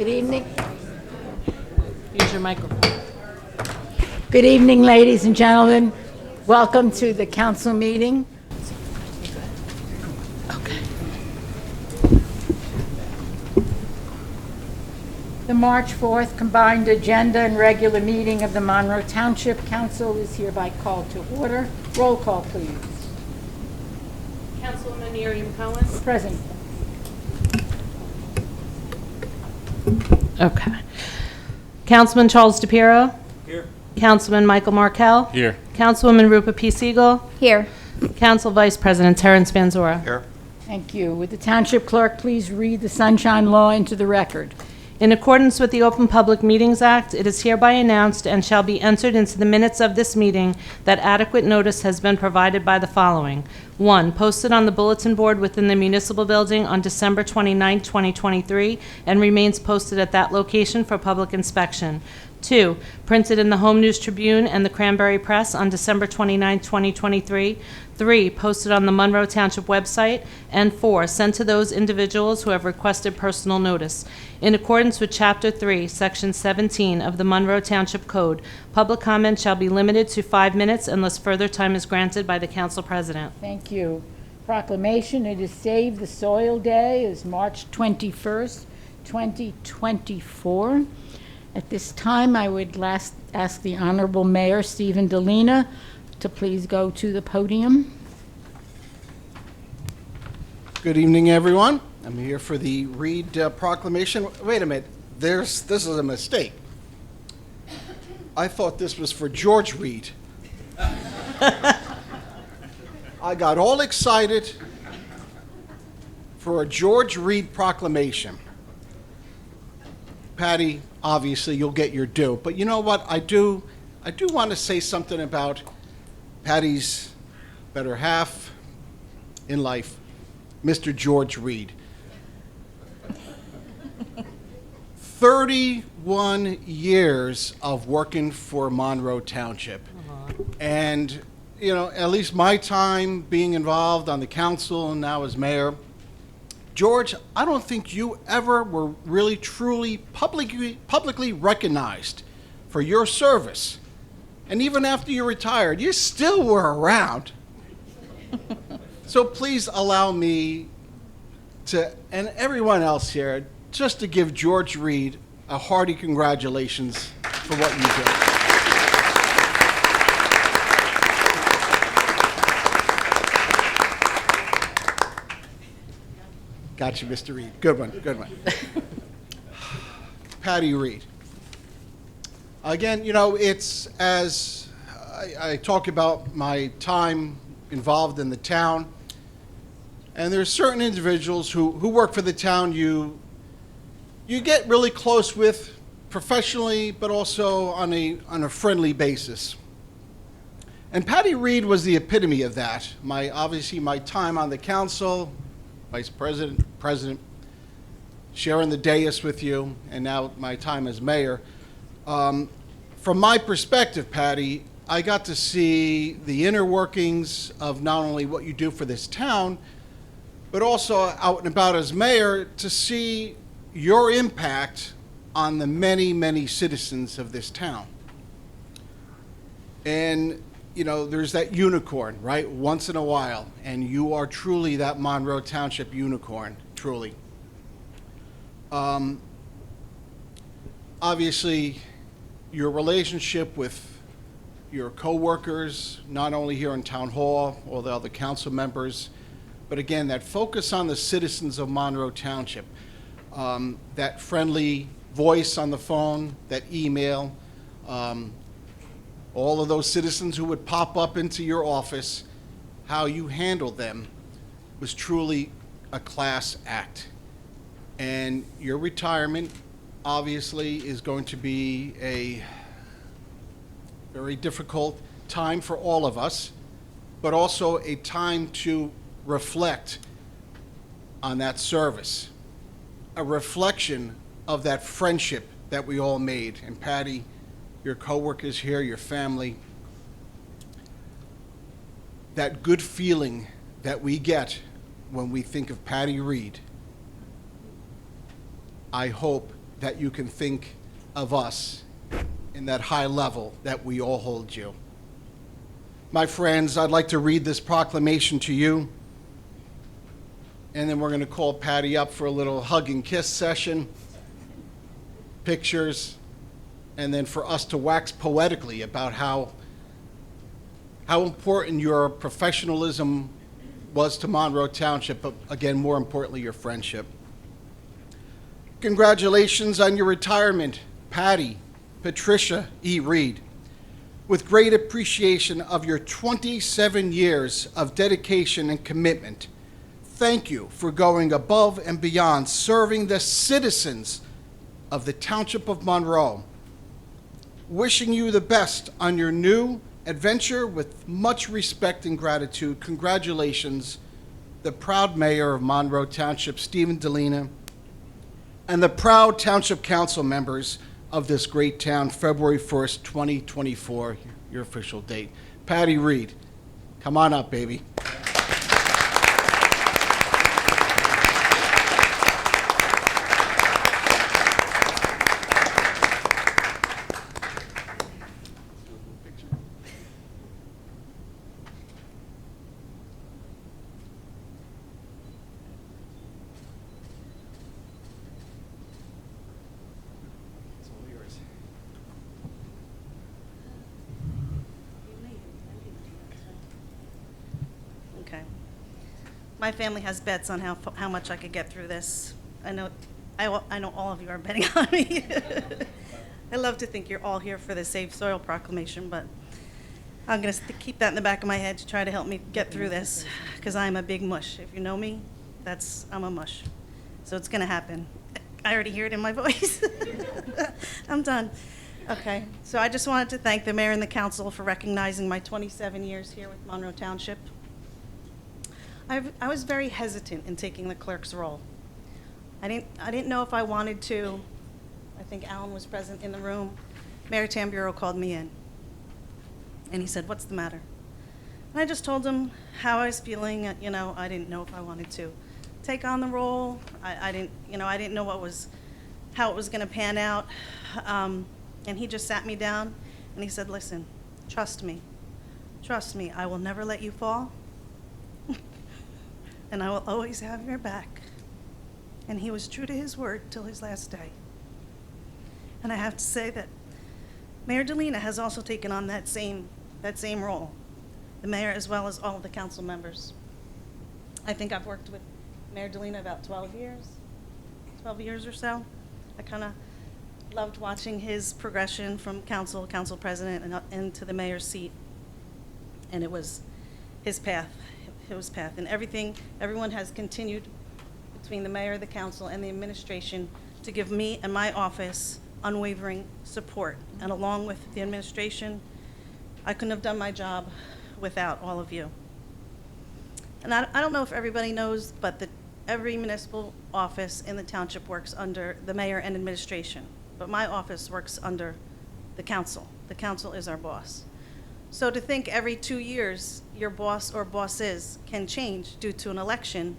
Good evening. Use your microphone. Good evening, ladies and gentlemen. Welcome to the council meeting. Okay. The March 4th combined agenda and regular meeting of the Monroe Township Council is hereby called to order. Roll call, please. Councilwoman Miriam Cohen. Present. Okay. Councilman Charles DePiero. Here. Councilman Michael Markell. Here. Councilwoman Rupa P. Siegel. Here. Council Vice President Terrence Van Zora. Here. Thank you. Would the township clerk please read the Sunshine Law into the record? In accordance with the Open Public Meetings Act, it is hereby announced and shall be entered into the minutes of this meeting that adequate notice has been provided by the following. 1. Posted on the bulletin board within the municipal building on December 29, 2023, and remains posted at that location for public inspection. 2. Printed in the Home News Tribune and the Cranberry Press on December 29, 2023. 3. Posted on the Monroe Township website. And 4. Sent to those individuals who have requested personal notice. In accordance with Chapter 3, Section 17 of the Monroe Township Code, public comment shall be limited to 5 minutes unless further time is granted by the council president. Thank you. Proclamation, it is Save the Soil Day, is March 21st, 2024. At this time, I would ask the Honorable Mayor, Stephen Delina, to please go to the podium. Good evening, everyone. I'm here for the Reed proclamation. Wait a minute, this is a mistake. I thought this was for George Reed. I got all excited for a George Reed proclamation. Patty, obviously you'll get your due, but you know what? I do want to say something about Patty's better half in life, Mr. George Reed. 31 years of working for Monroe Township. And, you know, at least my time being involved on the council and now as mayor, George, I don't think you ever were really, truly, publicly recognized for your service. And even after you retired, you still were around. So please allow me to, and everyone else here, just to give George Reed a hearty congratulations for what you did. Got you, Mr. Reed. Good one, good one. Patty Reed. Again, you know, it's as I talk about my time involved in the town, and there's certain individuals who work for the town you get really close with professionally, but also on a friendly basis. And Patty Reed was the epitome of that. Obviously my time on the council, vice president, sharing the dais with you, and now my time as mayor. From my perspective, Patty, I got to see the inner workings of not only what you do for this town, but also out and about as mayor to see your impact on the many, many citizens of this town. And, you know, there's that unicorn, right? Once in a while, and you are truly that Monroe Township unicorn, truly. Obviously, your relationship with your coworkers, not only here in Town Hall, all the other council members, but again, that focus on the citizens of Monroe Township, that friendly voice on the phone, that email, all of those citizens who would pop up into your office, how you handled them was truly a class act. And your retirement, obviously, is going to be a very difficult time for all of us, but also a time to reflect on that service, a reflection of that friendship that we all made. And Patty, your coworkers here, your family, that good feeling that we get when we think of Patty Reed, I hope that you can think of us in that high level that we all hold you. My friends, I'd like to read this proclamation to you, and then we're going to call Patty up for a little hug and kiss session, pictures, and then for us to wax poetically about how important your professionalism was to Monroe Township, but again, more importantly, your friendship. Congratulations on your retirement, Patty Patricia E. Reed. With great appreciation of your 27 years of dedication and commitment, thank you for going above and beyond serving the citizens of the Township of Monroe. Wishing you the best on your new adventure with much respect and gratitude. Congratulations, the proud mayor of Monroe Township, Stephen DeLina, and the proud Township Council members of this great town, February 1st, 2024, your official date. Patty Reed, come on up, baby. Okay. My family has bets on how much I could get through this. I know all of you are betting on me. I love to think you're all here for the Save Soil Proclamation, but I'm going to keep that in the back of my head to try to help me get through this, because I'm a big mush. If you know me, I'm a mush. So it's going to happen. I already hear it in my voice. I'm done. Okay, so I just wanted to thank the mayor and the council for recognizing my 27 years here with Monroe Township. I was very hesitant in taking the clerk's role. I didn't know if I wanted to. I think Alan was present in the room. Mayor Tamburo called me in, and he said, "What's the matter?" And I just told him how I was feeling. I didn't know if I wanted to take on the role. I didn't know how it was going to pan out. And he just sat me down, and he said, "Listen, trust me. Trust me. I will never let you fall, and I will always have your back." And he was true to his word till his last day. And I have to say that Mayor DeLina has also taken on that same role, the mayor as well as all of the council members. I think I've worked with Mayor DeLina about 12 years or so. I kind of loved watching his progression from council president, and into the mayor's seat. And it was his path. It was path. And everyone has continued between the mayor, the council, and the administration to give me and my office unwavering support. And along with the administration, I couldn't have done my job without all of you. And I don't know if everybody knows, but every municipal office in the township works under the mayor and administration. But my office works under the council. The council is our boss. So to think every 2 years your boss or bosses can change due to an election,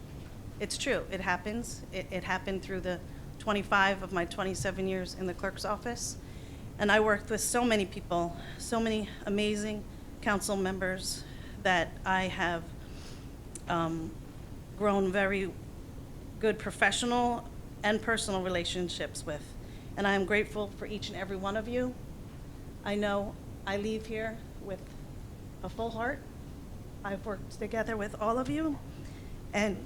it's true. It happens. It happened through the 25 of my 27 years in the clerk's office. And I worked with so many people, so many amazing council members that I have grown very good professional and personal relationships with. And I am grateful for each and every one of you. I know I leave here with a full heart. I've worked together with all of you, and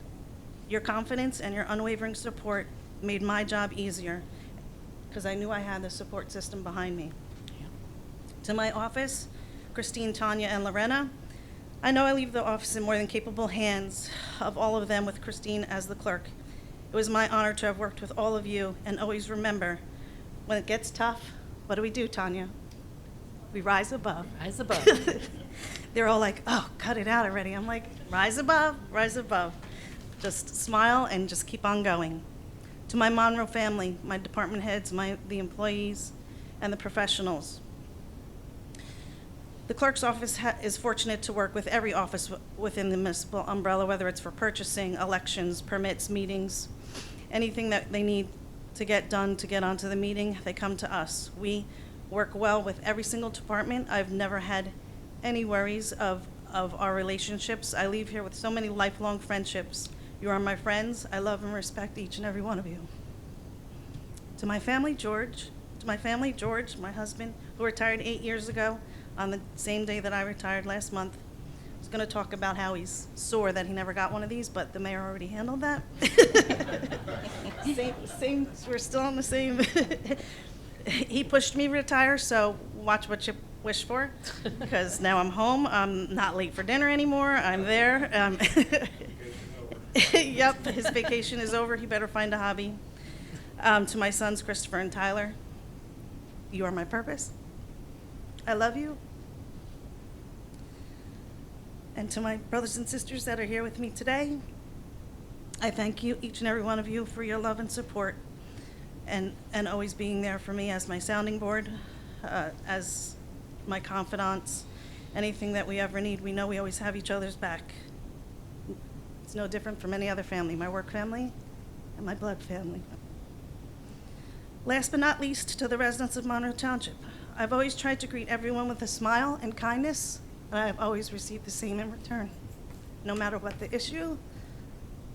your confidence and your unwavering support made my job easier, because I knew I had the support system behind me. To my office, Christine, Tanya, and Lorena, I know I leave the office in more than capable hands of all of them, with Christine as the clerk. It was my honor to have worked with all of you, and always remember, when it gets tough, what do, Tanya? We rise above. Rise above. They're all like, "Oh, cut it out already." I'm like, rise above, rise above. Just smile and just keep on going. To my Monroe family, my department heads, the employees, and the professionals. The clerk's office is fortunate to work with every office within the municipal umbrella, whether it's for purchasing, elections, permits, meetings, anything that they need to get done, to get onto the meeting, they come to us. We work well with every single department. I've never had any worries of our relationships. I leave here with so many lifelong friendships. You are my friends. I love and respect each and every one of you. To my family, George, my husband, who retired 8 years ago on the same day that I retired last month. I was going to talk about how he's sore that he never got one of these, but the mayor already handled that. same, we're still on the same. He pushed me to retire, so watch what you wish for, because now I'm home. I'm not late for dinner anymore. I'm there. Yep, his vacation is over. He better find a hobby. To my sons, Christopher and Tyler, you are my purpose. I love you. And to my brothers and sisters that are here with me today, I thank you, each and every one of you, for your love and support, and always being there for me as my sounding board, as my confidants. Anything that we ever need, we know we always have each other's back. It's no different from any other family, my work family and my blood family. Last but not least, to the residents of Monroe Township, I've always tried to greet everyone with a smile and kindness, and I've always received the same in return. No matter what the issue,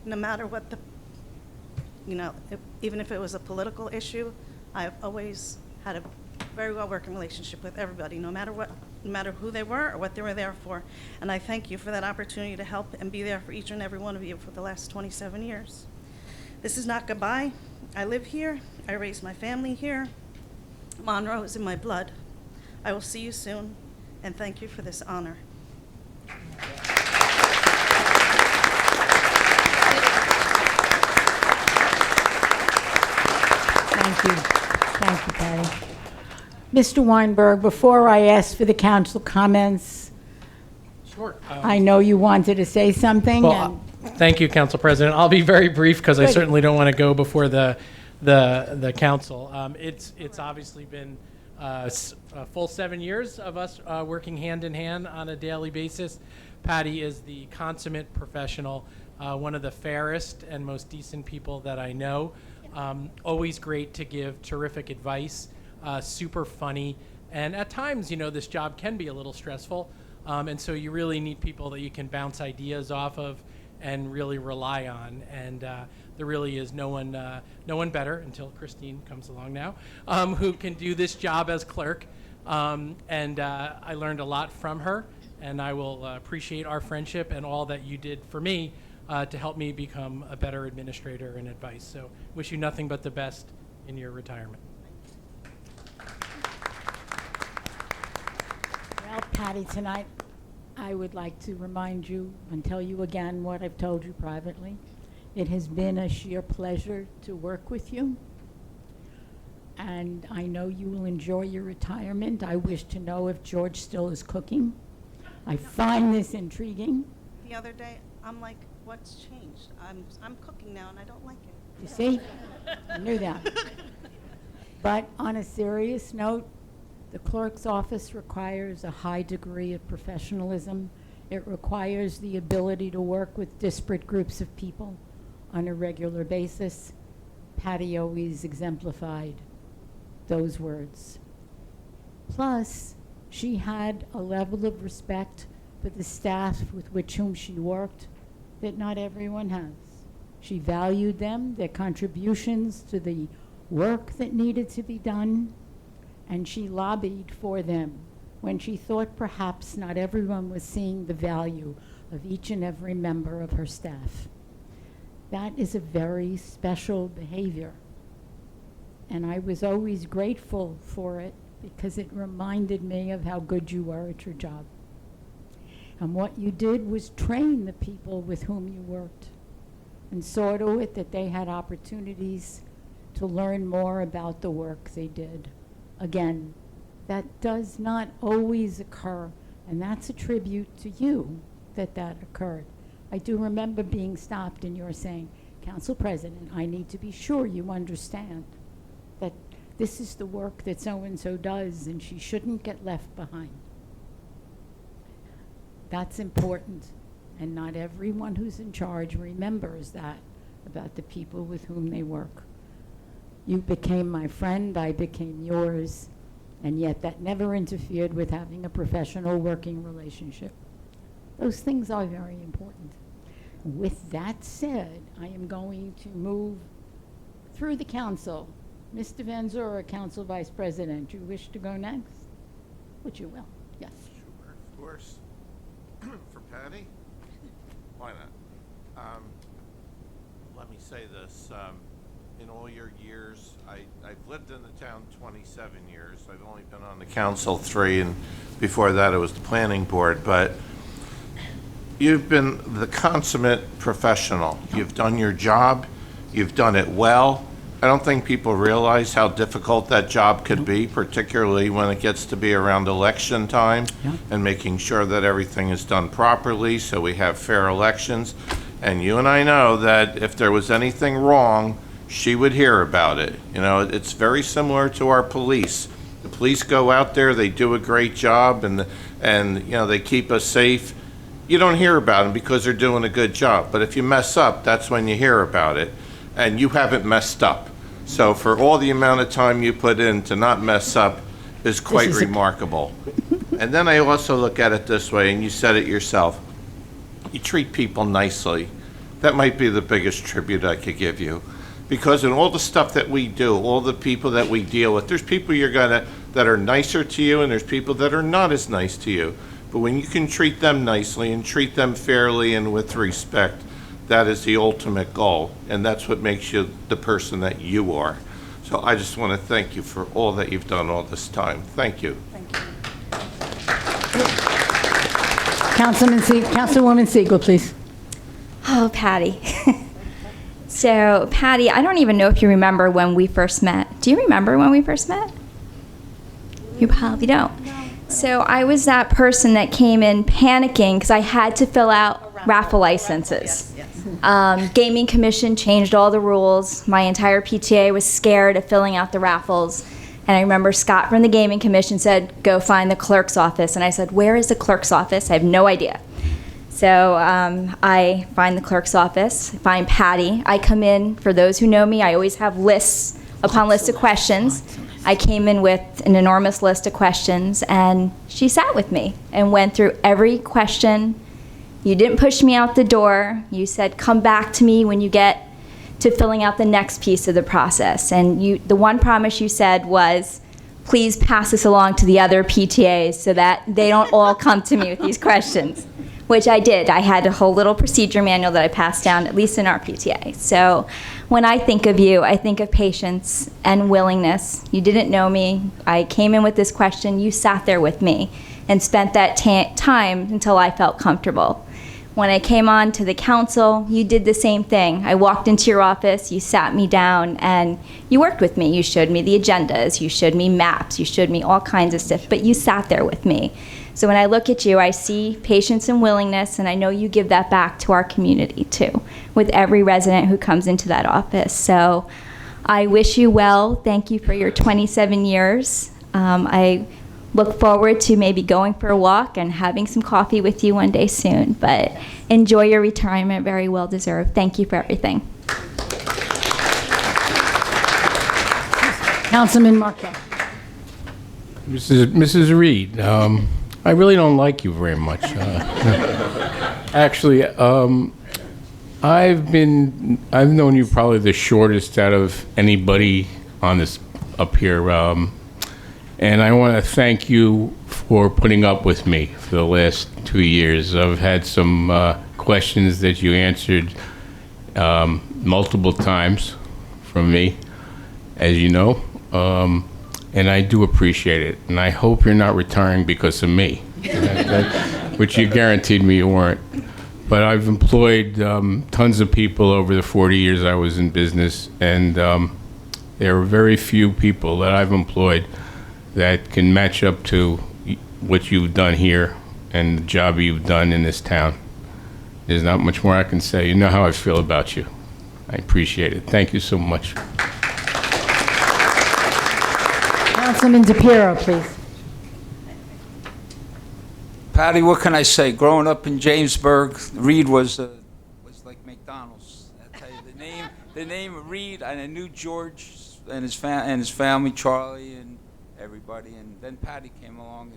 no matter what the, even if it was a political issue, I've always had a very well working relationship with everybody, no matter who they were or what they were there for. And I thank you for that opportunity to help and be there for each and every one of you for the last 27 years. This is not goodbye. I live here. I raised my family here. Monroe is in my blood. I will see you soon, and thank you for this honor. Thank you. Thank you, Patty. Mr. Weinberg, before I ask for the council comments, Sure. I know you wanted to say something. Well, thank you, Council President. I'll be very brief because I Good. certainly don't want to go before the council. It's obviously been a full 7 years of us working hand in hand on a daily basis. Patty is the consummate professional, one of the fairest and most decent people that I know. Always great to give terrific advice, super funny, and at times, this job can be a little stressful. And so you really need people that you can bounce ideas off of and really rely on. And there really is no one better, until Christine comes along now, who can do this job as clerk. And I learned a lot from her, and I will appreciate our friendship and all that you did for me to help me become a better administrator and advice. So wish you nothing but the best in your retirement. Well, Patty, tonight, I would like to remind you and tell you again what I've told you privately. It has been a sheer pleasure to work with you, and I know you will enjoy your retirement. I wish to know if George still is cooking. I find this intriguing. The other day, I'm like, what's changed? I'm cooking now, and I don't like it. You see? I knew that. But on a serious note, the clerk's office requires a high degree of professionalism. It requires the ability to work with disparate groups of people on a regular basis. Patty always exemplified those words. Plus, she had a level of respect for the staff with whom she worked that not everyone has. She valued them, their contributions to the work that needed to be done, and she lobbied for them when she thought perhaps not everyone was seeing the value of each and every member of her staff. That is a very special behavior, and I was always grateful for it because it reminded me of how good you were at your job. And what you did was train the people with whom you worked and saw to it that they had opportunities to learn more about the work they did. Again, that does not always occur, and that's a tribute to you that occurred. I do remember being stopped and you're saying, Council President, I need to be sure you understand that this is the work that so-and-so does and she shouldn't get left behind. That's important, and not everyone who's in charge remembers that about the people with whom they work. You became my friend, I became yours, and yet that never interfered with having a professional working relationship. Those things are very important. With that said, I am going to move through the council. Mr. Van Zura, Council Vice President, you wish to go next? Which you will, yes. Sure, of course. For Patty? Why not? Let me say this. In all your years, I've lived in the town 27 years. I've only been on the council 3, and before that it was the planning board. But you've been the consummate professional. You've done your job. You've done it well. I don't think people realize how difficult that job could be, particularly when it gets to be around election time and making sure that everything is done properly so we have fair elections. And you and I know that if there was anything wrong, she would hear about it. You know, it's very similar to our police. The police go out there, they do a great job, and you know, they keep us safe. You don't hear about them because they're doing a good job. But if you mess up, that's when you hear about it. And you haven't messed up. So for all the amount of time you put in to not mess up is quite remarkable. And then I also look at it this way, and you said it yourself. You treat people nicely. That might be the biggest tribute I could give you. Because in all the stuff that we do, all the people that we deal with, there's people that are nicer to you, and there's people that are not as nice to you. But when you can treat them nicely and treat them fairly and with respect, that is the ultimate goal, and that's what makes you the person that you are. So I just want to thank you for all that you've done all this time. Thank you. Councilwoman Siegel, please. Oh, Patty. So, Patty, I don't even know if you remember when we first met. Do you remember when we first met? You probably don't. So I was that person that came in panicking because I had to fill out raffle licenses. Gaming Commission changed all the rules. My entire PTA was scared of filling out the raffles. And I remember Scott from the Gaming Commission said, go find the clerk's office. And I said, where is the clerk's office? I have no idea. So I find the clerk's office, find Patty. I come in, for those who know me, I always have lists upon lists of questions. I came in with an enormous list of questions, and she sat with me and went through every question. You didn't push me out the door. You said, come back to me when you get to filling out the next piece of the process. And the one promise you said was, please pass this along to the other PTAs so that they don't all come to me with these questions, which I did. I had a whole little procedure manual that I passed down, at least in our PTA. So when I think of you, I think of patience and willingness. You didn't know me. I came in with this question. You sat there with me and spent that time until I felt comfortable. When I came on to the council, you did the same thing. I walked into your office, you sat me down, and you worked with me. You showed me the agendas, you showed me maps, you showed me all kinds of stuff, but you sat there with me. So when I look at you, I see patience and willingness, and I know you give that back to our community too, with every resident who comes into that office. So I wish you well. Thank you for your 27 years. I look forward to maybe going for a walk and having some coffee with you one day soon. But enjoy your retirement, very well deserved. Thank you for everything. Councilman Marquez. Mrs. Reed, I really don't like you very much. Actually, I've known you probably the shortest out of anybody on this up here. And I want to thank you for putting up with me for the last 2 years. I've had some questions that you answered multiple times from me, as you know, and I do appreciate it. And I hope you're not retiring because of me, which you guaranteed me you weren't. But I've employed tons of people over the 40 years I was in business, and there are very few people that I've employed that can match up to what you've done here and the job you've done in this town. There's not much more I can say. You know how I feel about you. I appreciate it. Thank you so much. Councilman DePiero, please. Patty, what can I say? Growing up in Jamesburg, Reed was like McDonald's. I tell you, the name Reed, and I knew George his family, Charlie and everybody. And then Patty came along,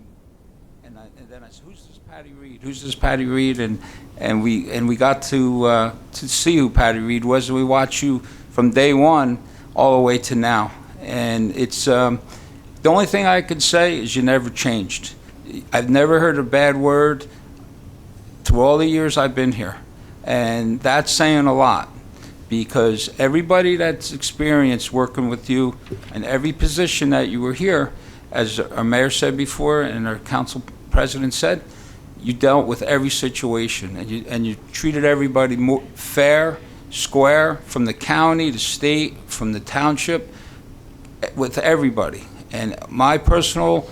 and then I said, "Who's this Patty Reed? Who's this Patty Reed?" And we got to see who Patty Reed was. We watched you from day one all the way to now. And it's the only thing I could say is you never changed. I've never heard a bad word through all the years I've been here. And that's saying a lot, because everybody that's experienced working with you and every position that you were here, as our mayor said before and our council president said, you dealt with every situation, and you treated everybody more fair, square, from the county, the state, from the township, with everybody. And my personal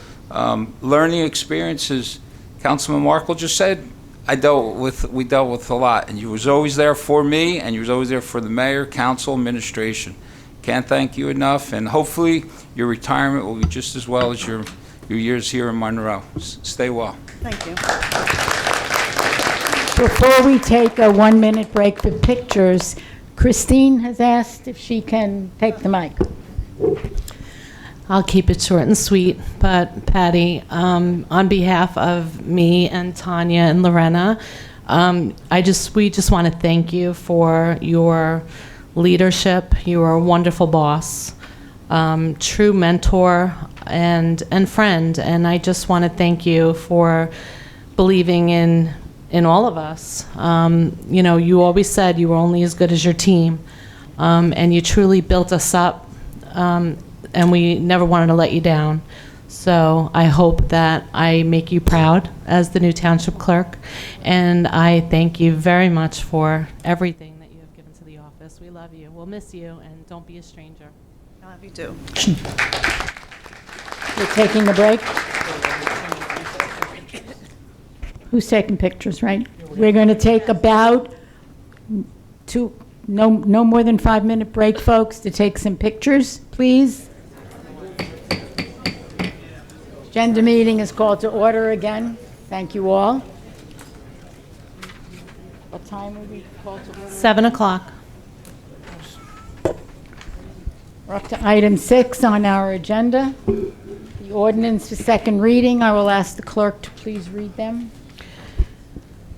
learning experiences, Councilman Markle just said, we dealt with a lot, and you was always there for me, and you was always there for the mayor, council, administration. Can't thank you enough, and hopefully your retirement will be just as well as your years here in Monroe. Stay well. Thank you. Before we take a 1-minute break for pictures, Christine has asked if she can take the mic. I'll keep it short and sweet, but Patty, on behalf of me and Tanya and Lorena, we just want to thank you for your leadership. You are a wonderful boss, true mentor and friend, and I just want to thank you for believing in all of us. You always said you were only as good as your team, and you truly built us up. And we never wanted to let you down. So I hope that I make you proud as the new township clerk, and I thank you very much for everything that you have given to the office. We love you. We'll miss you, and don't be a stranger. I love you too. We're taking a break. Who's taking pictures, right? We're going to take about no more than 5-minute break, folks, to take some pictures, please. Agenda meeting is called to order again. Thank you all. What time will we call to order? 7 o'clock. We're up to item 6 on our agenda. The ordinance for second reading. I will ask the clerk to please read them.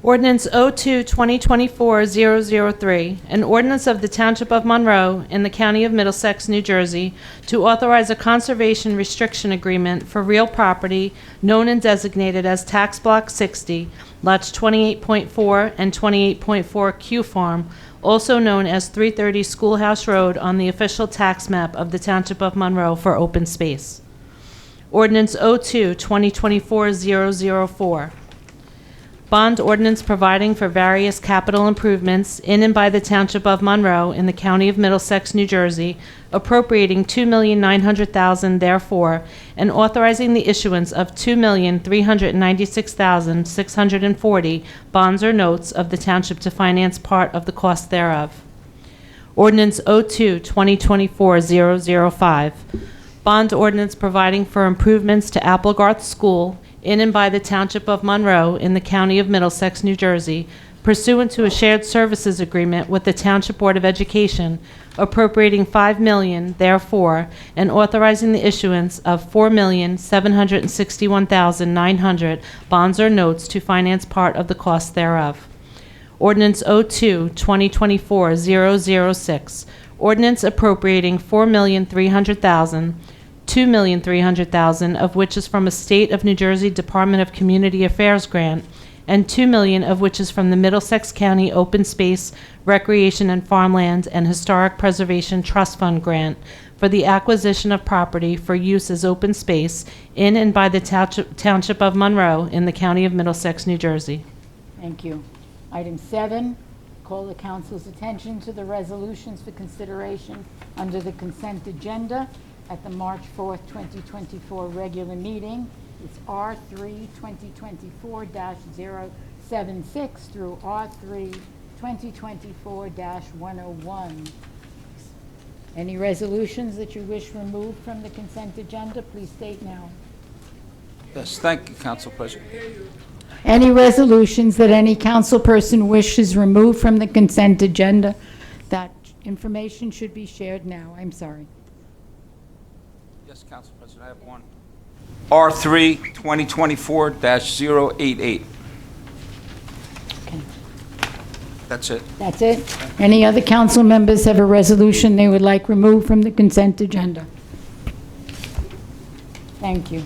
Ordinance 02-2024-003, an ordinance of the Township of Monroe in the County of Middlesex, New Jersey, to authorize a conservation restriction agreement for real property known and designated as Tax Block 60, lots 28.4 and 28.4 Q Farm, also known as 330 Schoolhouse Road, on the official tax map of the Township of Monroe for open space. Ordinance 02-2024-004. Bond ordinance providing for various capital improvements in and by the Township of Monroe in the County of Middlesex, New Jersey, appropriating $2,900,000 therefore, and authorizing the issuance of $2,396,640 bonds or notes of the Township to finance part of the cost thereof. Ordinance 02-2024-005. Bond ordinance providing for improvements to Applegarth School in and by the Township of Monroe in the County of Middlesex, New Jersey, pursuant to a shared services agreement with the Township Board of Education, appropriating $5 million therefore, and authorizing the issuance of $4,761,900 bonds or notes to finance part of the cost thereof. Ordinance 02-2024-006. Ordinance appropriating $4,300,000, $2,300,000 of which is from a State of New Jersey Department of Community Affairs grant, and $2 million of which is from the Middlesex County Open Space, Recreation and Farmland and Historic Preservation Trust Fund grant for the acquisition of property for use as open space in and by the Township of Monroe in the County of Middlesex, New Jersey. Thank you. Item 7, call the council's attention to the resolutions for consideration under the consent agenda at the March 4th, 2024 regular meeting. It's R3 2024-076 through R3 2024-101. Any resolutions that you wish removed from the consent agenda, please state now. Yes, thank you, Council President. Any resolutions that any council person wishes removed from the consent agenda, that information should be shared now. I'm sorry. Yes, Council President, I have one. R3 2024-088. That's it. That's it? Any other council members have a resolution they would like removed from the consent agenda? Thank you.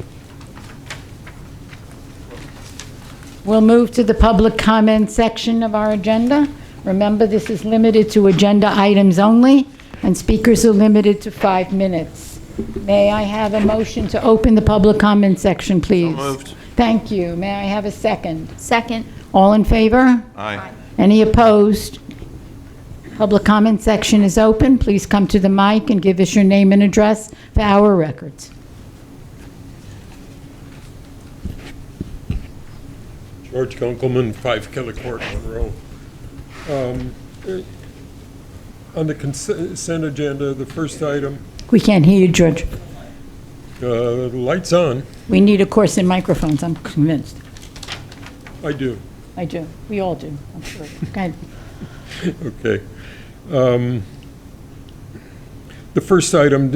We'll move to the public comment section of our agenda. Remember, this is limited to agenda items only, and speakers are limited to 5 minutes. May I have a motion to open the public comment section, please? So moved. Thank you. May I have a second? Second. All in favor? Aye. Any opposed? Public comment section is open. Please come to the mic and give us your name and address for our records. George Kunkelman, 5 Keller Court, Monroe. On the consent agenda, the first item, We can't hear you, George. the lights on, We need, of course, in microphones, I'm convinced. I do, I do. We all do, I'm sure. Go ahead. okay. The first item,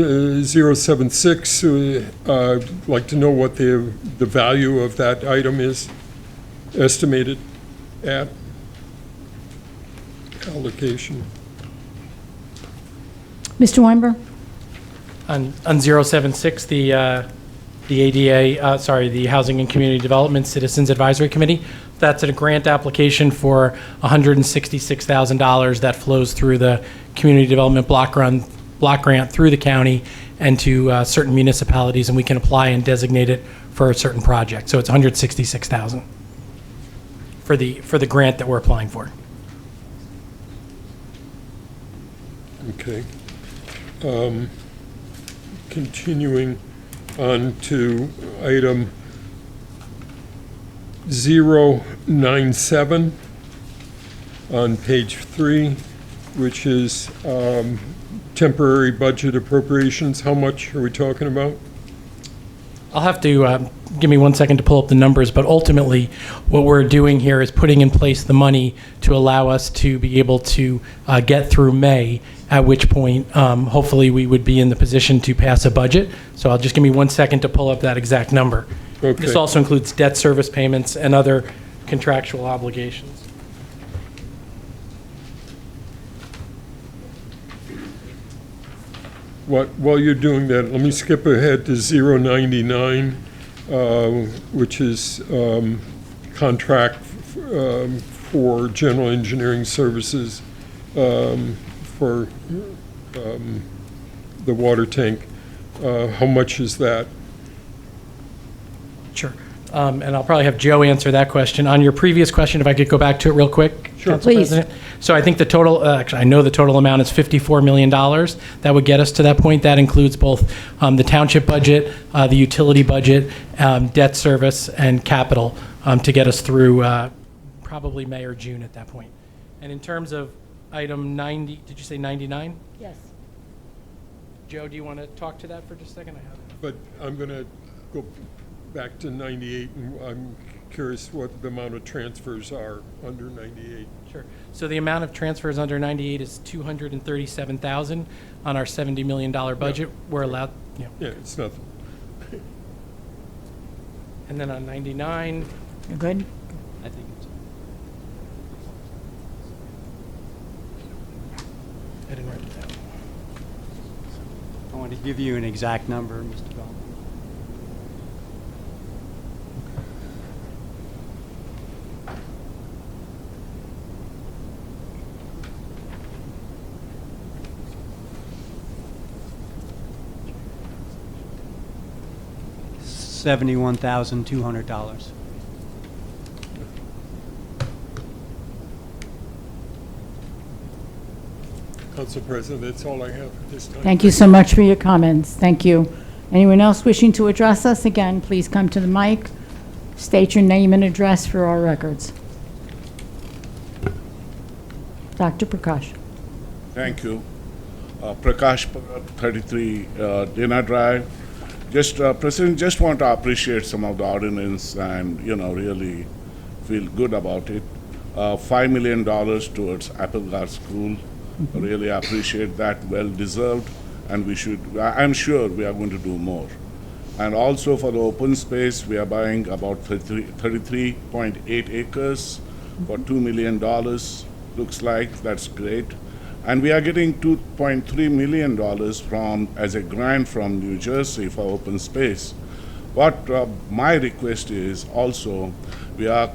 076, I'd like to know what the value of that item is estimated at allocation. Mr. Weinberg? On 076, the ADA, the Housing and Community Development Citizens Advisory Committee, that's a grant application for $166,000 that flows through the Community Development Block Grant through the county and to certain municipalities, and we can apply and designate it for a certain project. So it's $166,000 for the grant that we're applying for. Okay. Continuing on to item 097 on page 3, which is temporary budget appropriations. How much are we talking about? I'll have to, give me 1 second to pull up the numbers, but ultimately, what we're doing here is putting in place the money to allow us to be able to get through May, at which point, hopefully, we would be in the position to pass a budget. So I'll just give me 1 second to pull up that exact number. Okay. This also includes debt service payments and other contractual obligations. While you're doing that, let me skip ahead to 099, which is contract for general engineering services for the water tank. How much is that? Sure. And I'll probably have Joe answer that question. On your previous question, if I could go back to it real quick, Sure. Council Please. President. So I think the total, actually, I know the total amount is $54 million. That would get us to that point. That includes both the township budget, the utility budget, debt service, and capital to get us through probably May or June at that point. And in terms of item 90, did you say 99? Yes. Joe, do you want to talk to that for just a second? I have it. But I'm going to go back to 98, and I'm curious what the amount of transfers are under 98. Sure. So the amount of transfers under 98 is $237,000 on our $70 million budget. We're allowed, you know. Yeah, it's nothing. And then on 99, You good? I think it's, I didn't write it down. I want to give you an exact number, Mr. Bell. $71,200. Council President, that's all I have at this time. Thank you so much for your comments. Thank you. Anyone else wishing to address us? Again, please come to the mic. State your name and address for our records. Dr. Prakash. Thank you. Prakash, 33 Dana Drive. Just, President, just want to appreciate some of the ordinance and, really feel good about it. $5 million towards Applegarth School. Really appreciate that, well deserved. and I'm sure we are going to do more. And also for the open space, we are buying about 33.8 acres for $2 million. Looks like that's great. And we are getting $2.3 million as a grant from New Jersey for open space. What my request is also, we are,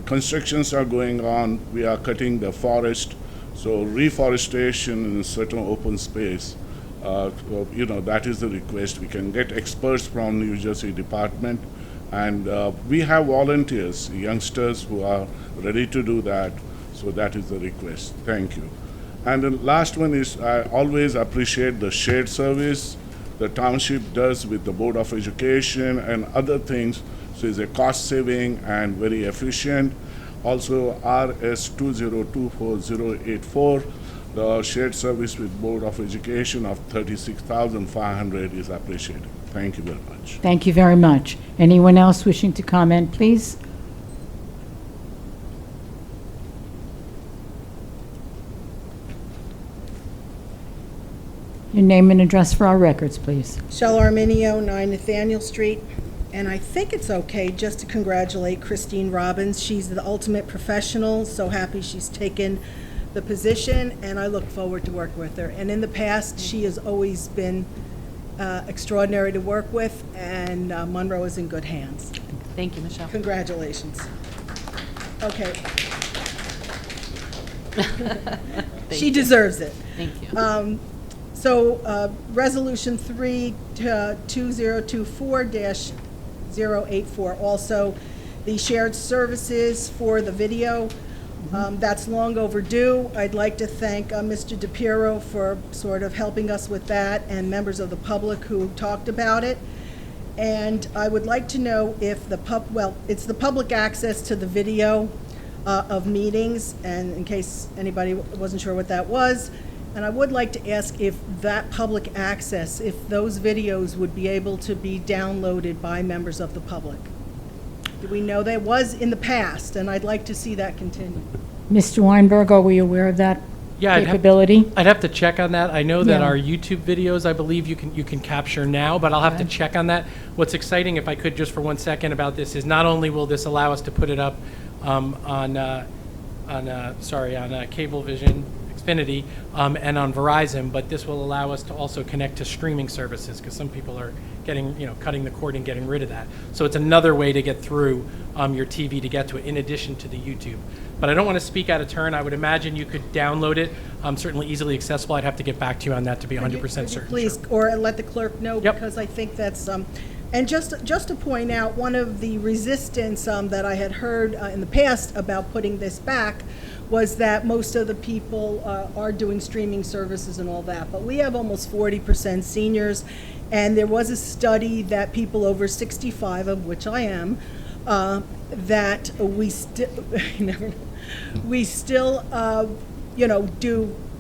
constructions are going on, we are cutting the forest, so reforestation in certain open space, that is the request. We can get experts from New Jersey Department, and we have volunteers, youngsters who are ready to do that, so that is the request. Thank you. And the last one is, I always appreciate the shared service the township does with the Board of Education and other things. So it's a cost saving and very efficient. Also, RS 2024084, the shared service with Board of Education of $36,500 is appreciated. Thank you very much. Thank you very much. Anyone else wishing to comment, please? Your name and address for our records, please. Shell Arminio, 9 Nathaniel Street. And I think it's okay just to congratulate Christine Robbins. She's the ultimate professional, so happy she's taken the position, and I look forward to working with her. And in the past, she has always been extraordinary to work with, and Monroe is in good hands. Thank you, Michelle. Congratulations. Okay. She deserves it. Thank you. So, Resolution 3-2024-084, also the shared services for the video. That's long overdue. I'd like to thank Mr. DePiero for sort of helping us with that, and members of the public who talked about it. And I would like to know if it's the public access to the video of meetings, and in case anybody wasn't sure what that was. And I would like to ask if that public access, if those videos would be able to be downloaded by members of the public. Do we know that was in the past, and I'd like to see that continue. Mr. Weinberg, are we aware of that capability? I'd have to check on that. I know that Yeah. our YouTube videos, I believe you can capture now, but I'll have to check on that. What's exciting, if I could just for 1 second about this, is not only will this allow us to put it up on Cablevision, Xfinity, and on Verizon, but this will allow us to also connect to streaming services, because some people are cutting the cord and getting rid of that. So it's another way to get through your TV to get to it, in addition to the YouTube. But I don't want to speak out of turn. I would imagine you could download it, certainly easily accessible. I'd have to get back to you on that to be 100% certain. Please, or let the clerk know, Yep. because I think that's, and just to point out, one of the resistance that I had heard in the past about putting this back was that most of the people are doing streaming services and all that. But we have almost 40% seniors, and there was a study that people over 65, of which I am, that we still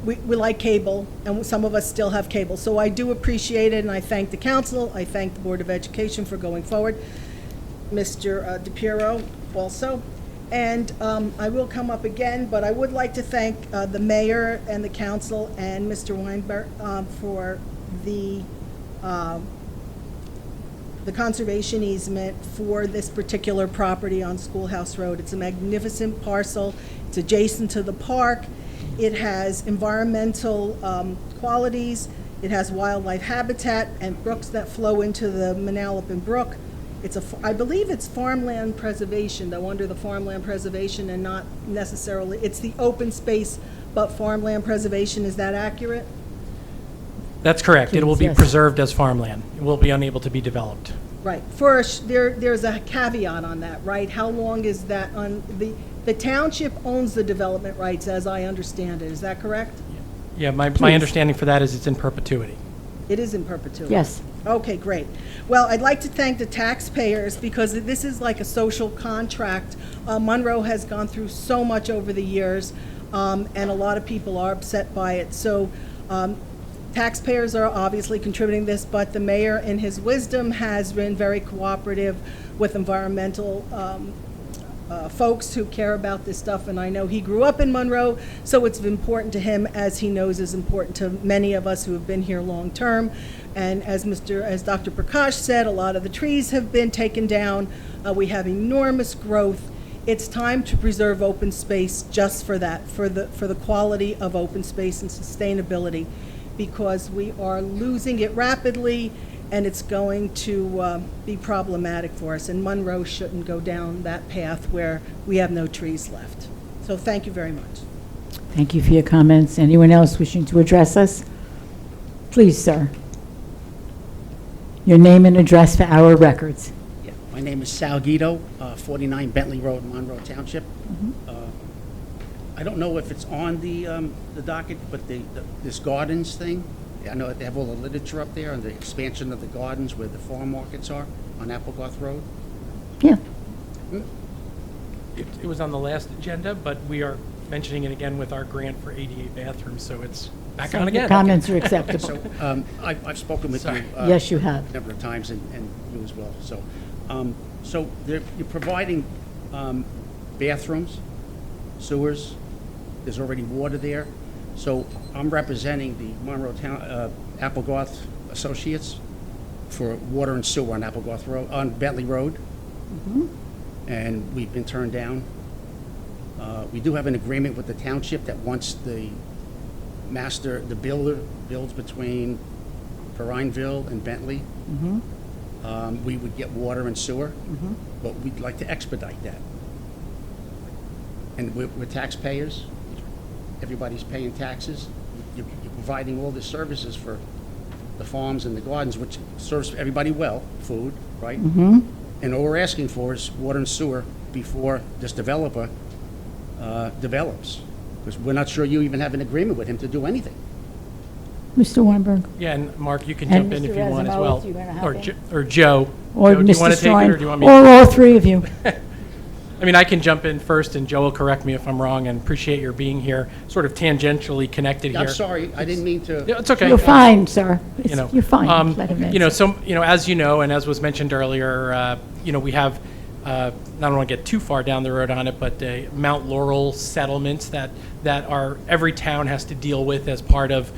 we like cable, and some of us still have cable. So I do appreciate it, and I thank the council, I thank the Board of Education for going forward, Mr. DePiero also. And I will come up again, but I would like to thank the mayor and the council and Mr. Weinberg for the conservation easement for this particular property on Schoolhouse Road. It's a magnificent parcel. It's adjacent to the park. It has environmental qualities. It has wildlife habitat and brooks that flow into the Manalapan Brook. I believe it's farmland preservation, though under the farmland preservation, and not necessarily, it's the open space, but farmland preservation. Is that accurate? That's correct. It will be Yes. preserved as farmland. It will be unable to be developed. Right. First, there's a caveat on that, right? How long is that on the township owns the development rights, as I understand it. Is that correct? Yeah, my Please. understanding for that is it's in perpetuity. It is in perpetuity? Yes. Okay, great. Well, I'd like to thank the taxpayers, because this is like a social contract. Monroe has gone through so much over the years, and a lot of people are upset by it. So taxpayers are obviously contributing this, but the mayor, in his wisdom, has been very cooperative with environmental folks who care about this stuff, and I know he grew up in Monroe, so it's important to him, as he knows is important to many of us who have been here long-term. And as Dr. Prakash said, a lot of the trees have been taken down. We have enormous growth. It's time to preserve open space just for that, for the quality of open space and sustainability, because we are losing it rapidly, and it's going to be problematic for us. And Monroe shouldn't go down that path where we have no trees left. So thank you very much. Thank you for your comments. Anyone else wishing to address us? Please, sir. Your name and address for our records. Yeah, my name is Sal Guido, 49 Bentley Road, Monroe Township. I don't know if it's on the docket, but this gardens thing, I know that they have all the literature up there on the expansion of the gardens where the farm markets are on Applegarth Road. Yeah. It was on the last agenda, but we are mentioning it again with our grant for ADA bathrooms, so it's back So on your again. comments are acceptable. So I've spoken with you. Yes, you have. A number of times, and you as well. So you're providing bathrooms, sewers, there's already water there. So I'm representing the Monroe Town, Applegarth Associates for water and sewer on Applegarth Road, on Bentley Road. And we've been turned down. We do have an agreement with the township that once the builder builds between Perineville and Bentley, we would get water and sewer, but we'd like to expedite that. And we're taxpayers. Everybody's paying taxes. You're providing all the services for the farms and the gardens, which serves everybody well, food, right? And all we're asking for is water and sewer before this developer develops, because we're not sure you even have an agreement with him to do anything. Mr. Weinberg? Yeah, and Mark, you can And jump in Mr. if you want as Razzamo, well. if you wanna hop Or in. Or Joe. Or Joe, do you want Mr. to take it, or Stein? do you want me? Or all three of you. I mean, I can jump in first, and Joe will correct me if I'm wrong, and appreciate your being here, sort of tangentially connected here. I'm sorry, I didn't mean to. Yeah, it's okay. You're fine, sir. You know, You're fine. Let him answer. as you know, and as was mentioned earlier, we have, I don't want to get too far down the road on it, but Mount Laurel settlements that are, every town has to deal with as part of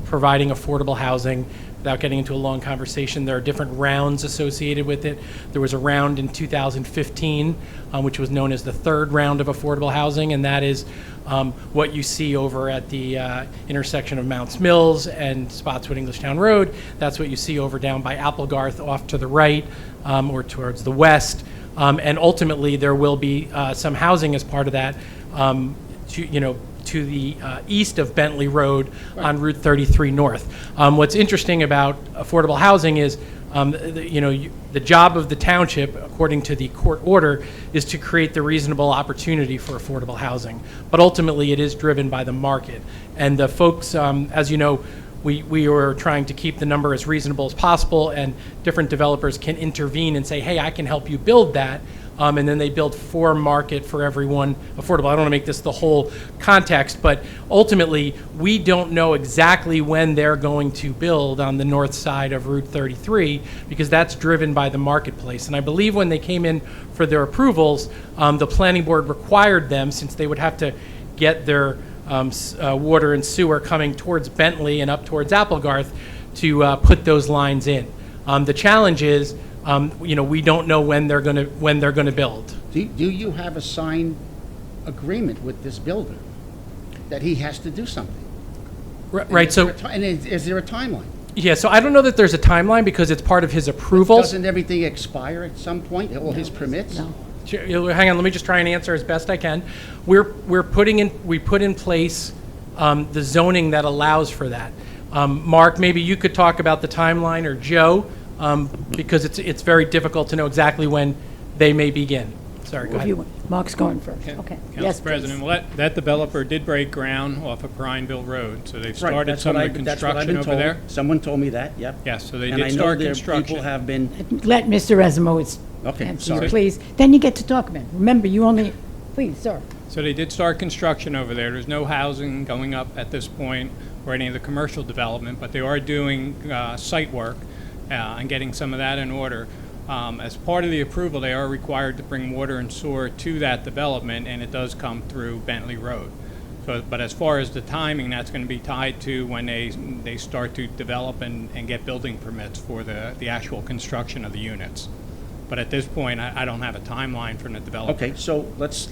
providing affordable housing. Without getting into a long conversation, there are different rounds associated with it. There was a round in 2015, which was known as the third round of affordable housing, and that is what you see over at the intersection of Mounts Mills and Spotswood Englishtown Road. That's what you see over down by Applegarth off to the right, or towards the west. And ultimately, there will be some housing as part of that, to the east of Bentley Road on Route 33 North. What's interesting about affordable housing is, the job of the township, according to the court order, is to create the reasonable opportunity for affordable housing. But ultimately, it is driven by the market. And the folks, as you know, we were trying to keep the number as reasonable as possible, and different developers can intervene and say, hey, I can help you build that. And then they build for market for everyone affordable. I don't want to make this the whole context, but ultimately, we don't know exactly when they're going to build on the north side of Route 33, because that's driven by the marketplace. And I believe when they came in for their approvals, the planning board required them, since they would have to get their water and sewer coming towards Bentley and up towards Applegarth, to put those lines in. The challenge is, we don't know when they're going to build. Do you have a signed agreement with this builder that he has to do something? Right. So, And is there a timeline? yeah. So I don't know that there's a timeline, because it's part of his approvals. Doesn't everything expire at some point, all his permits? No. Hang on. Let me just try and answer as best I can. We put in place the zoning that allows for that. Mark, maybe you could talk about the timeline, or Joe. Because it's very difficult to know exactly when they may begin. Sorry, go ahead. Mark's going first. Okay. Yes, Council President, please. well, that developer did break ground off of Prineville Road, so they've Right, started that's some what of the that's what I've construction been over told. there. Someone told me that, yep. Yes, so they And did I know start there construction. people have been, Let Mr. Razzamo Okay, answer you, sorry. please. Then you get to talk about it. Remember, you only, please, sir. So they did start construction over there. There's no housing going up at this point or any of the commercial development, but they are doing site work and getting some of that in order. As part of the approval, they are required to bring water and sewer to that development, and it does come through Bentley Road. So, but as far as the timing, that's going to be tied to when they start to develop and get building permits for the actual construction of the units. But at this point, I don't have a timeline from the developer. Okay, so let's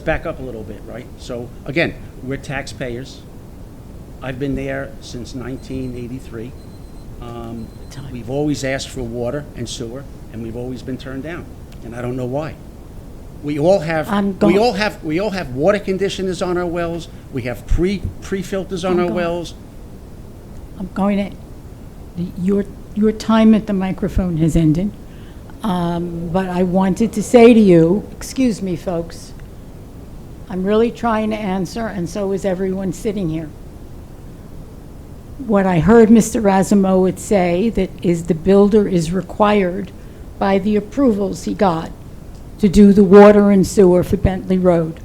back up a little bit, right? So, again, we're taxpayers. I've been there since 1983. We've always asked for water and sewer, and we've always been turned down, and I don't know why. We all have water conditioners on our wells. We have pre-filters on our wells. I'm going to, your time at the microphone has ended. But I wanted to say to you, excuse me, folks, I'm really trying to answer, and so is everyone sitting here. What I heard Mr. Razumowitz say that is the builder is required by the approvals he got to do the water and sewer for Bentley Road.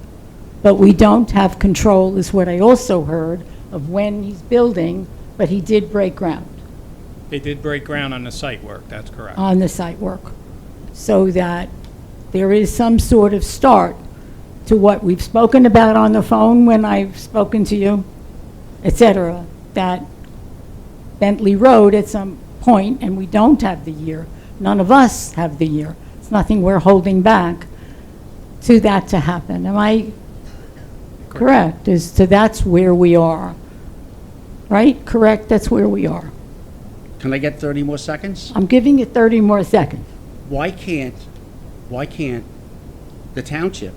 But we don't have control, is what I also heard, of when he's building, but he did break ground They did break ground on the site work, that's correct. on the site work. So that there is some sort of start to what we've spoken about on the phone when I've spoken to you, et cetera, that Bentley Road at some point, and we don't have the year, none of us have the year, it's nothing we're holding back, to that to happen. Am I correct? As to that's where we are, right? Correct, that's where we are. Can I get 30 more seconds? I'm giving you 30 more seconds. Why can't the township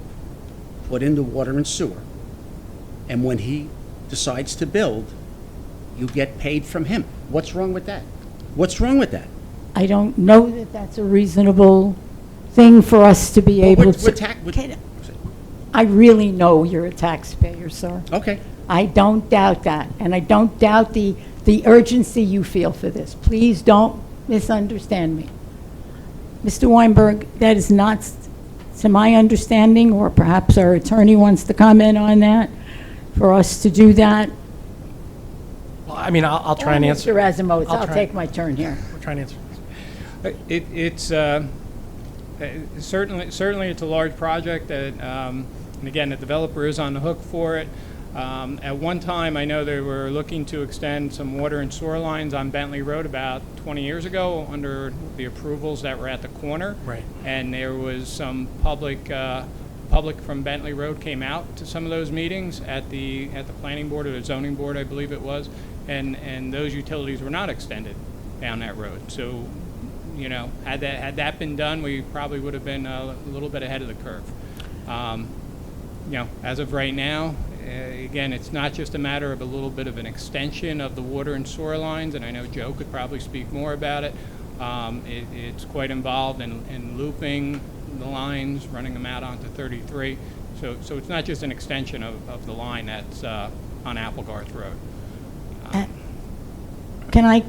put in the water and sewer, and when he decides to build, you get paid from him? What's wrong with that? What's wrong with that? I don't know that that's a reasonable thing for us to be able to. I really know you're a taxpayer, sir. Okay. I don't doubt that, and I don't doubt the urgency you feel for this. Please don't misunderstand me. Mr. Weinberg, that is not, to my understanding, or perhaps our attorney wants to comment on that, for us to do that. Well, I mean, I'll try and answer. Mr. Razumowitz, I'll I'll try. take my turn here. We'll try and answer. It's certainly it's a large project that, and again, the developer is on the hook for it. At one time, I know they were looking to extend some water and sewer lines on Bentley Road about 20 years ago under the approvals that were at the corner. Right. And there was some public from Bentley Road came out to some of those meetings at the planning board or the zoning board, I believe it was, and those utilities were not extended down that road. So, you know, had that been done, we probably would have been a little bit ahead of the curve. You know, as of right now, again, it's not just a matter of a little bit of an extension of the water and sewer lines, and I know Joe could probably speak more about it. It's quite involved in looping the lines, running them out onto 33. So it's not just an extension of the line that's on Applegarth Road. Can I,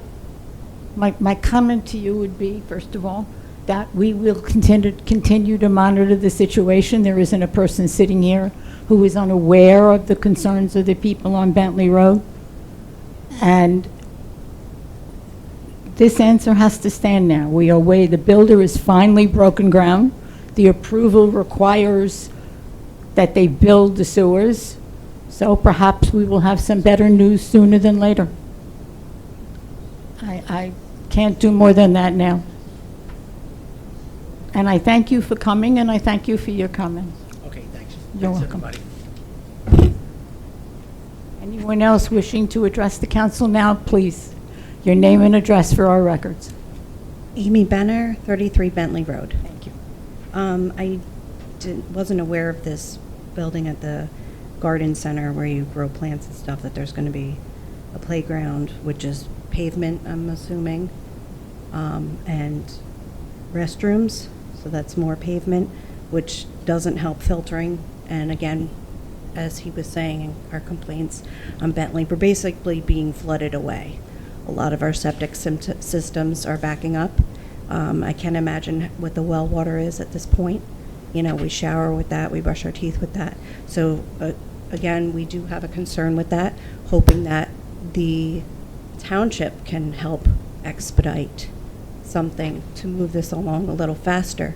my comment to you would be, first of all, that we will continue to monitor the situation. There isn't a person sitting here who is unaware of the concerns of the people on Bentley Road. And this answer has to stand now. We are away. The builder has finally broken ground. The approval requires that they build the sewers. So perhaps we will have some better news sooner than later. I can't do more than that now. And I thank you for coming, and I thank you for your comments. Okay, thanks. You're Thanks, welcome. everybody. Anyone else wishing to address the council now, please. Your name and address for our records. Amy Benner, 33 Bentley Road. Thank you. I wasn't aware of this building at the garden center where you grow plants and stuff, that there's going to be a playground, which is pavement, I'm assuming, and restrooms, so that's more pavement, which doesn't help filtering. And again, as he was saying, our complaints on Bentley, we're basically being flooded away. A lot of our septic systems are backing up. I can't imagine what the well water is at this point. You know, we shower with that, we brush our teeth with that. So again, we do have a concern with that, hoping that the township can help expedite something to move this along a little faster,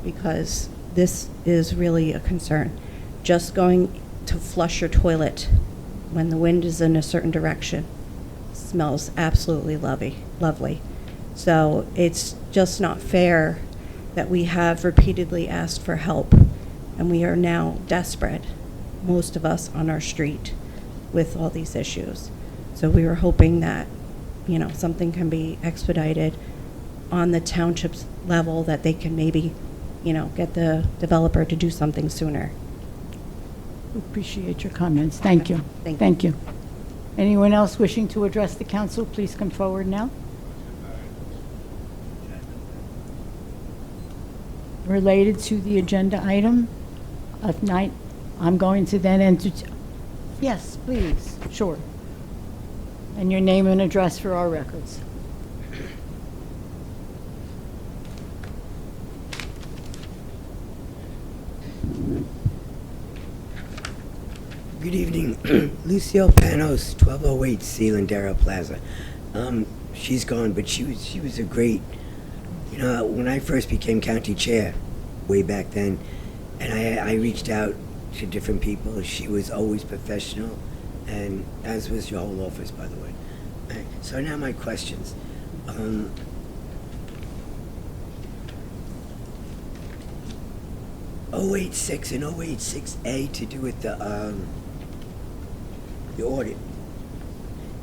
because this is really a concern. Just going to flush your toilet when the wind is in a certain direction smells absolutely lovely. So it's just not fair that we have repeatedly asked for help, and we are now desperate, most of us on our street, with all these issues. So we were hoping that, you know, something can be expedited on the township's level, that they can maybe, you know, get the developer to do something sooner. Appreciate your comments. Thank you. Thank you. Thank you. Anyone else wishing to address the council, please come forward now. Related to the agenda item of night, I'm going to then entertain. Yes, please, sure. And your name and address for our records. Good evening. Lucille Panos, 1208 Sealandero Plaza. She's gone, but she was a great, you know, when I first became county chair way back then, and I reached out to different people, she was always professional, and as was your whole office, by the way. So now my questions. 086 and 086A to do with the audit.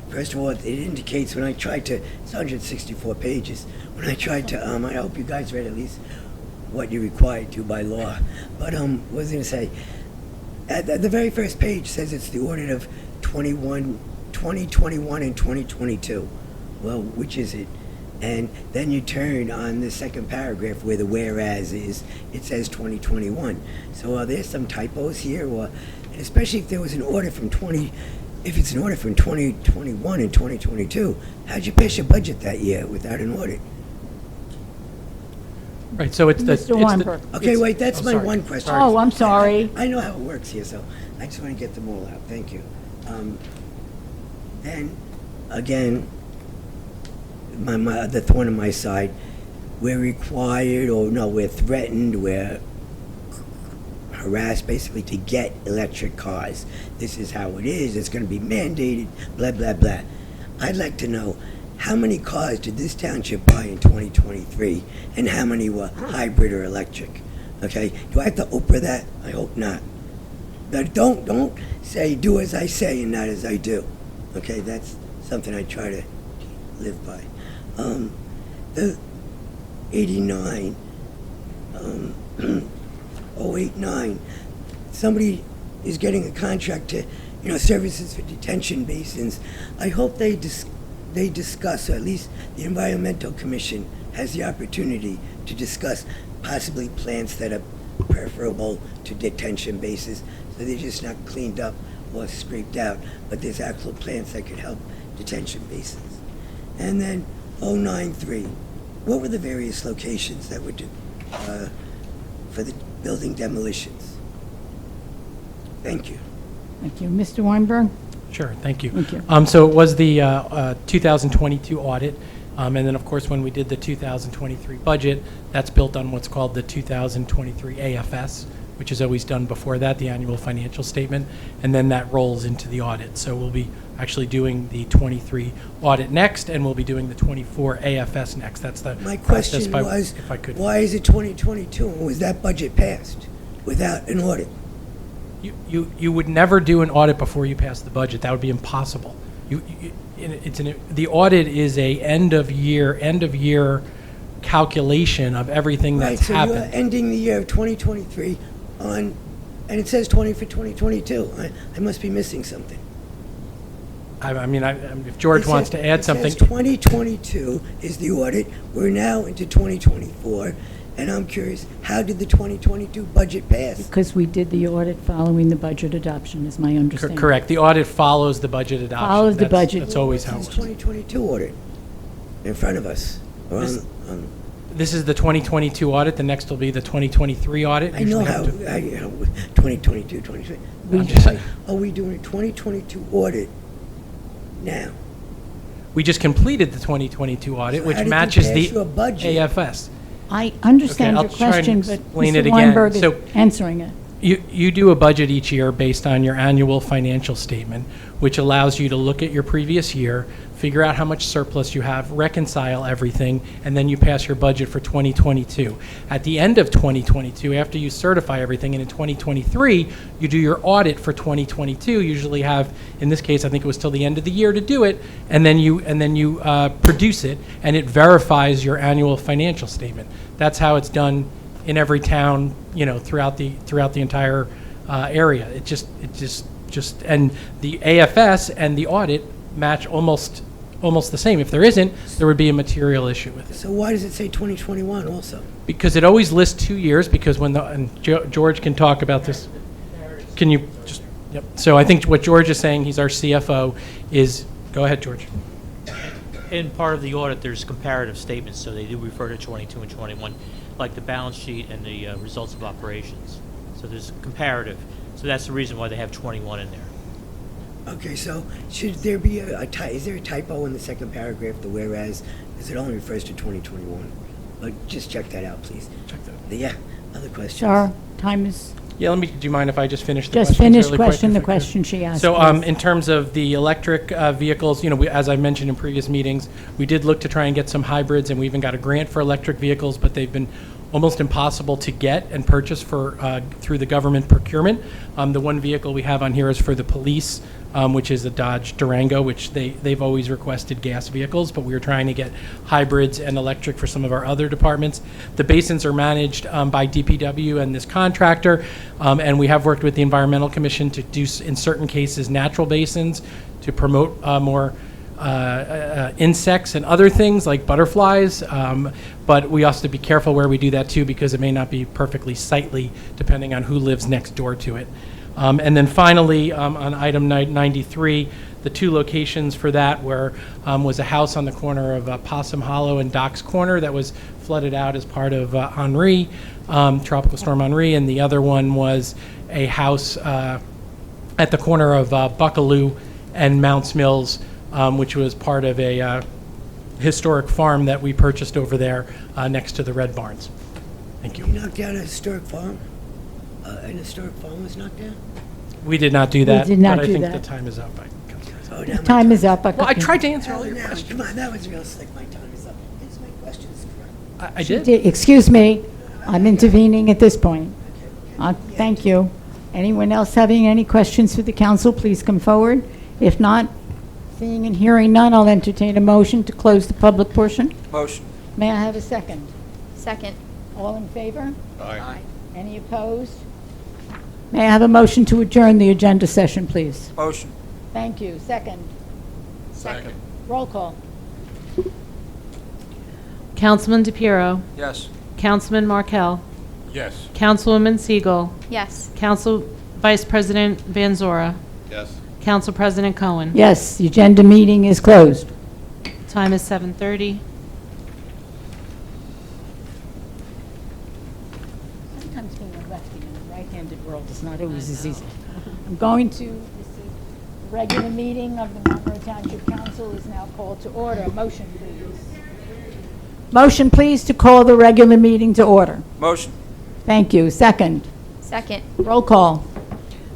First of all, it indicates when I tried to, it's 164 pages. When I tried to, I hope you guys read at least what you're required to by law. But what was I going to say? At the very first page says it's the audit of 2021 and 2022. Well, which is it? And then you turn on the second paragraph where the whereas is, it says 2021. So are there some typos here? Or, especially if there was an audit from if it's an audit from 2021 and 2022, how'd you pass your budget that year without an audit? Right, so it's the... Mr. Weinberg. Okay, wait, that's Oh, my sorry. one question. Oh, I'm sorry. I know how it works here, so I just want to get them all out. Thank you. Then, again, the thorn on my side, we're required, or no, we're threatened, we're harassed basically to get electric cars. This is how it is, it's going to be mandated, blah, blah, blah. I'd like to know, how many cars did this township buy in 2023, and how many were hybrid or electric? Okay, do I have to Oprah that? I hope not. But don't say, do as I say and not as I do. Okay, that's something I try to live by. The 89, 089, somebody is getting a contract to, services for detention basins. I hope they discuss, or at least the Environmental Commission has the opportunity to discuss possibly plants that are preferable to detention bases, so they're just not cleaned up or scraped out, but there's actual plants that could help detention basins. And then 093, what were the various locations that were for the building demolitions? Thank you. Thank you. Mr. Weinberg? Sure, thank you. Thank you. So it was the 2022 audit, and then, of course, when we did the 2023 budget, that's built on what's called the 2023 AFS, which is always done before that, the annual financial statement, and then that rolls into the audit. So we'll be actually doing the 23 audit next, and we'll be doing the 24 AFS next. That's the My process question was, if I could. why is it 2022, and was that budget passed without an audit? You would never do an audit before you pass the budget. That would be impossible. The audit is a end of year calculation of everything Right, that's so happened. you're ending the year of 2023 on, and it says 20 for 2022. I must be missing something. If George wants to add something. It says 2022 is the audit. We're now into 2024, and I'm curious, how did the 2022 budget pass? Because we did the audit following the budget adoption, is my understanding. Correct. The audit follows the budget adoption. Follows the budget. That's always how it It's works. 2022 audit in front of us. Or This- on- This is the 2022 audit. The next will be the 2023 audit. I know Usually how, have to- 2022, 2023. I'm just saying. Are we doing a 2022 audit now? We just completed the 2022 audit, So which how did you matches pass the your budget? AFS. I understand I'll your try and question, but explain Mr. it again. Weinberg is So- answering it. You do a budget each year based on your annual financial statement, which allows you to look at your previous year, figure out how much surplus you have, reconcile everything, and then you pass your budget for 2022. At the end of 2022, after you certify everything, and in 2023, you do your audit for 2022. Usually have, in this case, I think it was till the end of the year to do it, and then you produce it, and it verifies your annual financial statement. That's how it's done in every town, throughout the entire area. It just and the AFS and the audit match almost the same. If there isn't, there would be a material issue with it. So why does it say 2021 also? Because it always lists 2 years, because and George can talk about this. Can you just, yep. So I think what George is saying, he's our CFO, is, go ahead, George. In part of the audit, there's comparative statements, so they do refer to 22 and 21, like the balance sheet and the results of operations. So there's comparative. So that's the reason why they have 21 in there. Okay, so should there be is there a typo in the second paragraph, the whereas, because it only refers to 2021? Just check that out, please. Check that. Yeah, other questions? Shar, time is, Yeah, do you mind if I just finish the just questions finish really quick, question if the I could? question she asked. So please. in terms of the electric vehicles, as I mentioned in previous meetings, we did look to try and get some hybrids, and we even got a grant for electric vehicles, but they've been almost impossible to get and purchase through the government procurement. The one vehicle we have on here is for the police, which is a Dodge Durango, which they've always requested gas vehicles, but we were trying to get hybrids and electric for some of our other departments. The basins are managed by DPW and this contractor, and we have worked with the Environmental Commission to do, in certain cases, natural basins to promote more insects and other things like butterflies, but we also have to be careful where we do that too, because it may not be perfectly sightly depending on who lives next door to it. And then finally, on item 93, the 2 locations for that was a house on the corner of Possum Hollow and Docks Corner that was flooded out as part of Henri, Tropical Storm Henri, and the other one was a house at the corner of Buckaloo and Mounts Mills, which was part of a historic farm that we purchased over there next to the Red Barns. Thank you. You knocked down a historic farm? An historic farm was knocked down? We did not do that, did not but I do think that. the time is up. Oh, The time is up. Well, I tried to answer all your now, questions. come on, that was real slick. My time is up. Answer my questions correct. I She did. Excuse me, I'm intervening at this point. Thank you. Anyone else having any questions for the council, please come forward. If not, seeing and hearing none, I'll entertain a motion to close the public portion. Motion. May I have a second? Second. All in favor? Aye. Any opposed? May I have a motion to adjourn the agenda session, please? Motion. Thank you. Second. Second. Roll call. Councilman DePiero, Yes. Councilman Markel, Yes. Councilwoman Siegel, Yes. Council Vice President Van Zora, Yes. Council President Cohen. Yes, the agenda meeting is closed. Time is 7:30. Sometimes being a lefty in the right-handed world is not always as easy. I'm going to, the regular meeting of the Monroe Township Council is now called to order. Motion, please. Motion, please, to call the regular meeting to order. Motion. Thank you. Second. Second. Roll call.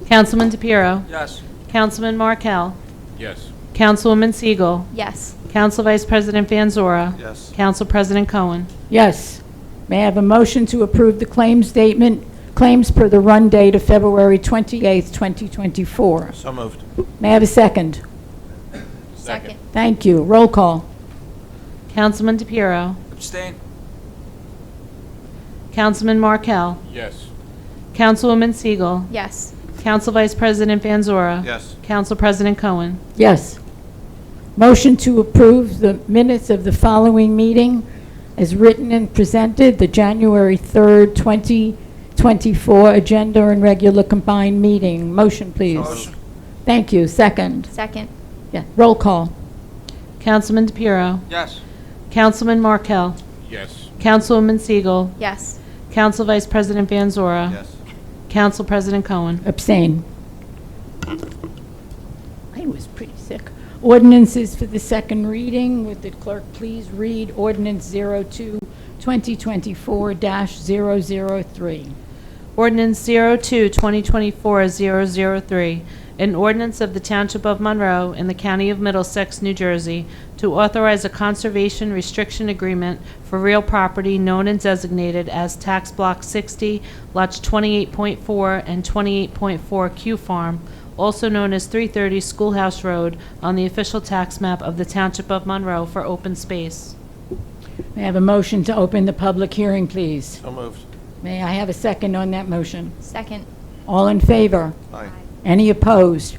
Councilman DePiero, Yes. Councilman Markel, Yes. Councilwoman Siegel, Yes. Council Vice President Van Zora, Yes. Council President Cohen. Yes. May I have a motion to approve the claims per the run date of February 28th, 2024? So moved. May I have a second? Second. Thank you. Roll call. Councilman DePiero, Abstain. Councilman Markel, Yes. Councilwoman Siegel, Yes. Council Vice President Van Zora, Yes. Council President Cohen. Yes. Motion to approve the minutes of the following meeting as written and presented, the January 3rd, 2024 agenda and regular combined meeting. Motion, please. Motion. Thank you. Second. Second. Yeah. Roll call. Councilman DePiero, Yes. Councilman Markel, Yes. Councilwoman Siegel, Yes. Council Vice President Van Zora, Yes. Council President Cohen. Abstain. I was pretty sick. Ordinances for the second reading. Would the clerk please read ordinance 02-2024-003? Ordinance 02-2024-003, an ordinance of the Township of Monroe in the County of Middlesex, New Jersey, to authorize a conservation restriction agreement for real property known and designated as Tax Block 60, lots 28.4 and 28.4 Q Farm, also known as 330 Schoolhouse Road, on the official tax map of the Township of Monroe for open space. May I have a motion to open the public hearing, please? So moved. May I have a second on that motion? Second. All in favor? Aye. Any opposed?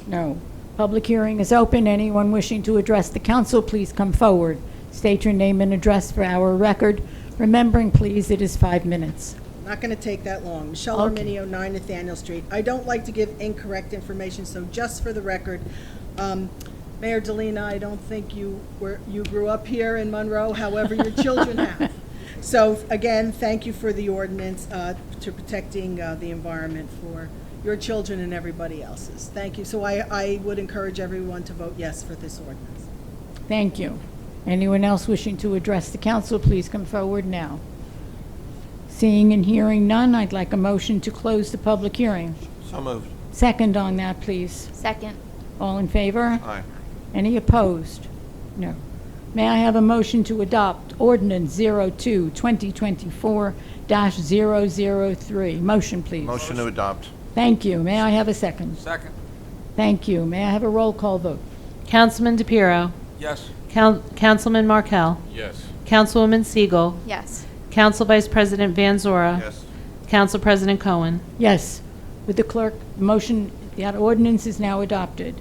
No. Public hearing is open. Anyone wishing to address the council, please come forward. State your name and address for our record. Remembering, please, it is 5 minutes. Not going to take that long. Michelle Okay. Arminio, 9 Nathaniel Street. I don't like to give incorrect information, so just for the record, Mayor Delina, I don't think you grew up here in Monroe, however, your children have. So again, thank you for the ordinance to protecting the environment for your children and everybody else's. Thank you. So I would encourage everyone to vote yes for this ordinance. Thank you. Anyone else wishing to address the council, please come forward now. Seeing and hearing none, I'd like a motion to close the public hearing. So moved. Second on that, please. Second. All in favor? Aye. Any opposed? No. May I have a motion to adopt ordinance 02-2024-003? Motion, please. Motion to adopt. Thank you. May I have a second? Second. Thank you. May I have a roll call vote? Councilman DePiero. Yes. Councilman Markel. Yes. Councilwoman Siegel. Yes. Council Vice President Van Zora. Yes. Council President Cohen. Yes. Would the clerk, motion, that ordinance is now adopted.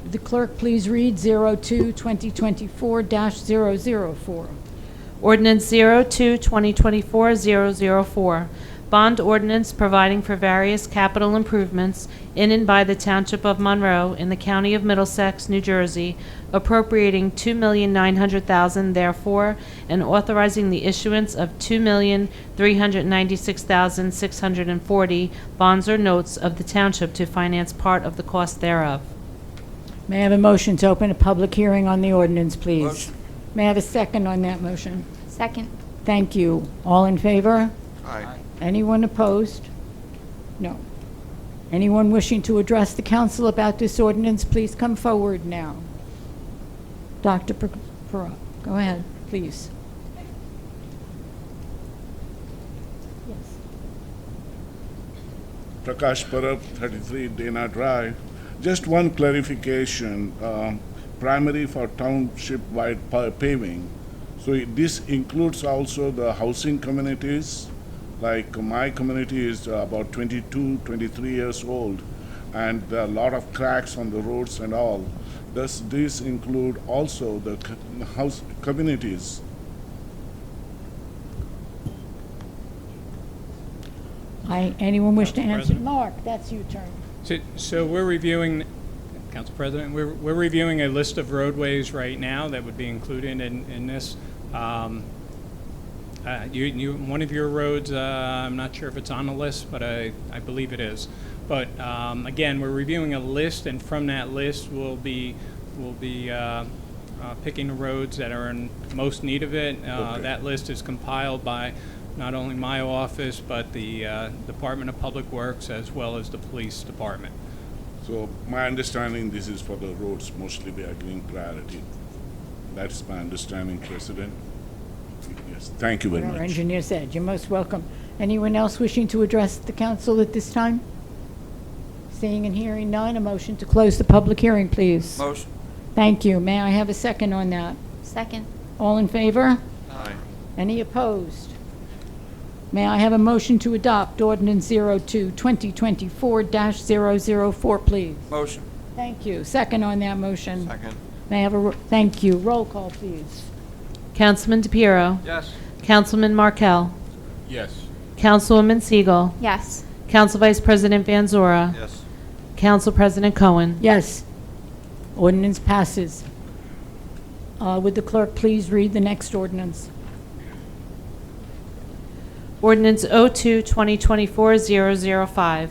Would the clerk please read 02-2024-004? Ordinance 02-2024-004, bond ordinance providing for various capital improvements in and by the Township of Monroe in the County of Middlesex, New Jersey, appropriating $2,900,000 therefore, and authorizing the issuance of $2,396,640 bonds or notes of the Township to finance part of the cost thereof. May I have a motion to open a public hearing on the ordinance, please? Motion. May I have a second on that motion? Second. Thank you. All in favor? Aye. Anyone opposed? No. Anyone wishing to address the council about this ordinance, please come forward now. Dr. Perot, go ahead, please. Yes. Prakash Parab, 33 Dana Drive. Just one clarification, primary for township-wide paving. So this includes also the housing communities, like my community is about 22, 23 years old, and there are a lot of cracks on the roads and all. Does this include also the house communities? Anyone wish to Council answer? President? Mark, that's your turn. So we're reviewing, Council President, we're reviewing a list of roadways right now that would be included in this. One of your roads, I'm not sure if it's on the list, but I believe it is. But again, we're reviewing a list, and from that list, we'll be picking the roads that are in most need of it. Okay. That list is compiled by not only my office, but the Department of Public Works, as well as the Police Department. So my understanding, this is for the roads, mostly we are giving priority. That's my understanding, President. Yes, thank you very Our much. engineer said, you're most welcome. Anyone else wishing to address the council at this time? Seeing and hearing none, a motion to close the public hearing, please. Motion. Thank you. May I have a second on that? Second. All in favor? Aye. Any opposed? May I have a motion to adopt ordinance 02-2024-004, please? Motion. Thank you. Second on that motion. Second. May I have a, thank you. Roll call, please. Councilman DePiero. Yes. Councilman Markel. Yes. Councilwoman Siegel. Yes. Council Vice President Van Zora. Yes. Council President Cohen. Yes. Ordinance passes. Would the clerk please read the next ordinance? Ordinance 02-2024-005,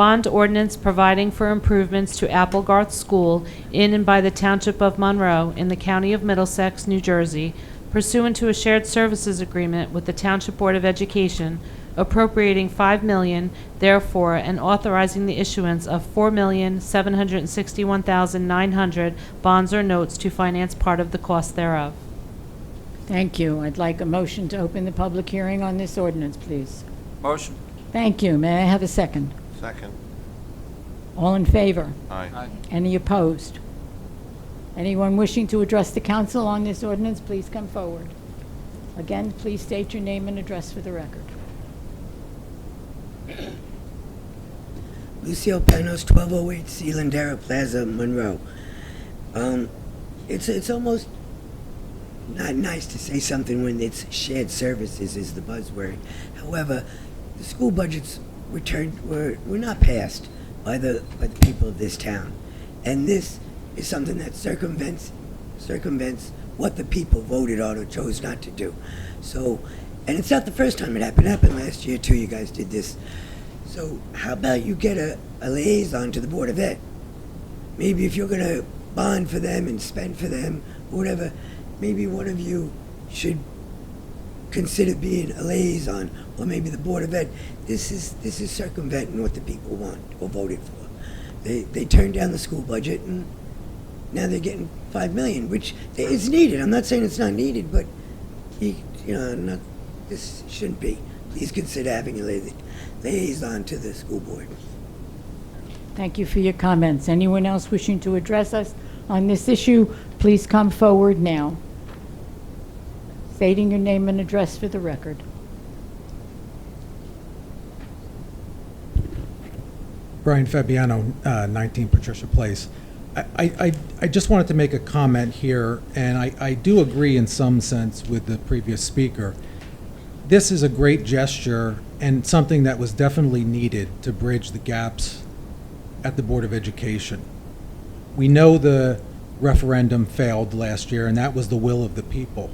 Bond ordinance providing for improvements to Applegarth School in and by the Township of Monroe in the County of Middlesex, New Jersey, pursuant to a shared services agreement with the Township Board of Education, appropriating $5 million, therefore, and authorizing the issuance of $4,761,900 bonds or notes to finance part of the cost thereof. Thank you. I'd like a motion to open the public hearing on this ordinance, please. Motion. Thank you. May I have a second? Second. All in favor? Aye. Any opposed? Anyone wishing to address the council on this ordinance, please come forward. Again, please state your name and address for the record. Lucio Panos, 1208 Sealandera Plaza, Monroe. It's almost not nice to say something when it's shared services is the buzzword. However, the school budgets were not passed by the people of this town, and this is something that circumvents what the people voted on or chose not to do. So, and it's not the first time it happened. It happened last year too. You guys did this. So how about you get a liaison to the Board of Ed? Maybe if you're going to bond for them and spend for them, or whatever, maybe one of you should consider being a liaison, or maybe the Board of Ed. This is circumventing what the people want or voted for. They turned down the school budget, and now they're getting $5 million, which is needed. I'm not saying it's not needed, but this shouldn't be. Please consider having a liaison to the school board. Thank you for your comments. Anyone else wishing to address us on this issue, please come forward now, stating your name and address for the record. Brian Fabiano, 19 Patricia Place. I just wanted to make a comment here, and I do agree in some sense with the previous speaker. This is a great gesture and something that was definitely needed to bridge the gaps at the Board of Education. We know the referendum failed last year, and that was the will of the people.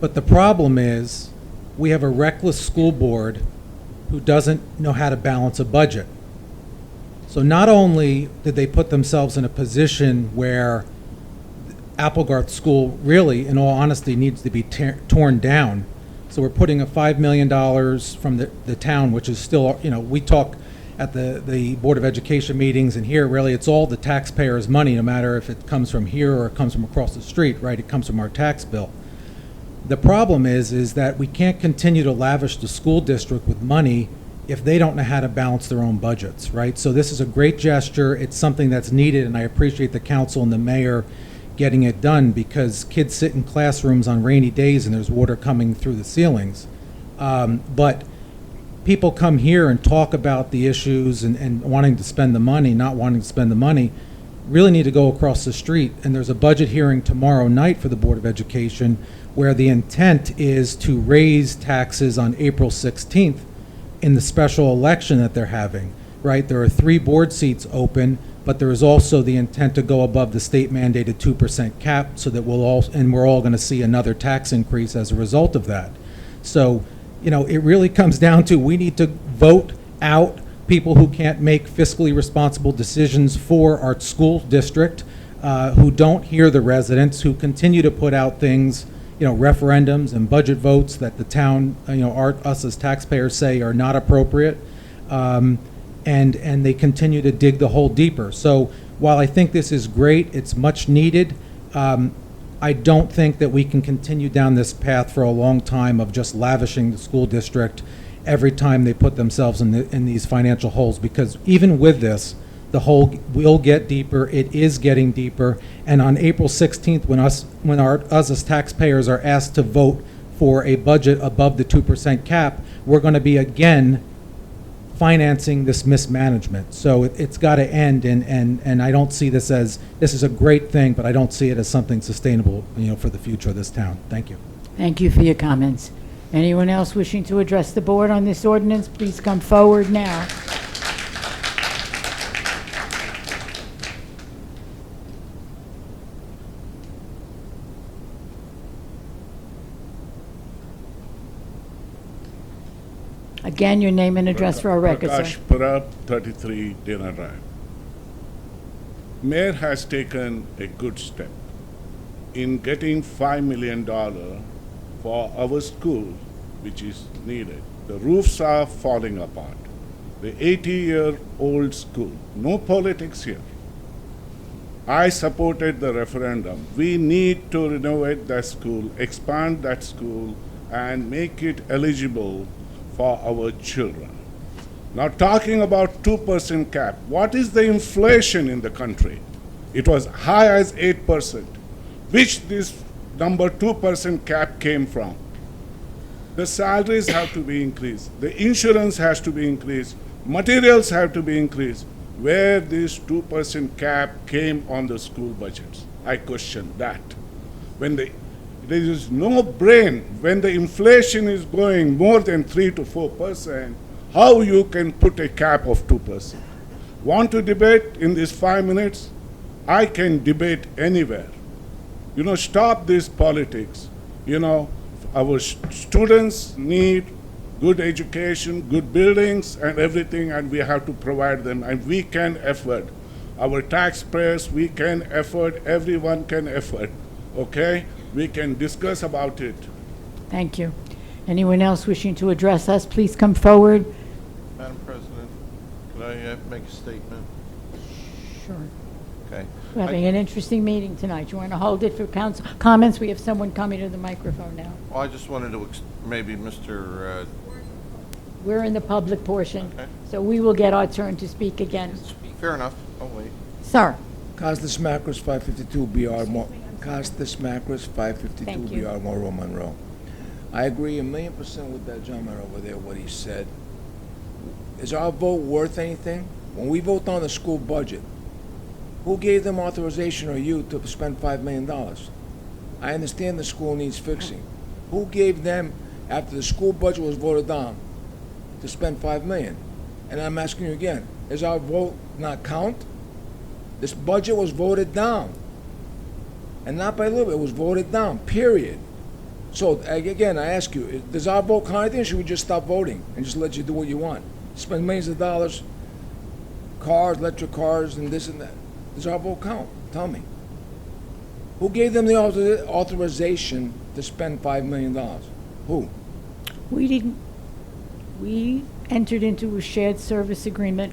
But the problem is we have a reckless school board who doesn't know how to balance a budget. So not only did they put themselves in a position where Applegarth School really, in all honesty, needs to be torn down. So we're putting a $5 million from the town, which is still, we talk at the Board of Education meetings, and here really it's all the taxpayers' money, no matter if it comes from here or it comes from across the street, right? It comes from our tax bill. The problem is that we can't continue to lavish the school district with money if they don't know how to balance their own budgets, right? So this is a great gesture. It's something that's needed, and I appreciate the council and the mayor getting it done, because kids sit in classrooms on rainy days and there's water coming through the ceilings. But people come here and talk about the issues and wanting to spend the money, not wanting to spend the money, really need to go across the street. And there's a budget hearing tomorrow night for the Board of Education where the intent is to raise taxes on April 16th in the special election that they're having, right? There are 3 board seats open, but there is also the intent to go above the state mandated 2% cap, so that we're all going to see another tax increase as a result of that. So, it really comes down to we need to vote out people who can't make fiscally responsible decisions for our school district, who don't hear the residents, who continue to put out things, referendums and budget votes that the town, us as taxpayers say are not appropriate. And they continue to dig the hole deeper. So while I think this is great, it's much needed, I don't think that we can continue down this path for a long time of just lavishing the school district every time they put themselves in these financial holes, because even with this, the hole will get deeper. It is getting deeper. And on April 16th, when us as taxpayers are asked to vote for a budget above the 2% cap, we're going to be again financing this mismanagement. So it's got to end, and I don't see this as, this is a great thing, but I don't see it as something sustainable, for the future of this town. Thank you. Thank you for your comments. Anyone else wishing to address the board on this ordinance, please come forward now. Again, your name and address for our records, sir. Prakash Parab, 33 Dana Drive. Mayor has taken a good step in getting $5 million for our school, which is needed. The roofs are falling apart. The 80-year-old school, no politics here. I supported the referendum. We need to renovate that school, expand that school, and make it eligible for our children. Now, talking about 2% cap, what is the inflation in the country? It was high as 8%, which this number 2% cap came from. The salaries have to be increased, the insurance has to be increased, materials have to be increased. Where this 2% cap came on the school budgets, I question that. There is no brain, when the inflation is going more than 3 to 4%, how you can put a cap of 2%? Want to debate in these 5 minutes? I can debate anywhere. Stop this politics. Our students need good education, good buildings, and everything, and we have to provide them, and we can afford. Our taxpayers, we can afford, everyone can afford, okay? We can discuss about it. Thank you. Anyone else wishing to address us, please come forward. Madam President, could I make a statement? Sure. Okay. We're having an interesting meeting tonight. You want to hold it for council comments? We have someone coming to the microphone now. Well, I just wanted to, maybe Mr. We're in the public portion, Okay. so we will get our turn to speak again. Fair enough, I'll wait. Sir, Costas Macros, 552 BR, Costas Macros, 552 Thank you. BR, Monroe, Monroe. I agree 1,000,000% with that gentleman over there, what he said. Is our vote worth anything? When we vote on the school budget, who gave them authorization or you to spend $5 million? I understand the school needs fixing. Who gave them, after the school budget was voted down, to spend $5 million? And I'm asking you again, does our vote not count? This budget was voted down. And not by a little bit, it was voted down, period. So, again, I ask you, does our vote count anything, or should we just stop voting and just let you do what you want? Spend millions of dollars, cars, electric cars, and this and that. Does our vote count? Tell me. Who gave them the authorization to spend $5 million? Who? we didn't, we entered into a shared service agreement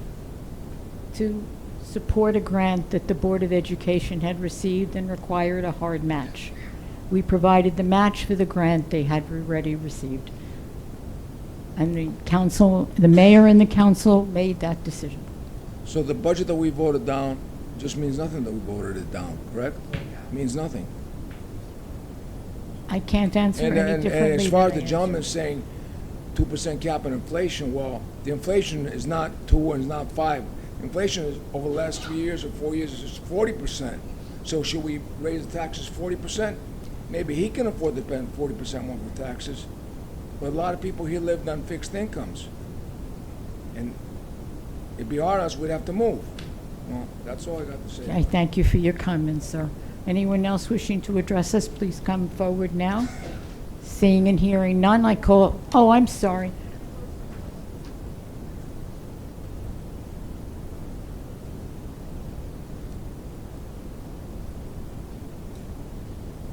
to support a grant that the Board of Education had received and required a hard match. We provided the match for the grant they had already received. And the council, the mayor and the council made that decision. So the budget that we voted down just means nothing that we voted it down, correct? Means nothing. I can't answer any differently. And as far as than the I gentleman saying 2% cap on inflation, well, the inflation is not 2 and it's not 5. Inflation is, over the last 3 years or 4 years, is 40%. So should we raise the taxes 40%? Maybe he can afford to spend 40% more for taxes. But a lot of people here lived on fixed incomes. And it'd be hard on us, we'd have to move. Well, that's all I got to say. I thank you for your comments, sir. Anyone else wishing to address us, please come forward now. Seeing and hearing none, I call, oh, I'm sorry.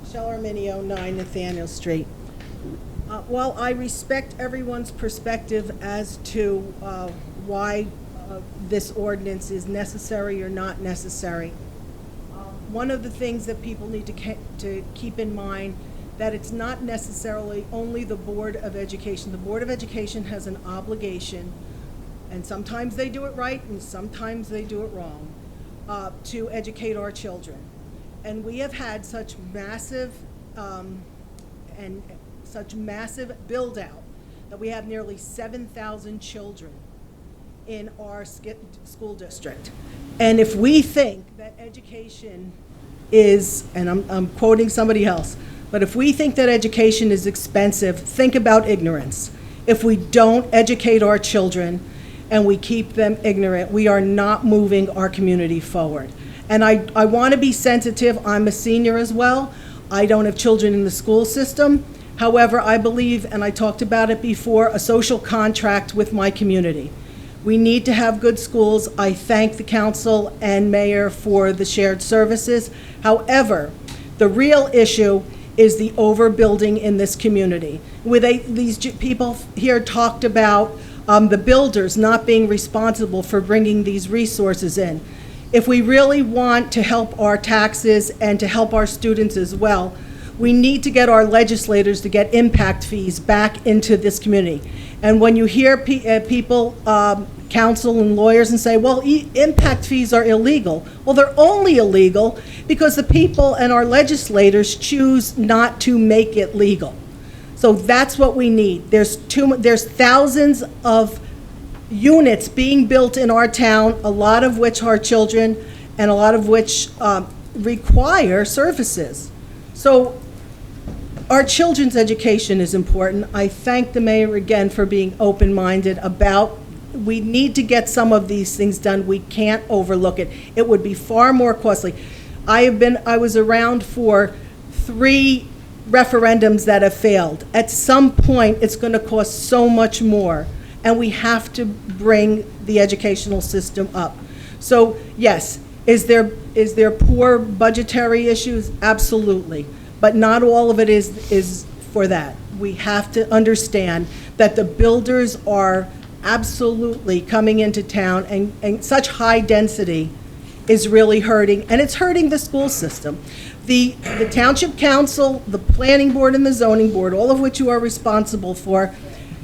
Michelle Arminio, 9 Nathaniel Street. While I respect everyone's perspective as to why this ordinance is necessary or not necessary, one of the things that people need to keep in mind, that it's not necessarily only the Board of Education. The Board of Education has an obligation, and sometimes they do it right and sometimes they do it wrong, to educate our children. And we have had such massive build out that we have nearly 7,000 children in our school district. And if we think that education is, and I'm quoting somebody else, but if we think that education is expensive, think about ignorance. If we don't educate our children and we keep them ignorant, we are not moving our community forward. And I want to be sensitive. I'm a senior as well. I don't have children in the school system. However, I believe, and I talked about it before, a social contract with my community. We need to have good schools. I thank the council and mayor for the shared services. However, the real issue is the overbuilding in this community. These people here talked about the builders not being responsible for bringing these resources in. If we really want to help our taxes and to help our students as well, we need to get our legislators to get impact fees back into this community. And when you hear people, counsel and lawyers, and say, well, impact fees are illegal. Well, they're only illegal because the people and our legislators choose not to make it legal. So that's what we need. There's thousands of units being built in our town, a lot of which are children and a lot of which require services. So our children's education is important. I thank the mayor again for being open-minded about, we need to get some of these things done. We can't overlook it. It would be far more costly. I was around for 3 referendums that have failed. At some point, it's going to cost so much more, and we have to bring the educational system up. So yes, is there poor budgetary issues? Absolutely. But not all of it is for that. We have to understand that the builders are absolutely coming into town, and such high density is really hurting, and it's hurting the school system. The township council, the planning board, and the zoning board, all of which you are responsible for,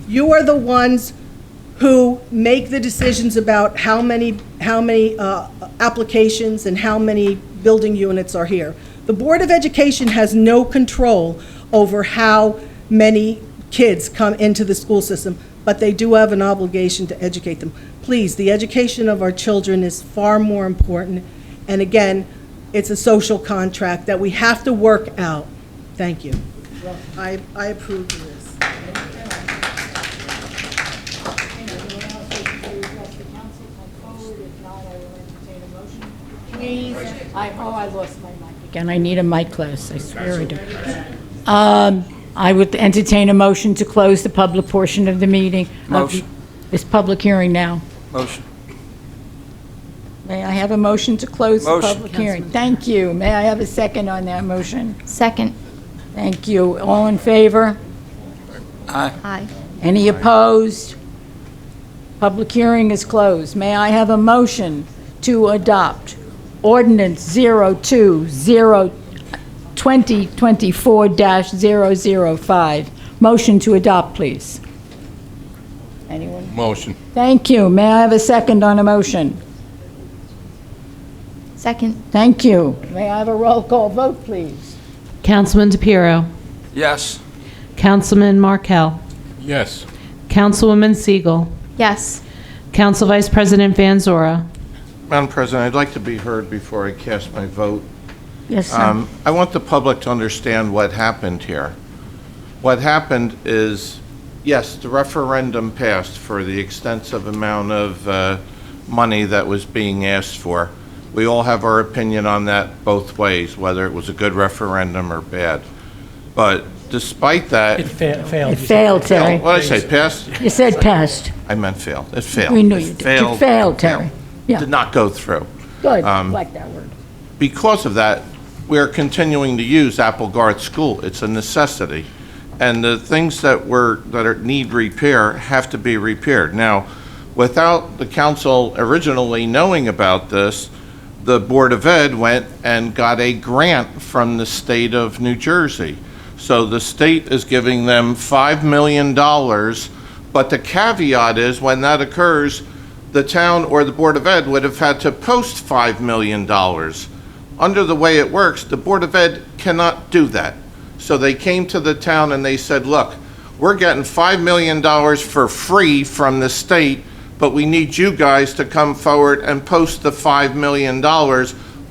you are the ones who make the decisions about how many applications and how many building units are here. The Board of Education has no control over how many kids come into the school system, but they do have an obligation to educate them. Please, the education of our children is far more important, and again, it's a social contract that we have to work out. Thank you. I approve of this. Please, I lost my mic again. I need a mic class, I swear I do. I would entertain a motion to close the public portion of the meeting. Motion. This public hearing now. Motion. May I have a motion to close the Motion. public hearing? Thank you. May I have a second on that motion? Second. Thank you. All in favor? Aye. Aye. Any opposed? Public hearing is closed. May I have a motion to adopt ordinance 2024-005? Motion to adopt, please. Anyone? Motion. Thank you. May I have a second on a motion? Second. Thank you. May I have a roll call vote, please? Councilman DePiero. Yes. Councilman Markel. Yes. Councilwoman Siegel. Yes. Council Vice President Van Zora. Madam President, I'd like to be heard before I cast my vote. Yes, sir. I want the public to understand what happened here. What happened is, yes, the referendum passed for the extensive amount of money that was being asked for. We all have our opinion on that both ways, whether it was a good referendum or bad. But despite that... It failed. It failed, Terry. What did I say, passed? You said passed. I meant failed. It failed. We knew It you did. It failed, Terry. Yeah. Did not go through. Good. Like that word. Because of that, we're continuing to use Apple Guard School. It's a necessity. And the things that need repair have to be repaired. Now, without the council originally knowing about this, the Board of Ed went and got a grant from the state of New Jersey. So the state is giving them $5 million, but the caveat is when that occurs, the town or the Board of Ed would have had to post $5 million. Under the way it works, the Board of Ed cannot do that. So they came to the town and they said, look, we're getting $5 million for free from the state, but we need you guys to come forward and post the $5 million.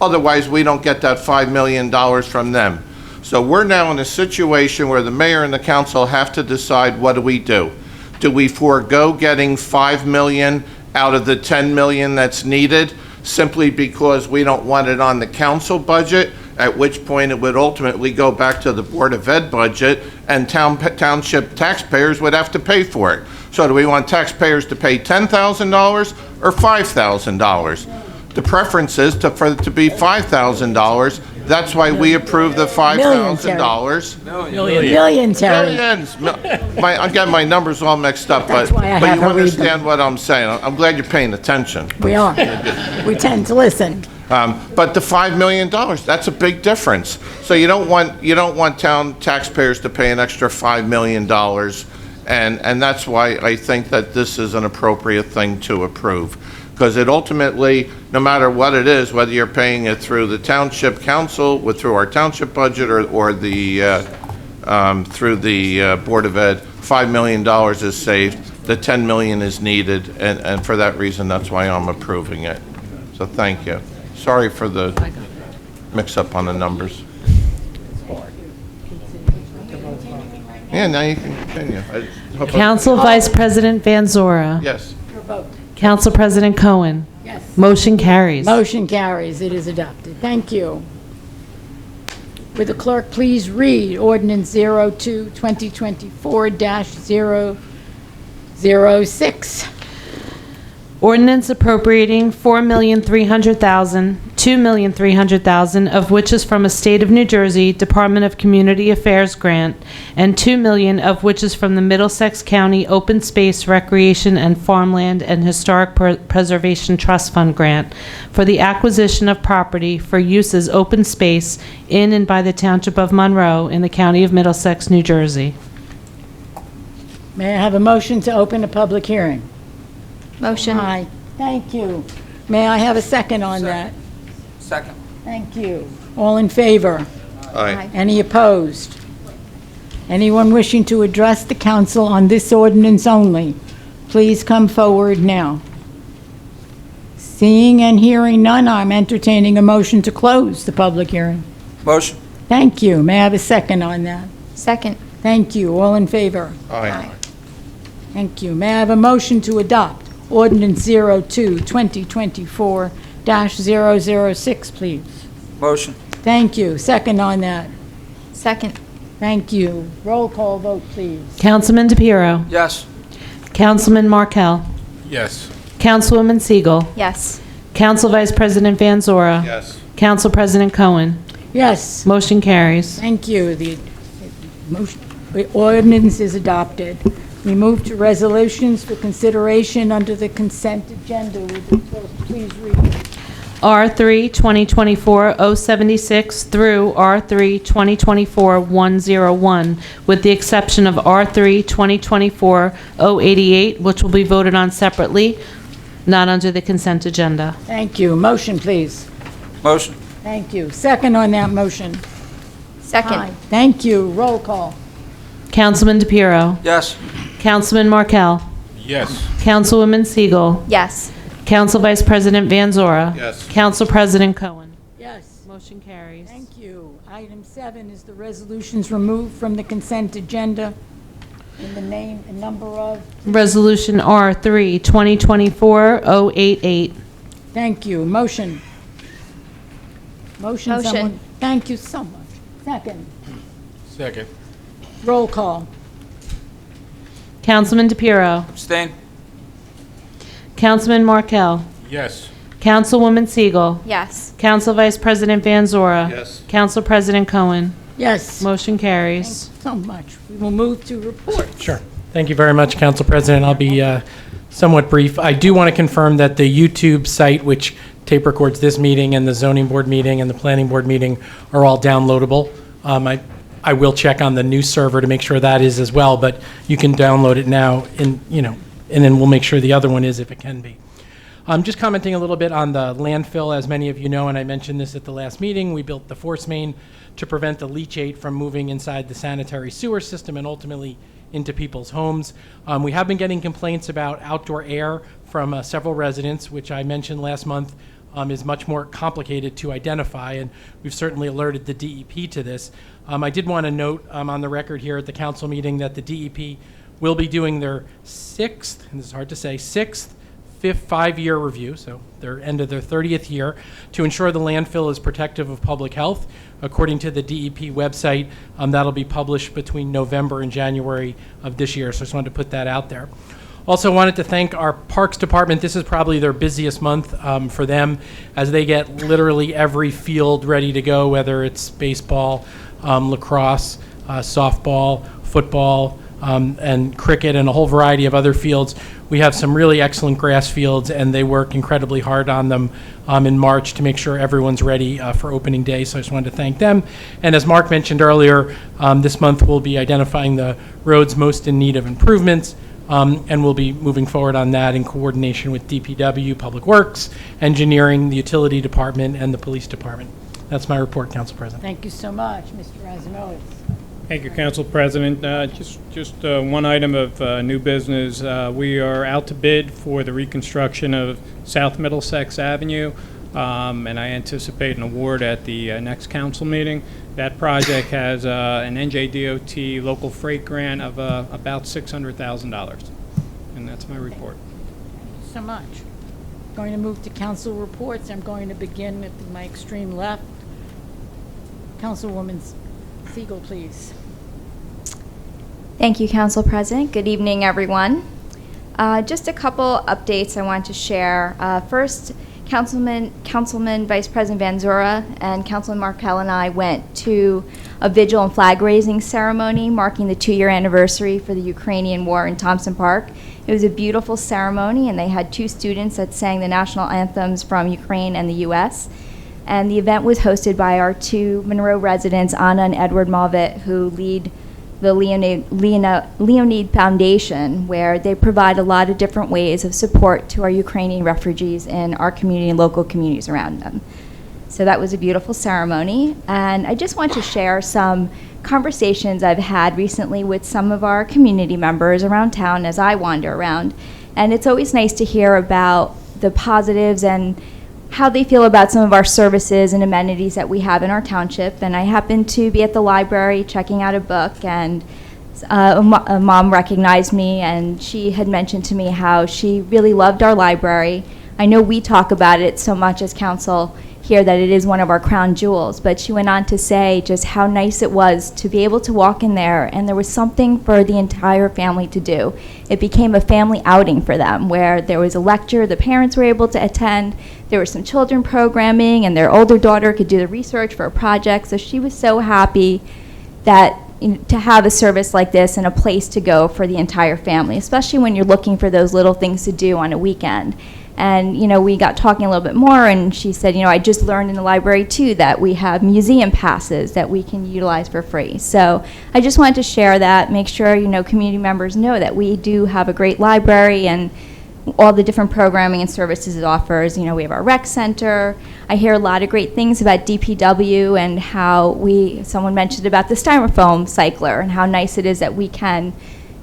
Otherwise, we don't get that $5 million from them. So we're now in a situation where the mayor and the council have to decide, what do we do? Do we forego getting $5 million out of the $10 million that's needed simply because we don't want it on the council budget at which point it would ultimately go back to the Board of Ed budget, and township taxpayers would have to pay for it. So do we want taxpayers to pay $10,000 or $5,000? The preference is for it to be $5,000. That's why we approve the $5,000. Millions, Terry. Millions. I'm getting my numbers all mixed up, That's but why I but have you to read them. understand what I'm saying. I'm glad you're paying attention. We are. We tend to listen. But the $5 million, that's a big difference. So you don't want town taxpayers to pay an extra $5 million, and that's why I think that this is an appropriate thing to approve. Because it ultimately, no matter what it is, whether you're paying it through the township council, through our township budget, or the through the Board of Ed, $5 million is saved. The $10 million is needed, and for that reason, that's why I'm approving it. So thank you. Sorry for the mix-up on the numbers. Yeah, now you can continue. Council Vice President Van Zora. Yes. Council President Cohen. Yes. Motion carries. Motion carries. It is adopted. Thank you. Would the clerk please read ordinance 02-2024-006? Ordinance appropriating $4,300,000, $2,300,000 of which is from a State of New Jersey Department of Community Affairs grant, and $2 million of which is from the Middlesex County Open Space, Recreation, and Farmland and Historic Preservation Trust Fund grant for the acquisition of property for use as open space in and by the Township of Monroe in the County of Middlesex, New Jersey. May I have a motion to open a public hearing? Motion. Aye. Thank you. May I have a second on that? Second. Thank you. All in favor? Aye. Any opposed? Anyone wishing to address the council on this ordinance only, please come forward now. Seeing and hearing none, I'm entertaining a motion to close the public hearing. Motion. Thank you. May I have a second on that? Second. Thank you. All in favor? Aye. Thank you. May I have a motion to adopt ordinance 02-2024-006, please? Motion. Thank you. Second on that. Second. Thank you. Roll call vote, please. Councilman DePiero. Yes. Councilman Markel. Yes. Councilwoman Siegel. Yes. Council Vice President Van Zora. Yes. Council President Cohen. Yes. Motion carries. Thank you. The ordinance is adopted. We move to resolutions for consideration under the consent agenda. Would the clerk please read? R3 2024-076 through R3 2024-101, with the exception of R3 2024-088, which will be voted on separately, not under the consent agenda. Thank you. Motion, please. Motion. Thank you. Second on that motion. Second. Aye. Thank you. Roll call. Councilman DePiero. Yes. Councilman Markel. Yes. Councilwoman Siegel. Yes. Council Vice President Van Zora. Yes. Council President Cohen. Yes. Motion carries. Thank you. Item 7 is the resolutions removed from the consent agenda in the name and number of. Resolution R3 2024-088. Thank you. Motion. Motion. Motion. Someone. Thank you so much. Second. Second. Roll call. Councilman DePiero. Abstain. Councilman Markel. Yes. Councilwoman Siegel. Yes. Council Vice President Van Zora. Yes. Council President Cohen. Yes. Motion carries. Thanks so much. We will move to reports. Sure. Thank you very much, Council President. I'll be somewhat brief. I do want to confirm that the YouTube site, which tape records this meeting and the zoning board meeting and the planning board meeting, are all downloadable. I will check on the new server to make sure that is as well, but you can download it now, and then we'll make sure the other one is if it can be. Just commenting a little bit on the landfill. As many of you know, and I mentioned this at the last meeting, we built the force main to prevent the leachate from moving inside the sanitary sewer system and ultimately into people's homes. We have been getting complaints about outdoor air from several residents, which I mentioned last month is much more complicated to identify, and we've certainly alerted the DEP to this. I did want to note on the record here at the council meeting that the DEP will be doing their 6th, and this is hard to say, 6th fifth 5-year review, so they're end of their 30th year, to ensure the landfill is protective of public health. According to the DEP website, that'll be published between November and January of this year, so I just wanted to put that out there. Also wanted to thank our Parks Department. This is probably their busiest month for them, as they get literally every field ready to go, whether it's baseball, lacrosse, softball, football, and cricket, and a whole variety of other fields. We have some really excellent grass fields, and they work incredibly hard on them in March to make sure everyone's ready for opening day, so I just wanted to thank them. And as Mark mentioned earlier, this month we'll be identifying the roads most in need of improvements, and we'll be moving forward on that in coordination with DPW, Public Works, Engineering, the Utility Department, and the Police Department. That's my report, Council President. Thank you so much, Mr. Razanowitz. Thank you, Council President. Just one item of new business. We are out to bid for the reconstruction of South Middlesex Avenue, and I anticipate an award at the next council meeting. That project has an NJDOT local freight grant of about $600,000, and that's my report. Thank you so much. Going to move to council reports. I'm going to begin at my extreme left. Councilwoman Siegel, please. Thank you, Council President. Good evening, everyone. Just a couple updates I want to share. First, Councilman Vice President Van Zura and Councilman Markell and I went to a vigil and flag raising ceremony marking the 2-year anniversary for the Ukrainian war in Thompson Park. It was a beautiful ceremony, and they had 2 students that sang the national anthems from Ukraine and the U.S., and the event was hosted by our 2 Monroe residents, Anna and Edward Malvit, who lead the Leonid Foundation, where they provide a lot of different ways of support to our Ukrainian refugees in our community and local communities around them. So that was a beautiful ceremony. And I just want to share some conversations I've had recently with some of our community members around town as I wander around. And it's always nice to hear about the positives and how they feel about some of our services and amenities that we have in our township. And I happened to be at the library checking out a book, and a mom recognized me, and she had mentioned to me how she really loved our library. I know we talk about it so much as council here that it is one of our crown jewels, but she went on to say just how nice it was to be able to walk in there, and there was something for the entire family to do. It became a family outing for them, where there was a lecture the parents were able to attend, there was some children programming, and their older daughter could do the research for a project. So she was so happy that to have a service like this and a place to go for the entire family, especially when you're looking for those little things to do on a weekend. And, we got talking a little bit more, and she said, I just learned in the library, too, that we have museum passes that we can utilize for free. So I just wanted to share that, make sure, community members know that we do have a great library and all the different programming and services it offers. We have our rec center. I hear a lot of great things about DPW and how someone mentioned about the styrofoam cycler and how nice it is that we can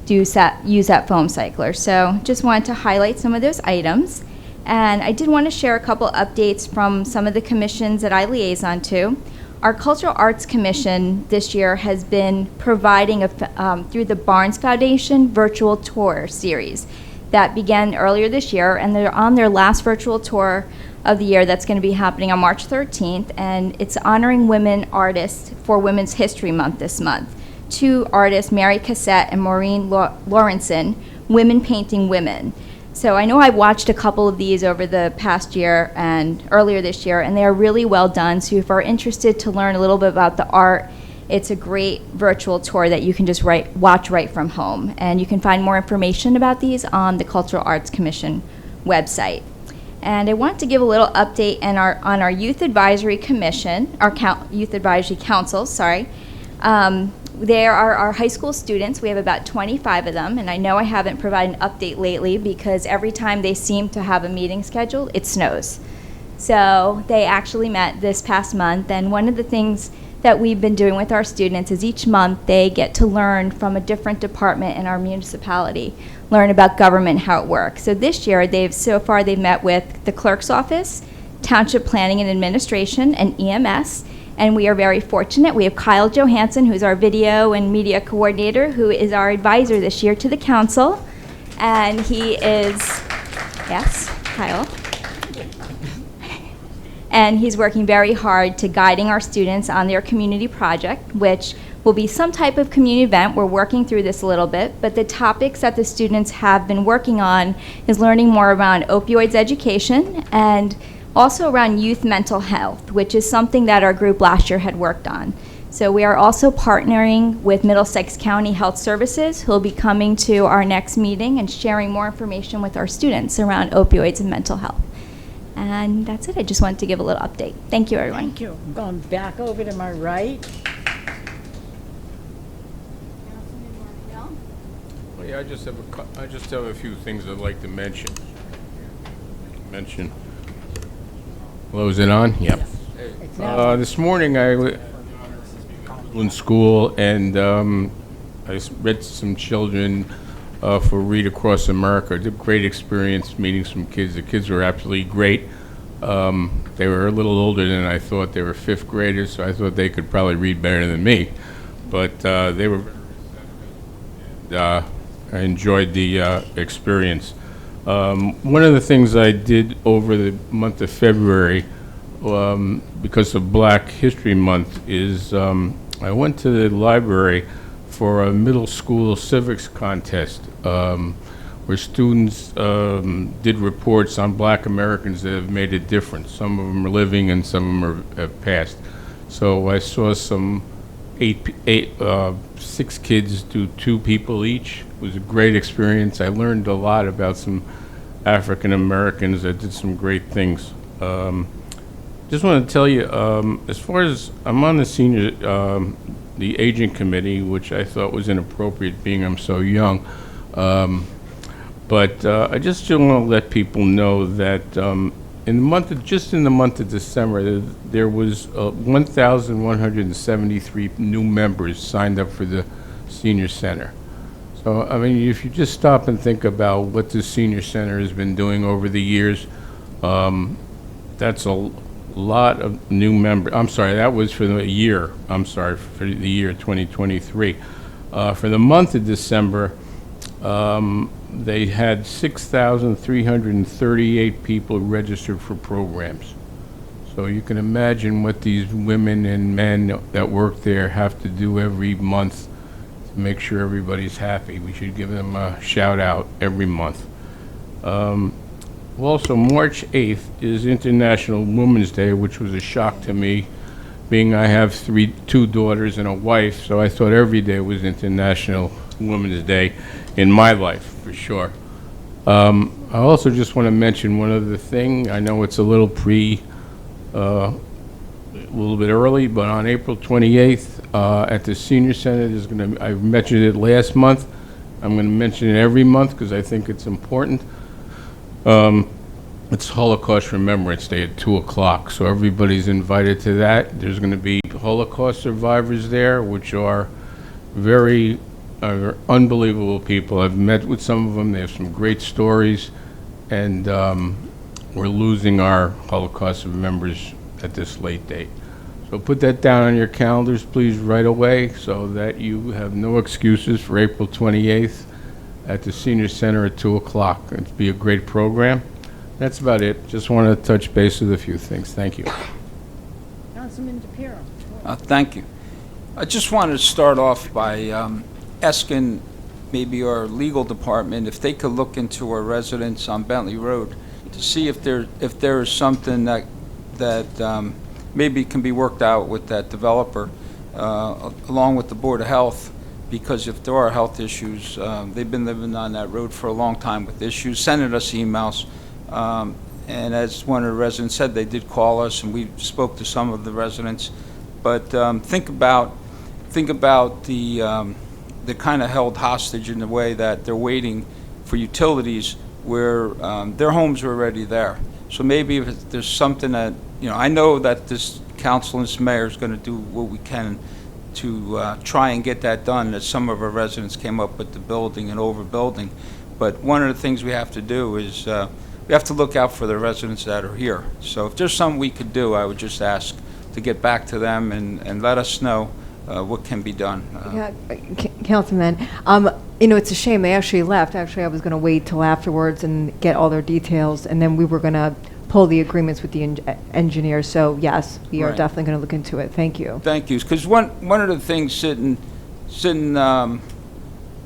use that foam cycler. So just wanted to highlight some of those items. And I did want to share a couple updates from some of the commissions that I liaison to. Our Cultural Arts Commission this year has been providing, through the Barnes Foundation, virtual tour series that began earlier this year, and they're on their last virtual tour of the year that's going to be happening on March 13th, and it's honoring women artists for Women's History Month this month. 2 artists, Mary Cassette and Maureen Lawrenson, Women Painting Women. So I know I watched a couple of these over the past year and earlier this year, and they are really well done. So if you're interested to learn a little bit about the art, it's a great virtual tour that you can just watch right from home. And you can find more information about these on the Cultural Arts Commission website. And I want to give a little update on our Youth Advisory Commission, our Youth Advisory Council, sorry. They are our high school students. We have about 25 of them, and I know I haven't provided an update lately because every time they seem to have a meeting scheduled, it snows. So they actually met this past month, and one of the things that we've been doing with our students is each month they get to learn from a different department in our municipality, learn about government, how it works. So this year, they've met with the clerk's office, township planning and administration, and EMS. And we are very fortunate. We have Kyle Johansson, who's our video and media coordinator, who is our advisor this year to the council. And he is Yes, Kyle. And he's working very hard to guiding our students on their community project, which will be some type of community event. We're working through this a little bit, but the topics that the students have been working on is learning more around opioids education and also around youth mental health, which is something that our group last year had worked on. So we are also partnering with Middlesex County Health Services, who will be coming to our next meeting and sharing more information with our students around opioids and mental health. And that's it. I just wanted to give a little update. Thank you, everyone. Thank you. I'm going back over to my right. Well, yeah, I just have a few things I'd like to mention. Hello, is it on? Yep. It's now. This morning I was in school and I read to some children for Read Across America. It was a great experience meeting some kids. The kids were absolutely great. They were a little older than I thought. They were fifth graders, so I thought they could probably read better than me. But they were. I enjoyed the experience. One of the things I did over the month of February, because of Black History Month, is I went to the library for a middle school civics contest where students did reports on Black Americans that have made a difference. Some of them are living and some of them have passed. So I saw some 6 kids do 2 people each. It was a great experience. I learned a lot about some African Americans that did some great things. Just want to tell you, as far as I'm on the senior, the agent committee, which I thought was inappropriate being I'm so young. But I just want to let people know that in the month of December, there was 1,173 new members signed up for the senior center. So, I mean, if you just stop and think about what the senior center has been doing over the years, that's a lot of new members. I'm sorry, that was for the year. I'm sorry, for the year 2023. For the month of December, they had 6,338 people registered for programs. So you can imagine what these women and men that work there have to do every month to make sure everybody's happy. We should give them a shout out every month. Also, March 8th is International Women's Day, which was a shock to me, being I have 2 daughters and a wife, so I thought every day was International Women's Day in my life, for sure. I also just want to mention one other thing. I know it's a little a little bit early, but on April 28th at the Senior Center, there's going to, I mentioned it last month. I'm going to mention it every month because I think it's important. It's Holocaust Remembrance Day at 2 o'clock, so everybody's invited to that. There's going to be Holocaust survivors there, which are very unbelievable people. I've met with some of them. They have some great stories, and we're losing our Holocaust members at this late date. So put that down on your calendars, please, right away, so that you have no excuses for April 28th at the Senior Center at 2 o'clock. It'll be a great program. That's about it. Just want to touch base with a few things. Thank you. Councilman DePiero. Thank you. I just wanted to start off by asking maybe our legal department if they could look into our residents on Bentley Road to see if there is something that maybe can be worked out with that developer along with the Board of Health, because if there are health issues, they've been living on that road for a long time with issues, sending us emails. And as one of the residents said, they did call us, and we spoke to some of the residents. But think about the kind of held hostage in the way that they're waiting for utilities where their homes are already there. So maybe if there's something that, I know that this council and this mayor is going to do what we can to try and get that done, as some of our residents came up with the building and overbuilding. But one of the things we have to do is we have to look out for the residents that are here. So if there's something we could do, I would just ask to get back to them and let us know. what can be done. Yeah, Councilman, it's a shame they actually left. Actually, I was going to wait till afterwards and get all their details, and then we were going to pull the agreements with the engineers. So yes, we are Right. definitely going to look into it. Thank you. Thank you. Because one of the things sitting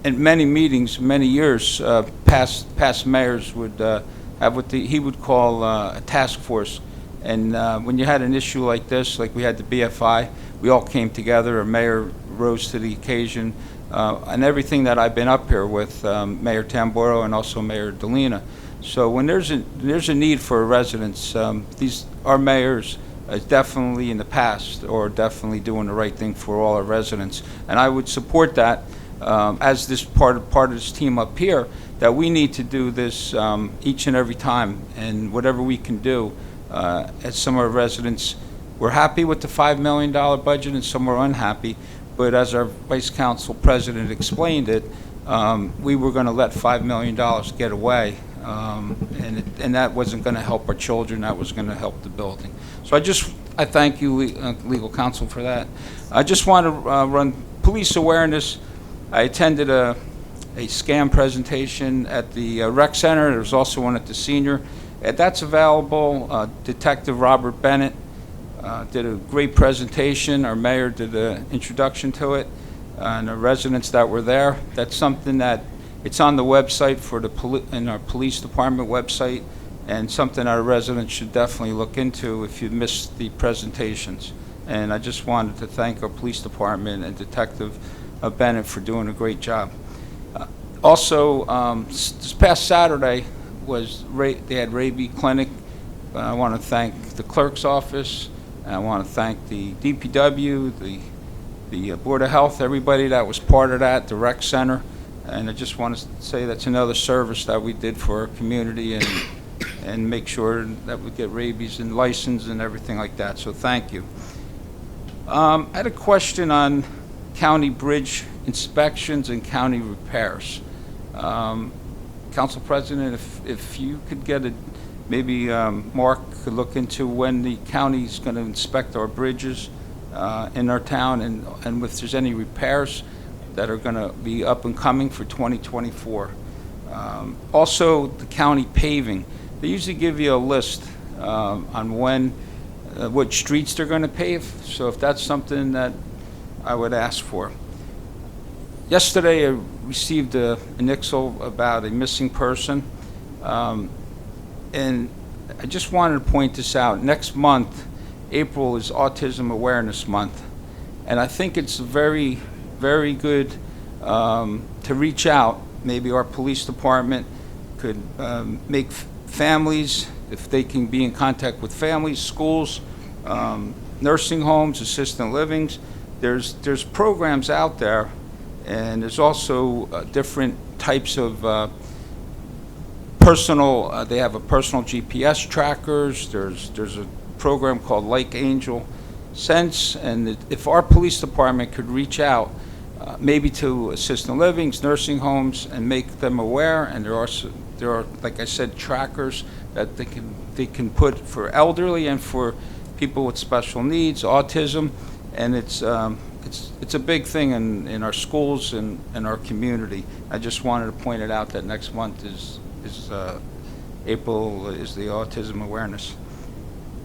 in many meetings, many years, past mayors would have what he would call a task force. And when you had an issue like this, like we had the BFI, we all came together. Our mayor rose to the occasion, and everything that I've been up here with Mayor Tamboro and also Mayor Delina. So when there's a need for residents, our mayors definitely in the past or definitely doing the right thing for all our residents, and I would support that as this part of this team up here, that we need to do this each and every time, and whatever we can do. As some of our residents, we're happy with the $5 million budget and some are unhappy, but as our Vice Council President explained it, we were going to let $5 million get away, and that wasn't going to help our children, that was going to help the building. So I thank you, legal counsel, for that. I just want to run police awareness. I attended a SCAM presentation at the rec center. There was also one at the senior. That's available. Detective Robert Bennett did a great presentation. Our mayor did an introduction to it, and the residents that were there. That's something that it's on the website for in our police department website, and something our residents should definitely look into if you missed the presentations. And I just wanted to thank our police department and Detective Bennett for doing a great job. Also, this past Saturday they had rabies clinic. I want to thank the clerk's office. I want to thank the DPW, the Board of Health, everybody that was part of that, the rec center. And I just want to say that's another service that we did for our community and make sure that we get rabies and license and everything like that. So thank you. I had a question on county bridge inspections and county repairs. Council President, if you could get maybe Mark could look into when the county's going to inspect our bridges in our town, and if there's any repairs that are going to be up and coming for 2024. Also, the county paving. They usually give you a list on when, what streets they're going to pave, so if that's something that I would ask for. Yesterday, I received an IXL about a missing person, and I just wanted to point this out. Next month, April, is Autism Awareness Month, and I think it's very, very good to reach out. Maybe our police department could make families, if they can be in contact with families, schools, nursing homes, assisted livings. There's programs out there. And there's also different types of personal, they have a personal GPS trackers. There's a program called Like Angel Sense. And if our police department could reach out, maybe to assisted livings, nursing homes, and make them aware, and there are, like I said, trackers that they can put for elderly and for people with special needs, autism, and it's a big thing in our schools and in our community. I just wanted to point it out that next month is April is the Autism Awareness.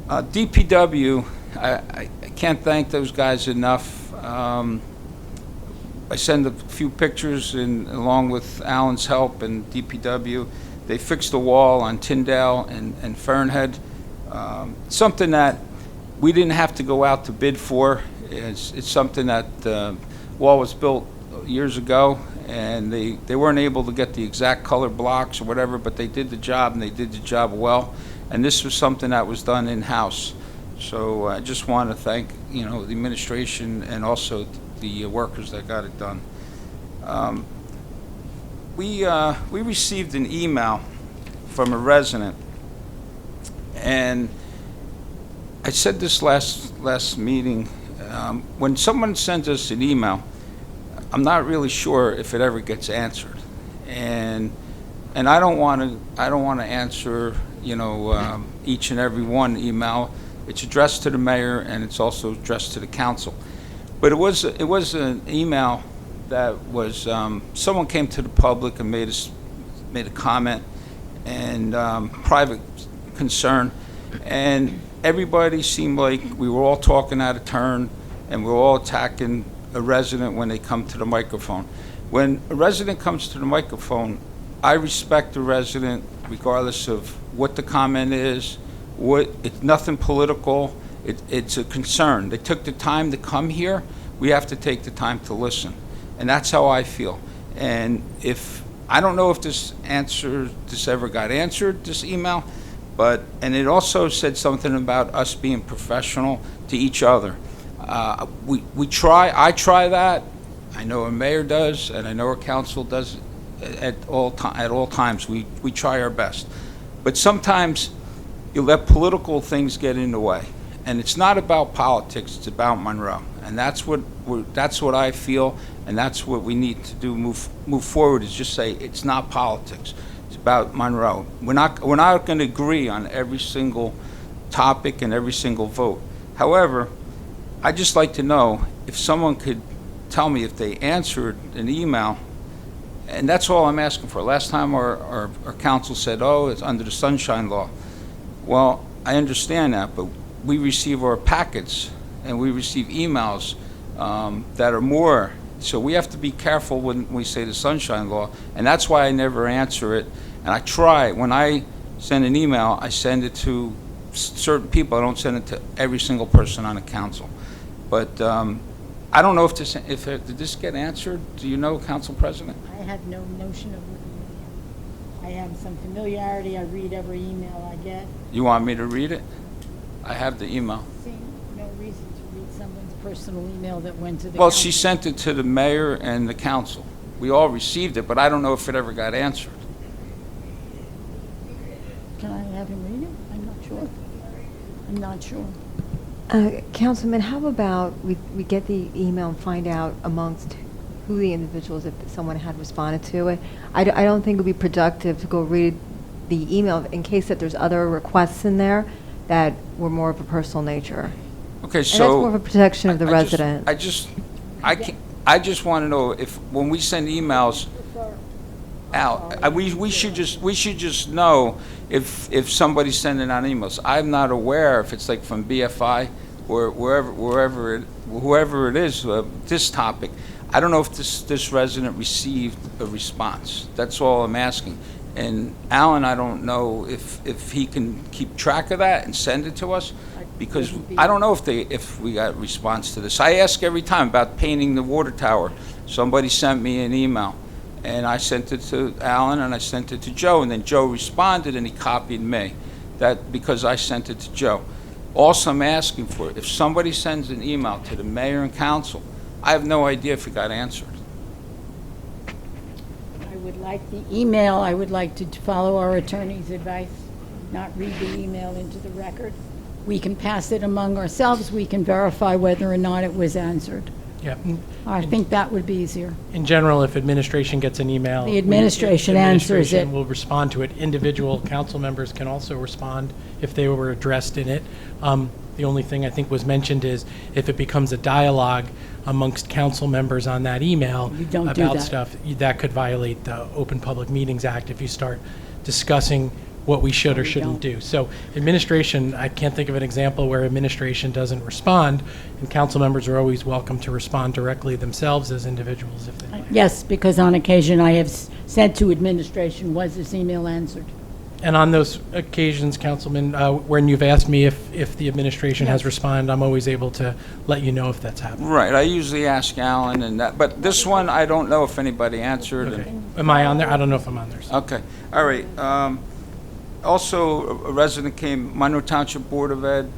DPW, I can't thank those guys enough. I send a few pictures along with Alan's help and DPW. They fixed the wall on Tyndale and Fernhead. Something that we didn't have to go out to bid for. It's something that the wall was built years ago, and they weren't able to get the exact color blocks or whatever, but they did the job, and they did the job well. And this was something that was done in-house. So I just want to thank the administration and also the workers that got it done. We received an email from a resident, and I said this last meeting. When someone sends us an email, I'm not really sure if it ever gets answered, and I don't want to answer each and every one email. It's addressed to the mayor and it's also addressed to the council. But it was an email that was, someone came to the public and made a comment and private concern, and everybody seemed like we were all talking out of turn, and we were all attacking a resident when they come to the microphone. When a resident comes to the microphone, I respect the resident regardless of what the comment is. It's nothing political. It's a concern. They took the time to come here. We have to take the time to listen. And that's how I feel. And I don't know if this ever got answered, this email, and it also said something about us being professional to each other. I try that. I know our mayor does, and I know our council does at all times. We try our best. But sometimes you let political things get in the way. And it's not about politics, it's about Monroe. And that's what I feel, and that's what we need to do move forward, is just say it's not politics. It's about Monroe. We're not going to agree on every single topic and every single vote. However, I'd just like to know if someone could tell me if they answered an email, and that's all I'm asking for. Last time our council said, oh, it's under the Sunshine Law. Well, I understand that, but we receive our packets and we receive emails that are more. So we have to be careful when we say the Sunshine Law, and that's why I never answer it. And I try, when I send an email, I send it to certain people. I don't send it to every single person on the council. But I don't know if did this get answered? Do you know, Council President? I have no notion of what I have some familiarity. I read every email I get. You want me to read it? I have the email. See, no reason to read someone's personal email that went to the Well, council. she sent it to the mayor and the council. We all received it, but I don't know if it ever got answered. Can I have him read it? I'm not sure. I'm not sure. Councilman, how about we get the email and find out amongst who the individuals, if someone had responded to it? I don't think it would be productive to go read the email in case that there's other requests in there that were more of a personal nature. Okay, so. And that's more of a protection of the resident. I just want to know if, when we send emails out, we should just know if somebody's sending out emails. I'm not aware if it's like from BFI or whoever it is, this topic. I don't know if this resident received a response. That's all I'm asking. And Alan, I don't know if he can keep track of that and send it to us, because I don't know if we got response to this. I ask every time about painting the water tower. Somebody sent me an email, and I sent it to Alan and I sent it to Joe, and then Joe responded and he copied me. That because I sent it to Joe. Also, I'm asking for, if somebody sends an email to the mayor and council, I have no idea if it got answered. I would like the email. I would like to follow our attorney's advice, not read the email into the record. We can pass it among ourselves. We can verify whether or not it was answered. Yeah. I think that would be easier. In general, if administration gets an email, The administration answers it. administration will respond to it. Individual council members can also respond if they were addressed in it. The only thing I think was mentioned is if it becomes a dialogue amongst council members on that email You don't do about that. stuff, that could violate the Open Public Meetings Act if you start discussing what we should or shouldn't do. So administration, I can't think of an example where administration doesn't respond, and council members are always welcome to respond directly themselves as individuals if they like. Yes, because on occasion I have said to administration, was this email answered? And on those occasions, Councilman, when you've asked me if the administration has Yes. responded, I'm always able to let you know if that's happened. Right, I usually ask Alan and that, but this one, I don't know if anybody answered. Okay. Am I on there? I don't know if I'm on there. Okay, all right. Also, a resident came, Monroe Township Board of Ed,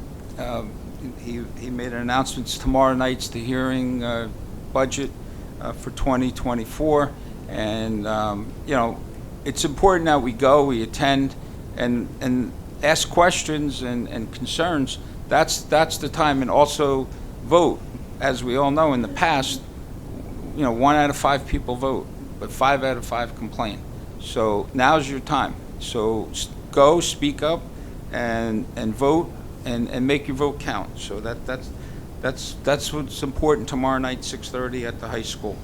he made an announcement tomorrow night's the hearing budget for 2024, and, you know, it's important that we go, we attend, and ask questions and concerns. That's the time, and also vote. As we all know, in the past, you know, 1 out of 5 people vote, but 5 out of 5 complain. So now's your time. So go, speak up, and vote, and make your vote count. So That's what's important tomorrow night, 6:30 at the high school.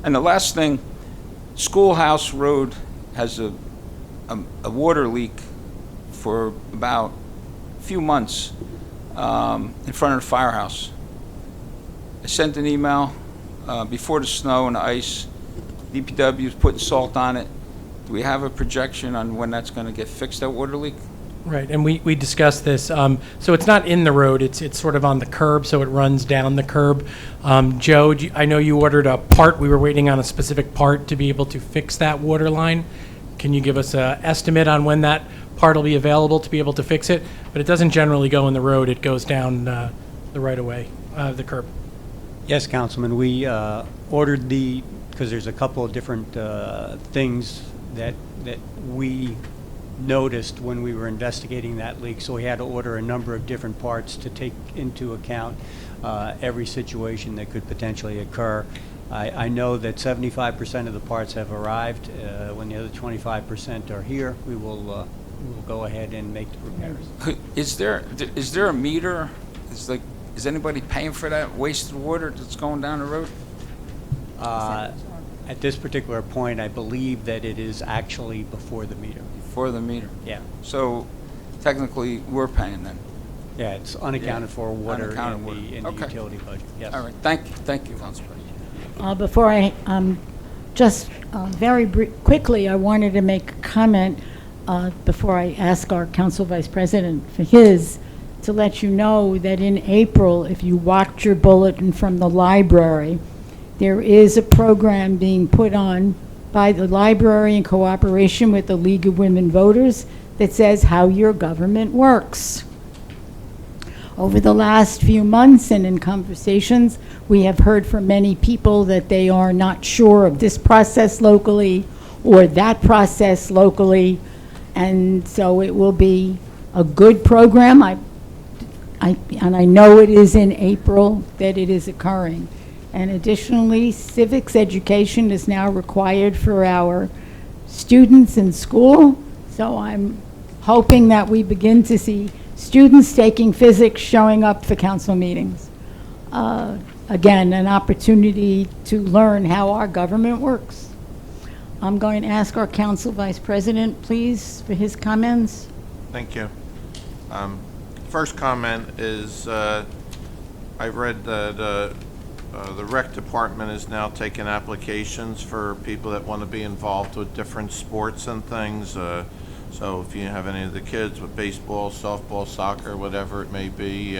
And the last thing, Schoolhouse Road has a water leak for about a few months in front of the firehouse. I sent an email before the snow and the ice. DPW is putting salt on it. Do we have a projection on when that's going to get fixed, that water leak? Right, and we discussed this. So it's not in the road, it's sort of on the curb, so it runs down the curb. Joe, I know you ordered a part. We were waiting on a specific part to be able to fix that water line. Can you give us an estimate on when that part will be available to be able to fix it? But it doesn't generally go in the road, it goes down the right-of-way, the curb. Yes, Councilman, we ordered because there's a couple of different things that we noticed when we were investigating that leak, so we had to order a number of different parts to take into account every situation that could potentially occur. I know that 75% of the parts have arrived. When the other 25% are here, we will go ahead and make the repairs. Is there a meter? Is anybody paying for that wasted water that's going down the road? At this particular point, I believe that it is actually before the meter. Before the meter? Yeah. So technically, we're paying then? Yeah, it's unaccounted for water Unaccounted in water. the Okay. utility budget, yes. All right, thank you, Council President. Before I, just very quickly, I wanted to make a comment before I ask our Council Vice President for his, to let you know that in April, if you watch your bulletin from the library, there is a program being put on by the library in cooperation with the League of Women Voters that says how your government works. Over the last few months and in conversations, we have heard from many people that they are not sure of this process locally or that process locally, and so it will be a good program. And I know it is in April that it is occurring. And additionally, civics education is now required for our students in school. So I'm hoping that we begin to see students taking physics showing up for council meetings. Again, an opportunity to learn how our government works. I'm going to ask our council vice president, please, for his comments. Thank you. First comment is I read that the rec department is now taking applications for people that want to be involved with different sports and things. So if you have any of the kids with baseball, softball, soccer, whatever it may be,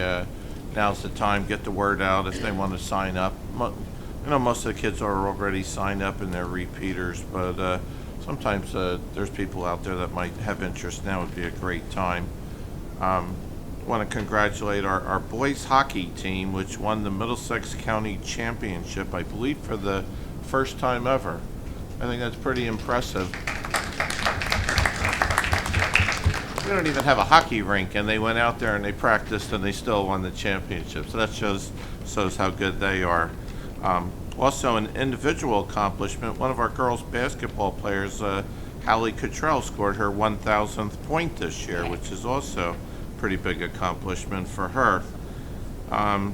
now's the time. Get the word out if they want to sign up. I know most of the kids are already signed up and they're repeaters, but sometimes there's people out there that might have interest. Now would be a great time. Want to congratulate our boys hockey team, which won the Middlesex County Championship, I believe, for the first time ever. I think that's pretty impressive. We don't even have a hockey rink, and they went out there and they practiced and they still won the championship. So that shows how good they are. Also, an individual accomplishment, one of our girls' basketball players, Hallie Cottrell, scored her 1,000th point this year, which is also pretty big accomplishment for her. I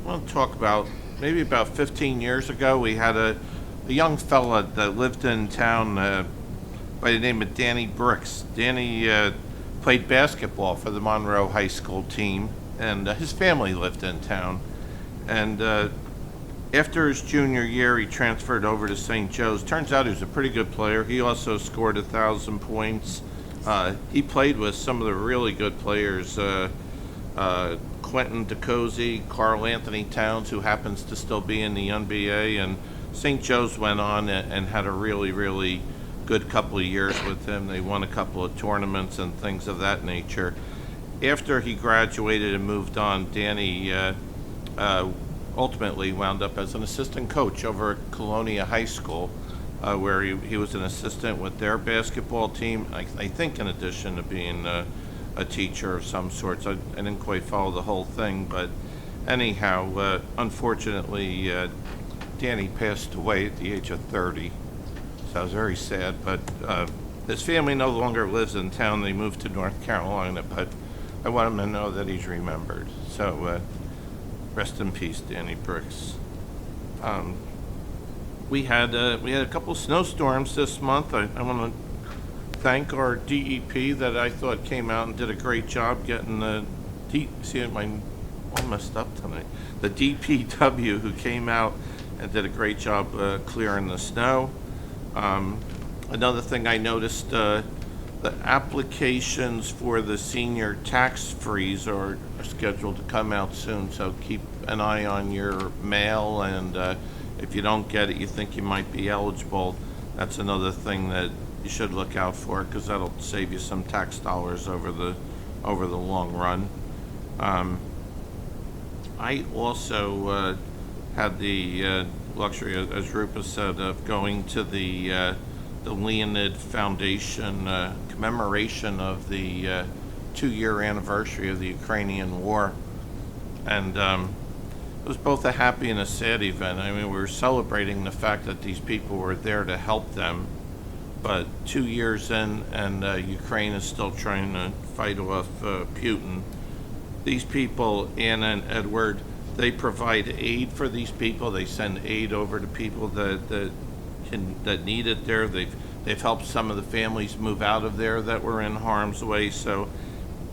want to talk about, maybe about 15 years ago, we had a young fella that lived in town by the name of Danny Bricks. Danny played basketball for the Monroe High School team, and his family lived in town. And after his junior year, he transferred over to St. Joe's. Turns out he was a pretty good player. He also scored 1,000 points. He played with some of the really good players, Quentin DeCozy, Carl Anthony Towns, who happens to still be in the NBA, and St. Joe's went on and had a really, really good couple of years with him. They won a couple of tournaments and things of that nature. After he graduated and moved on, Danny ultimately wound up as an assistant coach over at Colonia High School, where he was an assistant with their basketball team, I think in addition to being a teacher of some sort. So I didn't quite follow the whole thing, but anyhow, unfortunately, Danny passed away at the age of 30. So I was very sad, but his family no longer lives in town. They moved to North Carolina, but I want him to know that he's remembered. So Rest in peace, Danny Bricks. We had a couple snowstorms this month. I want to thank our DEP that I thought came out and did a great job getting the I'm all messed up tonight. The DPW who came out and did a great job clearing the snow. Another thing I noticed, the applications for the senior tax freeze are scheduled to come out soon, so keep an eye on your mail, and if you don't get it, you think you might be eligible, that's another thing that you should look out for, because that'll save you some tax dollars over the long run. I also had the luxury, as Rupa said, of going to the Leonid Foundation commemoration of the 2-year anniversary of the Ukrainian war. And it was both a happy and a sad event. I mean, we were celebrating the fact that these people were there to help them, but 2 years in, and Ukraine is still trying to fight off Putin. These people, Anna and Edward, they provide aid for these people. They send aid over to people that need it there. They've helped some of the families move out of there that were in harm's way. So,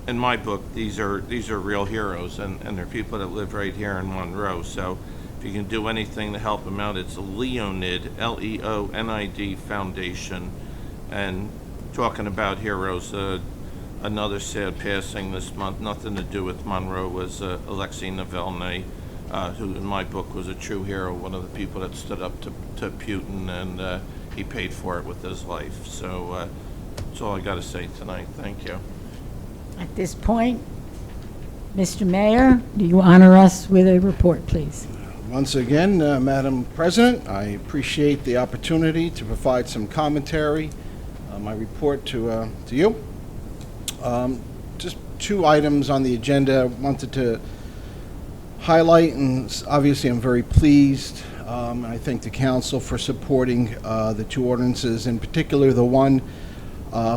in my book, these are real heroes, and they're people that live right here in Monroe. So, if you can do anything to help them out, it's Leonid, Leonid Foundation. And talking about heroes, another sad passing this month, nothing to do with Monroe, was Alexei Navalny, who in my book was a true hero, one of the people that stood up to Putin, and he paid for it with his life. So that's all I got to say tonight. Thank you. At this point, Mr. Mayor, do you honor us with a report, please? Once again, Madam President, I appreciate the opportunity to provide some commentary, my report to you. Just 2 items on the agenda I wanted to highlight, and obviously I'm very pleased. I thank the council for supporting the 2 ordinances, in particular the one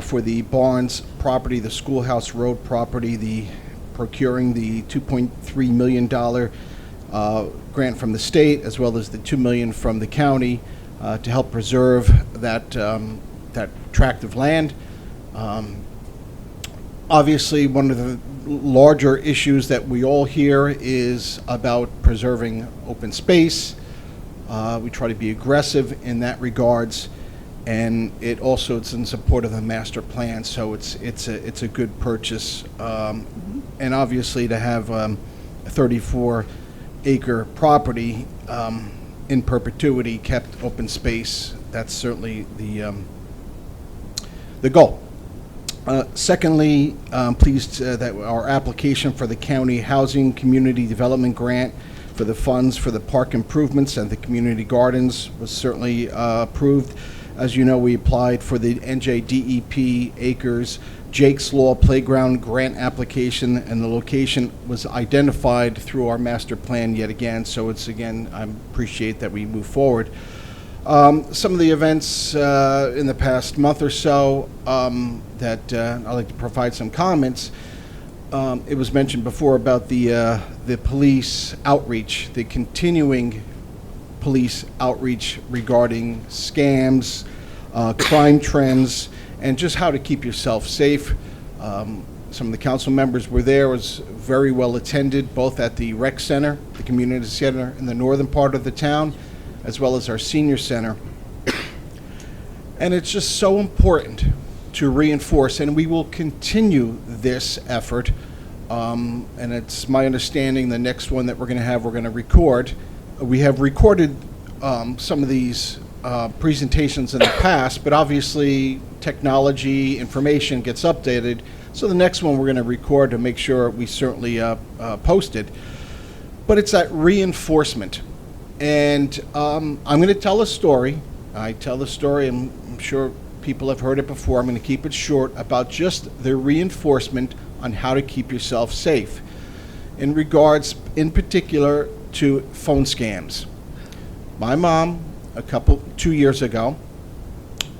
for the Barnes property, the Schoolhouse Road property, the procuring the $2.3 million grant from the state, as well as the $2 million from the county to help preserve that tract of land. Obviously, one of the larger issues that we all hear is about preserving open space. We try to be aggressive in that regards, and it's in support of the master plan. So it's a good purchase, and obviously to have a 34-acre property in perpetuity kept open space. That's certainly the goal. Secondly, I'm pleased that our application for the County Housing Community Development Grant for the funds for the park improvements and the community gardens was certainly approved. As you know, we applied for the NJDEP Acres Jake's Law Playground grant application, and the location was identified through our master plan yet again. So I appreciate that we move forward. Some of the events in the past month or so that I'd like to provide some comments. It was mentioned before about the police outreach, the continuing police outreach regarding scams, crime trends, and just how to keep yourself safe. Some of the council members were there. It was very well attended, both at the rec center, the community center in the northern part of the town, as well as our senior center. And it's just so important to reinforce, and we will continue this effort. And it's my understanding the next one that we're going to record. We have recorded some of these presentations in the past, but obviously technology, information gets updated. So the next one we're going to record to make sure we certainly post it. But it's that reinforcement. And I'm going to tell a story. I tell the story, I'm sure people have heard it before. I'm going to keep it short, about just the reinforcement on how to keep yourself safe in regards, in particular, to phone scams. My mom, 2 years ago,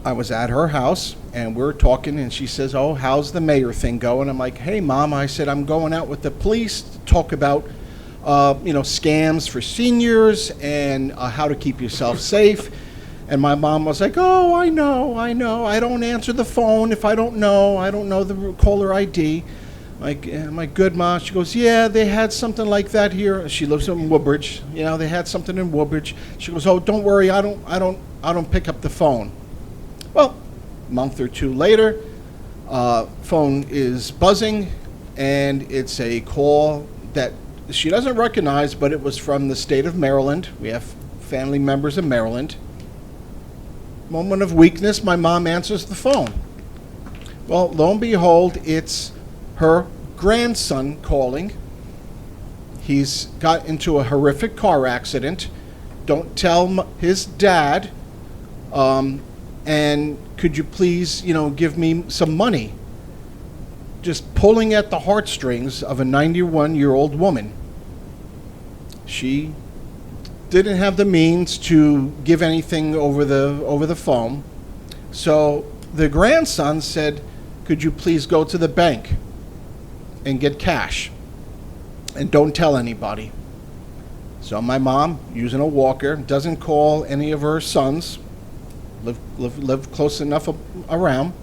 I was at her house and we were talking, and she says, "Oh, how's the mayor thing going?" I'm like, "Hey, Mom," I said, "I'm going out with the police to talk about scams for seniors and how to keep yourself safe. And my mom was like, oh, I know. I don't answer the phone if I don't know the caller ID. My good mom, she goes, yeah, they had something like that here. She lives in Woodbridge. They had something in Woodbridge. She goes, oh, don't worry, I don't pick up the phone. Well, a month or two later, phone is buzzing, and it's a call that she doesn't recognize, but it was from the state of Maryland. We have family members in Maryland. Moment of weakness, my mom answers the phone. Well, lo and behold, it's her grandson calling. He's got into a horrific car accident. Don't tell his dad. And could you please, give me some money? Just pulling at the heartstrings of a 91-year-old woman. She didn't have the means to give anything over the phone. So the grandson said, could you please go to the bank and get cash? And don't tell anybody. So my mom, using a walker, doesn't call any of her sons, live close enough around.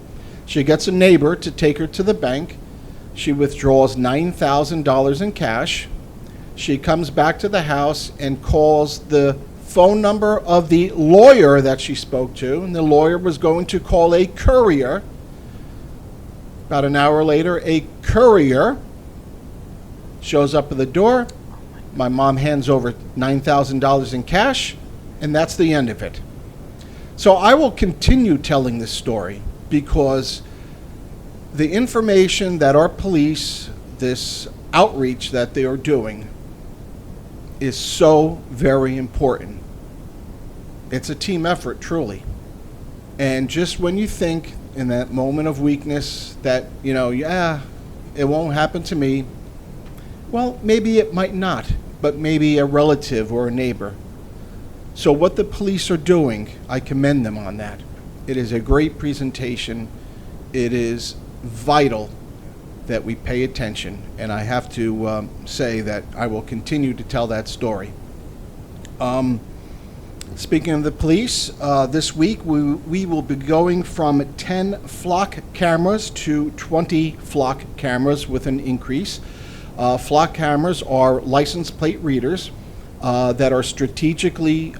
She gets a neighbor to take her to the bank. She withdraws $9,000 in cash. She comes back to the house and calls the phone number of the lawyer that she spoke to, and the lawyer was going to call a courier. About an hour later, a courier shows up at the door. My mom hands over $9,000 in cash, and that's the end of it. So I will continue telling this story because the information that our police, this outreach that they are doing, is so very important. It's a team effort, truly. And just when you think in that moment of weakness that, it won't happen to me, well, maybe it might not, but maybe a relative or a neighbor. So what the police are doing, I commend them on that. It is a great presentation. It is vital that we pay attention, and I have to say that I will continue to tell that story. Speaking of the police, this week we will be going from 10 flock cameras to 20 flock cameras with an increase. Flock cameras are license plate readers that are strategically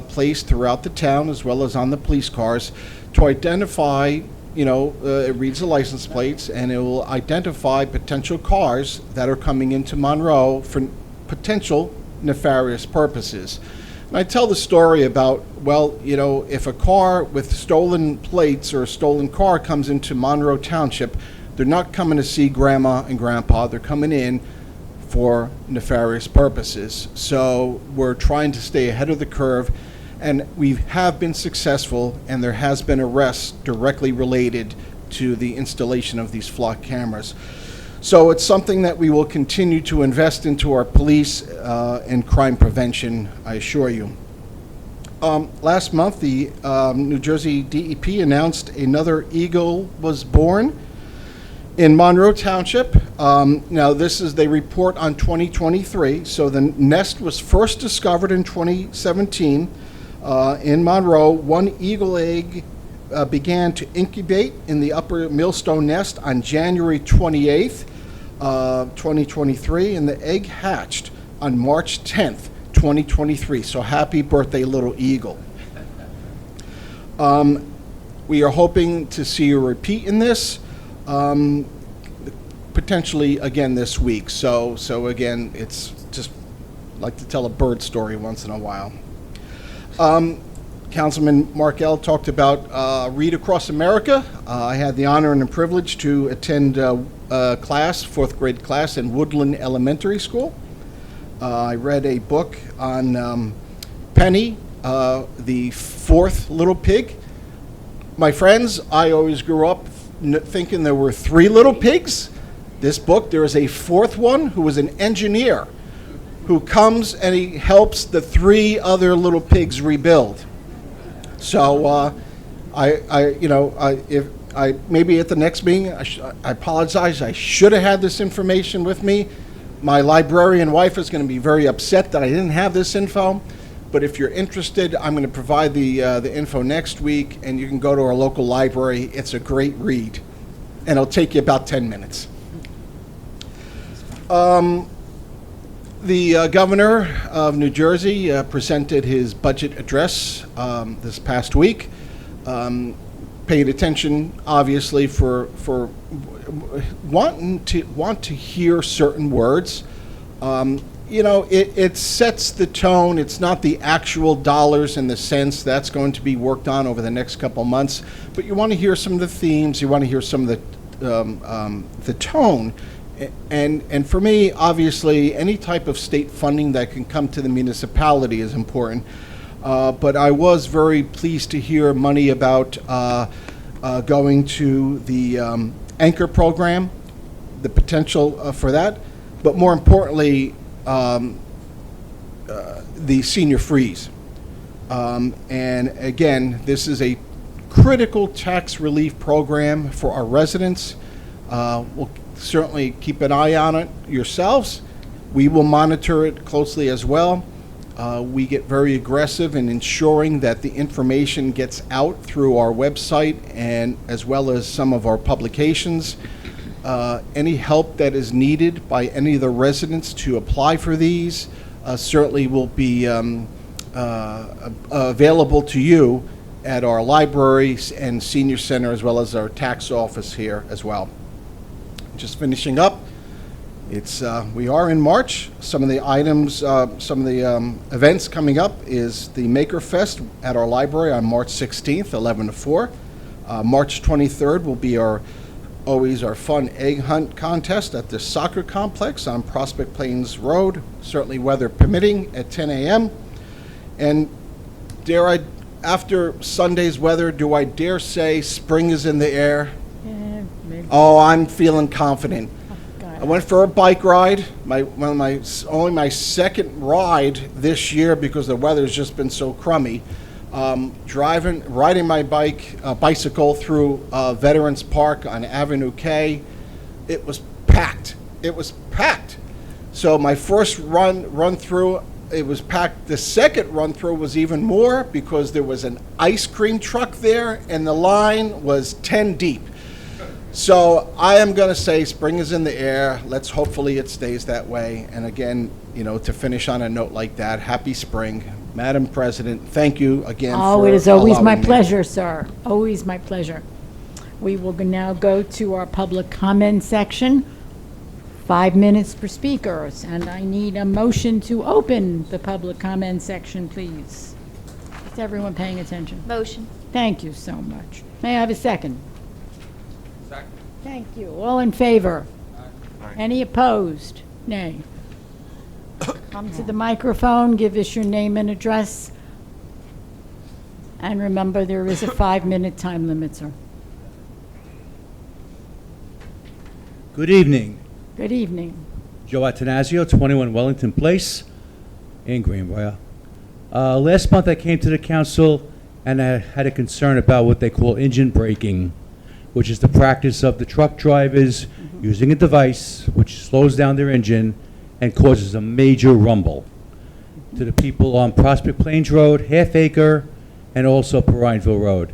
placed throughout the town as well as on the police cars to identify, it reads the license plates and it will identify potential cars that are coming into Monroe for potential nefarious purposes. And I tell the story about, if a car with stolen plates or a stolen car comes into Monroe Township, they're not coming to see Grandma and Grandpa, they're coming in for nefarious purposes. So we're trying to stay ahead of the curve, and we have been successful, and there has been arrests directly related to the installation of these flock cameras. So it's something that we will continue to invest into our police and crime prevention, I assure you. Last month, the New Jersey DEP announced another eagle was born in Monroe Township. Now, they report on 2023, so the nest was first discovered in 2017 in Monroe. One eagle egg began to incubate in the upper millstone nest on January 28th, 2023, and the egg hatched on March 10th, 2023. So happy birthday, little eagle. We are hoping to see a repeat in this, potentially again this week. So again, it's just like to tell a bird story once in a while. Councilman Markell talked about Read Across America. I had the honor and the privilege to attend class, fourth grade class in Woodland Elementary School. I read a book on Penny, the fourth little pig. My friends, I always grew up thinking there were 3 little pigs. This book, there is a 4th one who was an engineer who comes and he helps the 3 other little pigs rebuild. So maybe at the next meeting, I apologize. I should have had this information with me, My librarian wife is going to be very upset that I didn't have this info, but if you're interested, I'm going to provide the info next week, and you can go to our local library. It's a great read, and it'll take you about 10 minutes. The governor of New Jersey presented his budget address this past week. Paid attention, obviously, for want to hear certain words. You know, it sets the tone. It's not the actual dollars and the cents. That's going to be worked on over the next couple months. But you want to hear some of the themes. You want to hear some of the tone. And for me, obviously, any type of state funding that can come to the municipality is important. But I was very pleased to hear money about going to the Anchor program, the potential for that. But more importantly, the senior freeze. And again, this is a critical tax relief program for our residents. We'll certainly keep an eye on it yourselves. We will monitor it closely as well. We get very aggressive in ensuring that the information gets out through our website and as well as some of our publications. Any help that is needed by any of the residents to apply for these certainly will be available to you at our libraries and senior center as well as our tax office here as well. Just finishing up, we are in March. Some of the items, some of the events coming up is the Maker Fest at our library on March 16th, 11 to 4. March 23rd will be always our fun egg hunt contest at the soccer complex on Prospect Plains Road, certainly weather permitting, at 10 a.m. And after Sunday's weather, do I dare say spring is in the air? Yeah, maybe. Oh, I'm feeling confident. I went for a bike ride, only my second ride this year because the weather's just been so crummy. Riding my bicycle through Veterans Park on Avenue K, it was packed. It was packed. So my first run through, it was packed. The second run through was even more because there was an ice cream truck there and the line was 10 deep. So I am going to say spring is in the air. Let's hopefully it stays that way. And again, you know, to finish on a note like that, happy spring. Madam President, thank you again for it is always my allowing me. pleasure, sir. Always my pleasure. We will now go to our public comment section. 5 minutes per speakers, and I need a motion to open the public comment section, please. Is everyone paying attention? Motion. Thank you so much. May I have a second? Second. Thank you. All in favor? Any opposed? Nay. Come to the microphone, give us your name and address. And remember, there is a 5-minute time limit, sir. Good evening. Good evening. Joe Atanasio, 21 Wellington Place in Greenbrier. Last month I came to the council and I had a concern about what they call engine braking, which is the practice of the truck drivers using a device which slows down their engine and causes a major rumble to the people on Prospect Plains Road, Half Acre, and also Perineville Road.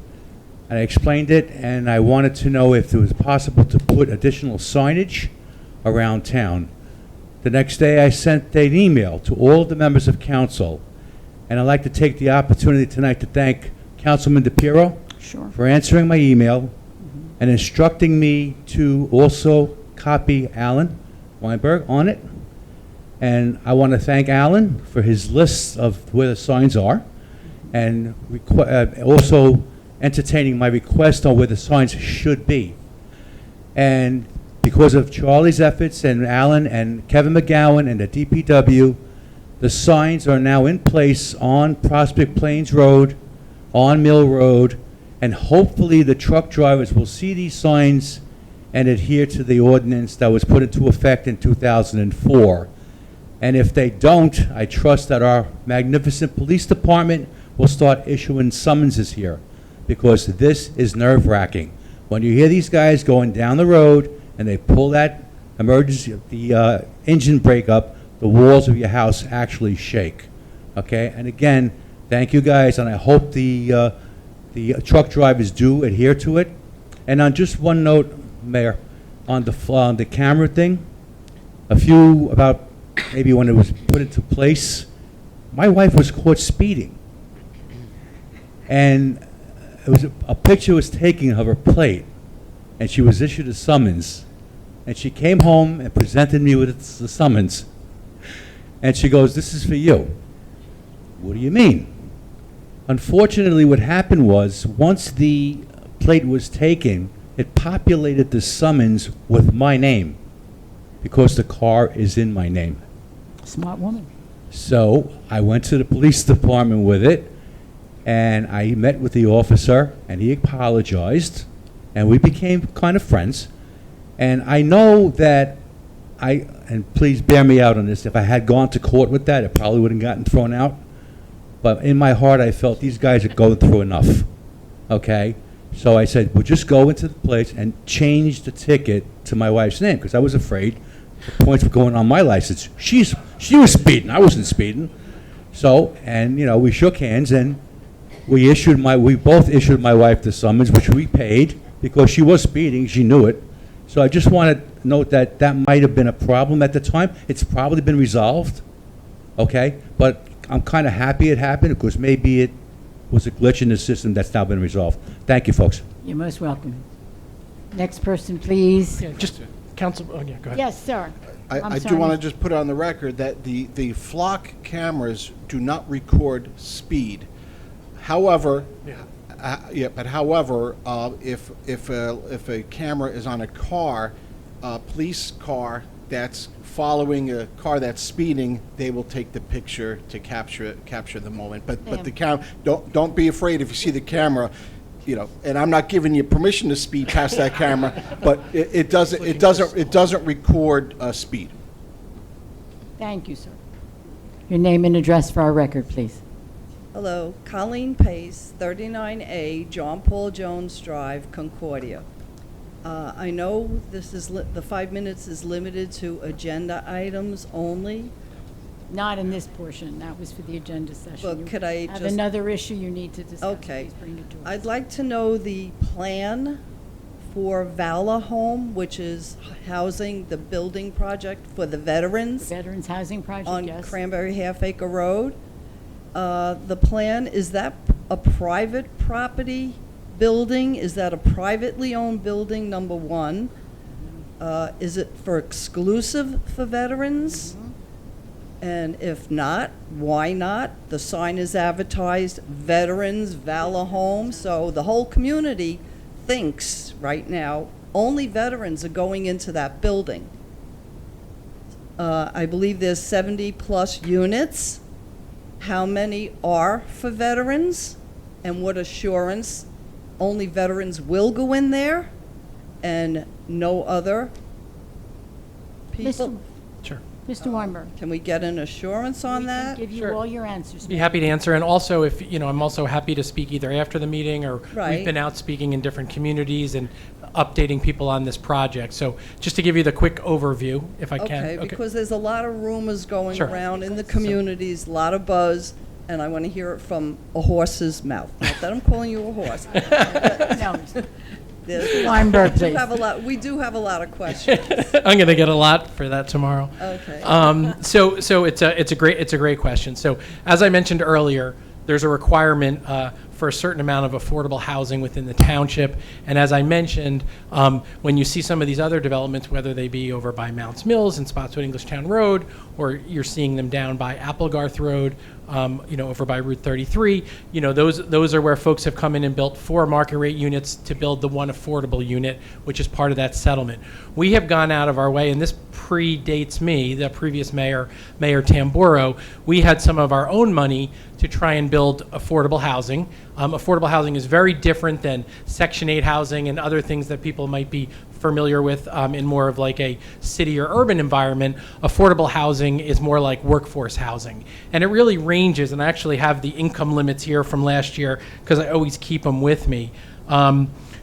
And I explained it, and I wanted to know if it was possible to put additional signage around town. The next day, I sent an email to all of the members of council, and I'd like to take the opportunity tonight to thank Councilman DePiero for answering my email and instructing me to also copy Alan Weinberg on it. And I want to thank Alan for his lists of where the signs are, and also entertaining my request on where the signs should be. And because of Charlie's efforts and Alan and Kevin McGowan and the DPW, the signs are now in place on Prospect Plains Road, on Mill Road, and hopefully the truck drivers will see these signs and adhere to the ordinance that was put into effect in 2004. And if they don't, I trust that our magnificent police department will start issuing summonses here, because this is nerve-wracking. When you hear these guys going down the road and they pull that emergency, the engine breakup, the walls of your house actually shake. Okay, and again, thank you guys, and I hope the truck drivers do adhere to it. And on just one note, Mayor, on the camera thing, about maybe when it was put into place, my wife was caught speeding. And it was a picture was taken of her plate, and she was issued a summons. And she came home and presented me with the summons. And she goes, "This is for you." What do you mean? Unfortunately, what happened was, once the plate was taken, it populated the summons with my name, because the car is in my name. Smart woman. So I went to the police department with it, and I met with the officer, and he apologized, and we became kind of friends. And I know that and please bear me out on this, if I had gone to court with that, it probably wouldn't gotten thrown out. But in my heart, I felt these guys are going through enough, okay? So I said, we'll just go into the place and change the ticket to my wife's name, because I was afraid the points were going on my license. She was speeding, I wasn't speeding. So, and we shook hands, and we both issued my wife the summons, which we paid, because she was speeding, she knew it. So I just want to note that that might have been a problem at the time. It's probably been resolved, okay? But I'm kind of happy it happened, because maybe it was a glitch in the system that's now been resolved. Thank you, folks. You're most welcome. Next person, please. Yeah, just council. Oh yeah, go ahead. Yes, sir. I do want to just put on the record that the flock cameras do not record speed. However, if a camera is on a car, police car that's following a car that's speeding, they will take the picture to capture the moment. But the don't be afraid if you see the camera. And I'm not giving you permission to speed past that camera, but it doesn't record speed. Thank you, sir. Your name and address for our record, please. Hello, Colleen Pace, 39A, John Paul Jones Drive, Concordia. I know this is the 5 minutes is limited to agenda items only. Not in this portion. That was for the agenda session. But could I have just... another issue you need to discuss. Okay. Please bring it to us. I'd like to know the plan for Valor Home, which is housing the building project for the veterans. The Veterans Housing Project, on yes. Cranberry Half Acre Road. The plan, is that a private property building? Is that a privately owned building, number one? Is it for exclusive for veterans? Mm-hmm. And if not, why not? The sign is advertised, Veterans, Valor Home, so the whole community thinks right now only veterans are going into that building. I believe there's 70-plus units. How many are for veterans? And what assurance only veterans will go in there and no other people? Sure. Mr. Weinberg. Can we get an assurance on that? Give you all your answers. Be happy to answer, and also if I'm also happy to speak either after the meeting or Right. we've been out speaking in different communities and updating people on this project. So just to give you the quick overview, if I can. Okay, because there's a lot of rumors going Sure. around in the communities, a lot of buzz, and I want to hear it from a horse's mouth. Not that I'm calling you a horse. No. There's- Weinberg, we do please. have a lot- We do have a lot of questions. I'm going to get a lot for that tomorrow. Okay. So it's a great question. So as I mentioned earlier, there's a requirement for a certain amount of affordable housing within the township. And as I mentioned, when you see some of these other developments, whether they be over by Mounts Mills and Spotswood Englishtown Road, or you're seeing them down by Applegarth Road, over by Route 33, those are where folks have come in and built 4 market rate units to build the one affordable unit, which is part of that settlement. We have gone out of our way, and this predates me, the previous mayor, Mayor Tamburo. We had some of our own money to try and build affordable housing. Affordable housing is very different than Section 8 housing and other things that people might be familiar with in more of like a city or urban environment. Affordable housing is more like workforce housing. And it really ranges, and I actually have the income limits here from last year because I always keep them with me.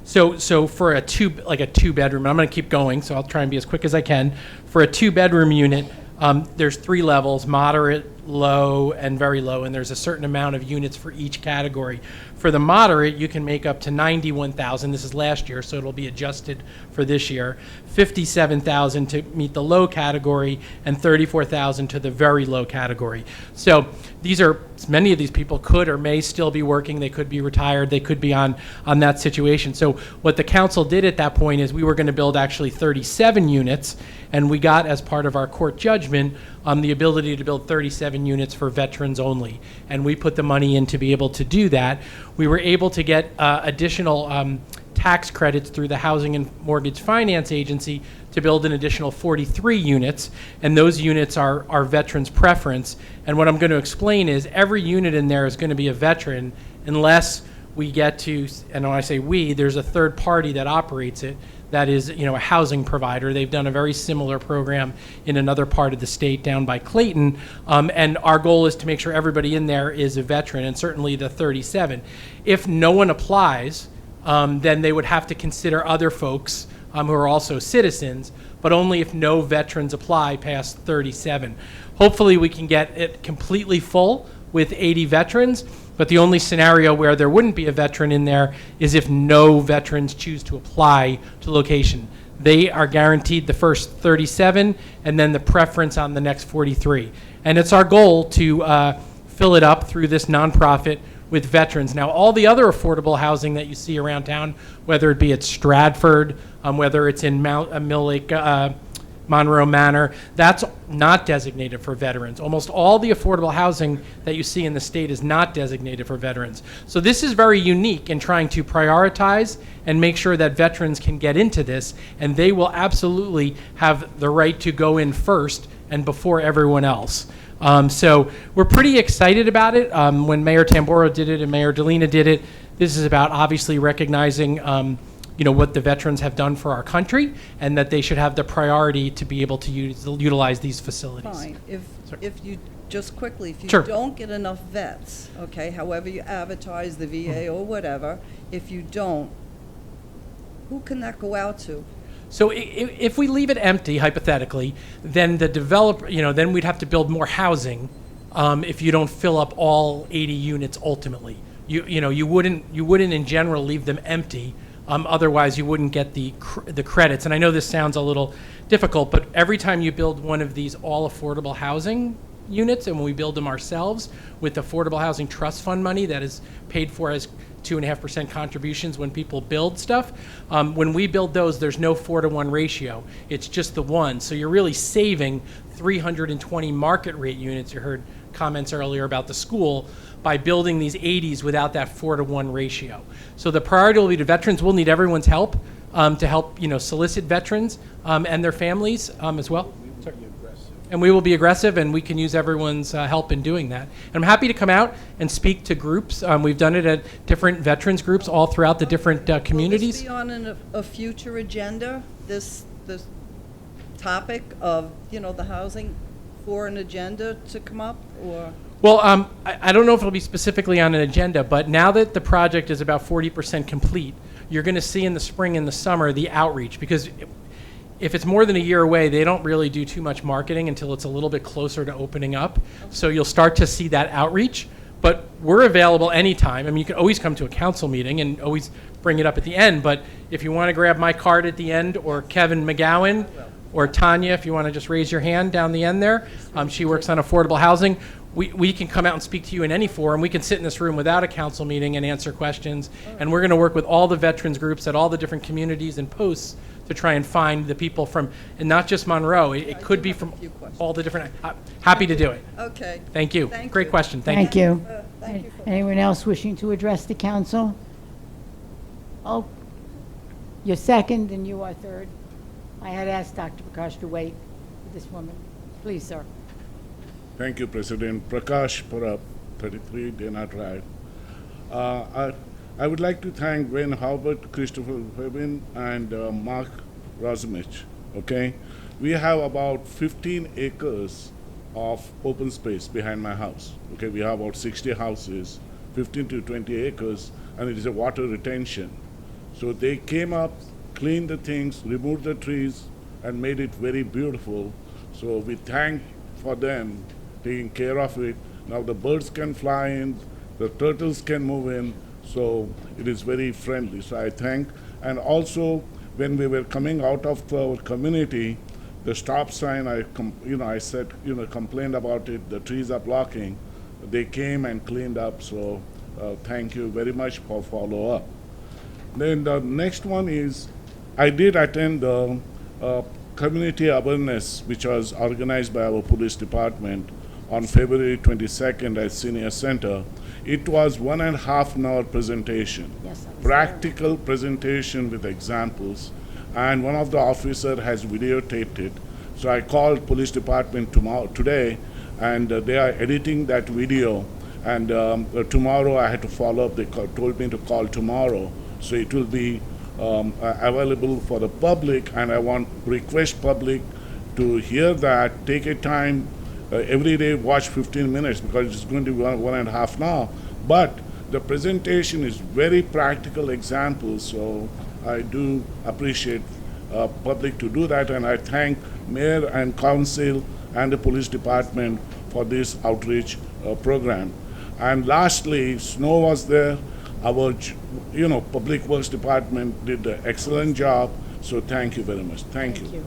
So for a two-bedroom, I'm going to keep going, so I'll try and be as quick as I can. For a two-bedroom unit, there's 3 levels: moderate, low, and very low, and there's a certain amount of units for each category. For the moderate, you can make up to 91,000. This is last year, so it'll be adjusted for this year. 57,000 to meet the low category, and 34,000 to the very low category. So many of these people could or may still be working. They could be retired. They could be on that situation. So what the council did at that point is we were going to build actually 37 units, and we got, as part of our court judgment, the ability to build 37 units for veterans only. And we put the money in to be able to do that. We were able to get additional tax credits through the Housing and Mortgage Finance Agency to build an additional 43 units, and those units are veterans' preference. And what I'm going to explain is every unit in there is going to be a veteran unless we get to, and when I say we, there's a third party that operates it, that is, a housing provider. They've done a very similar program in another part of the state down by Clayton, and our goal is to make sure everybody in there is a veteran, and certainly the 37. If no one applies, then they would have to consider other folks who are also citizens, but only if no veterans apply past 37. Hopefully we can get it completely full with 80 veterans, but the only scenario where there wouldn't be a veteran in there is if no veterans choose to apply to location. They are guaranteed the first 37 and then the preference on the next 43. And it's our goal to fill it up through this nonprofit with veterans. Now, all the other affordable housing that you see around town, whether it be at Stratford, whether it's in Mill Lake, Monroe Manor, that's not designated for veterans. Almost all the affordable housing that you see in the state is not designated for veterans. So this is very unique in trying to prioritize and make sure that veterans can get into this, and they will absolutely have the right to go in first and before everyone else. So we're pretty excited about it. When Mayor Tamboro did it and Mayor Delina did it, this is about obviously recognizing what the veterans have done for our country, and that they should have the priority to be able to utilize these facilities. Fine. If you, just quickly, if you Sure. don't get enough vets, okay, however you advertise the VA or whatever, if you don't, who can that go out to? So if we leave it empty, hypothetically, then the developer, then we'd have to build more housing if you don't fill up all 80 units ultimately. You wouldn't in general leave them empty. Otherwise, you wouldn't get the credits. And I know this sounds a little difficult, but every time you build one of these all affordable housing units, and when we build them ourselves with Affordable Housing Trust Fund money that is paid for as 2.5% contributions when people build stuff, when we build those, there's no 4-to-1 ratio. It's just the one. So you're really saving 320 market rate units. You heard comments earlier about the school, by building these 80s without that 4-to-1 ratio. So the priority will be to veterans. We'll need everyone's help to help solicit veterans and their families as well. And we will be aggressive, and we can use everyone's help in doing that. And I'm happy to come out and speak to groups. We've done it at different veterans groups all throughout the different communities. Will this be on a future agenda, this topic of, the housing for an agenda to come up, or? Well, I don't know if it'll be specifically on an agenda, but now that the project is about 40% complete, you're going to see in the spring and the summer the outreach, because if it's more than a year away, they don't really do too much marketing until it's a little bit closer to opening up. So you'll start to see that outreach, but we're available anytime. I mean, you can always come to a council meeting and always bring it up at the end, but if you want to grab my card at the end, or Kevin McGowan, or Tanya, if you want to just raise your hand down the end there. She works on affordable housing. We can come out and speak to you in any forum. We can sit in this room without a council meeting and answer questions. And we're going to work with all the veterans groups at all the different communities and posts to try and find the people from, and not just Monroe, it could be from all the different, happy to do it. Okay. Thank you. Great question. Thank you. Thank you. Anyone else wishing to address the council? Oh, you're second and you are third. I had asked Dr. Prakash to wait for this woman. Please, sir. Thank you, President. Prakash Purab, 33 Dana Drive. I would like to thank Wayne Halbert, Christopher Webin, and Mark Rozumich. Okay, we have about 15 acres of open space behind my house. Okay, we have about 60 houses, 15 to 20 acres, and it is a water retention. So they came up, cleaned the things, removed the trees, and made it very beautiful. So we thank for them taking care of it. Now the birds can fly in, the turtles can move in, so it is very friendly. So I thank, and also when we were coming out of our community, the stop sign, I said, complained about it, the trees are blocking. They came and cleaned up, so thank you very much for follow-up. Then the next one is, I did attend the community awareness, which was organized by our police department on February 22nd at Senior Center. It was 1.5 hour presentation, practical presentation with examples, and one of the officers has videotaped it. So I called police department today, and they are editing that video, and tomorrow I had to follow up. They told me to call tomorrow, so it will be available for the public, and I want request public to hear that, take a time, every day watch 15 minutes, because it's going to be 1.5 now. But the presentation is very practical examples, so I do appreciate public to do that, and I thank mayor and council and the police department for this outreach program. And lastly, snow was there. Our, Public Works Department did an excellent job, so thank you very much. Thank you.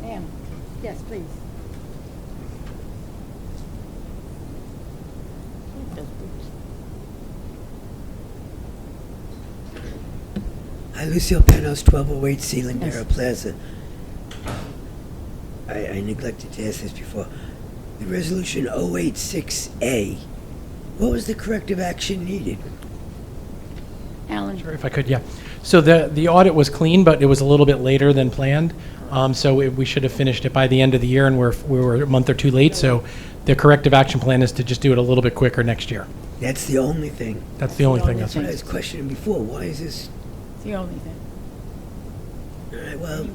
Ma'am, yes, please. Hi, Lucille Penhouse, 1208 Sealandera Plaza. I neglected to ask this before. The resolution 086A, what was the corrective action needed? Alan? Sure, if I could, yeah. So the audit was clean, but it was a little bit later than planned. We should have finished it by the end of the year, and we were a month or two late. So the corrective action plan is to just do it a little bit quicker next year. That's the only thing. That's the only thing. That's what I was questioning before. Why is this? It's the only thing. All right, well,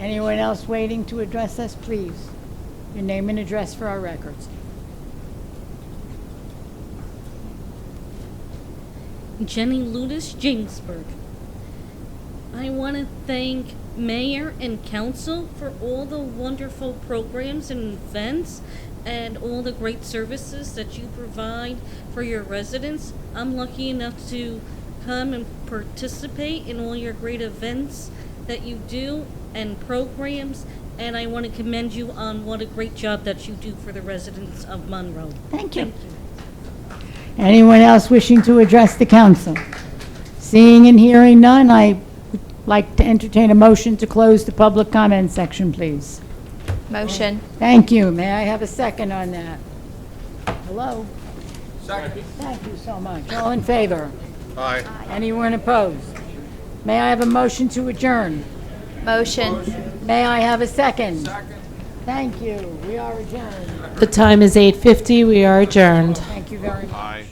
Anyone else waiting to address us, please? Your name and address for our records. Jenny Ludis, Jamesburg. I want to thank Mayor and Council for all the wonderful programs and events and all the great services that you provide for your residents. I'm lucky enough to come and participate in all your great events that you do and programs, and I want to commend you on what a great job that you do for the residents of Monroe. Thank you. Anyone else wishing to address the council? Seeing and hearing none, I would like to entertain a motion to close the public comment section, please. Motion. Thank you. May I have a second on that? Hello? Second. Thank you so much. All in favor? Aye. Anyone opposed? May I have a motion to adjourn? Motion. May I have a second? Second. Thank you. We are adjourned. The time is 8:50. We are adjourned. Thank you very much. Aye.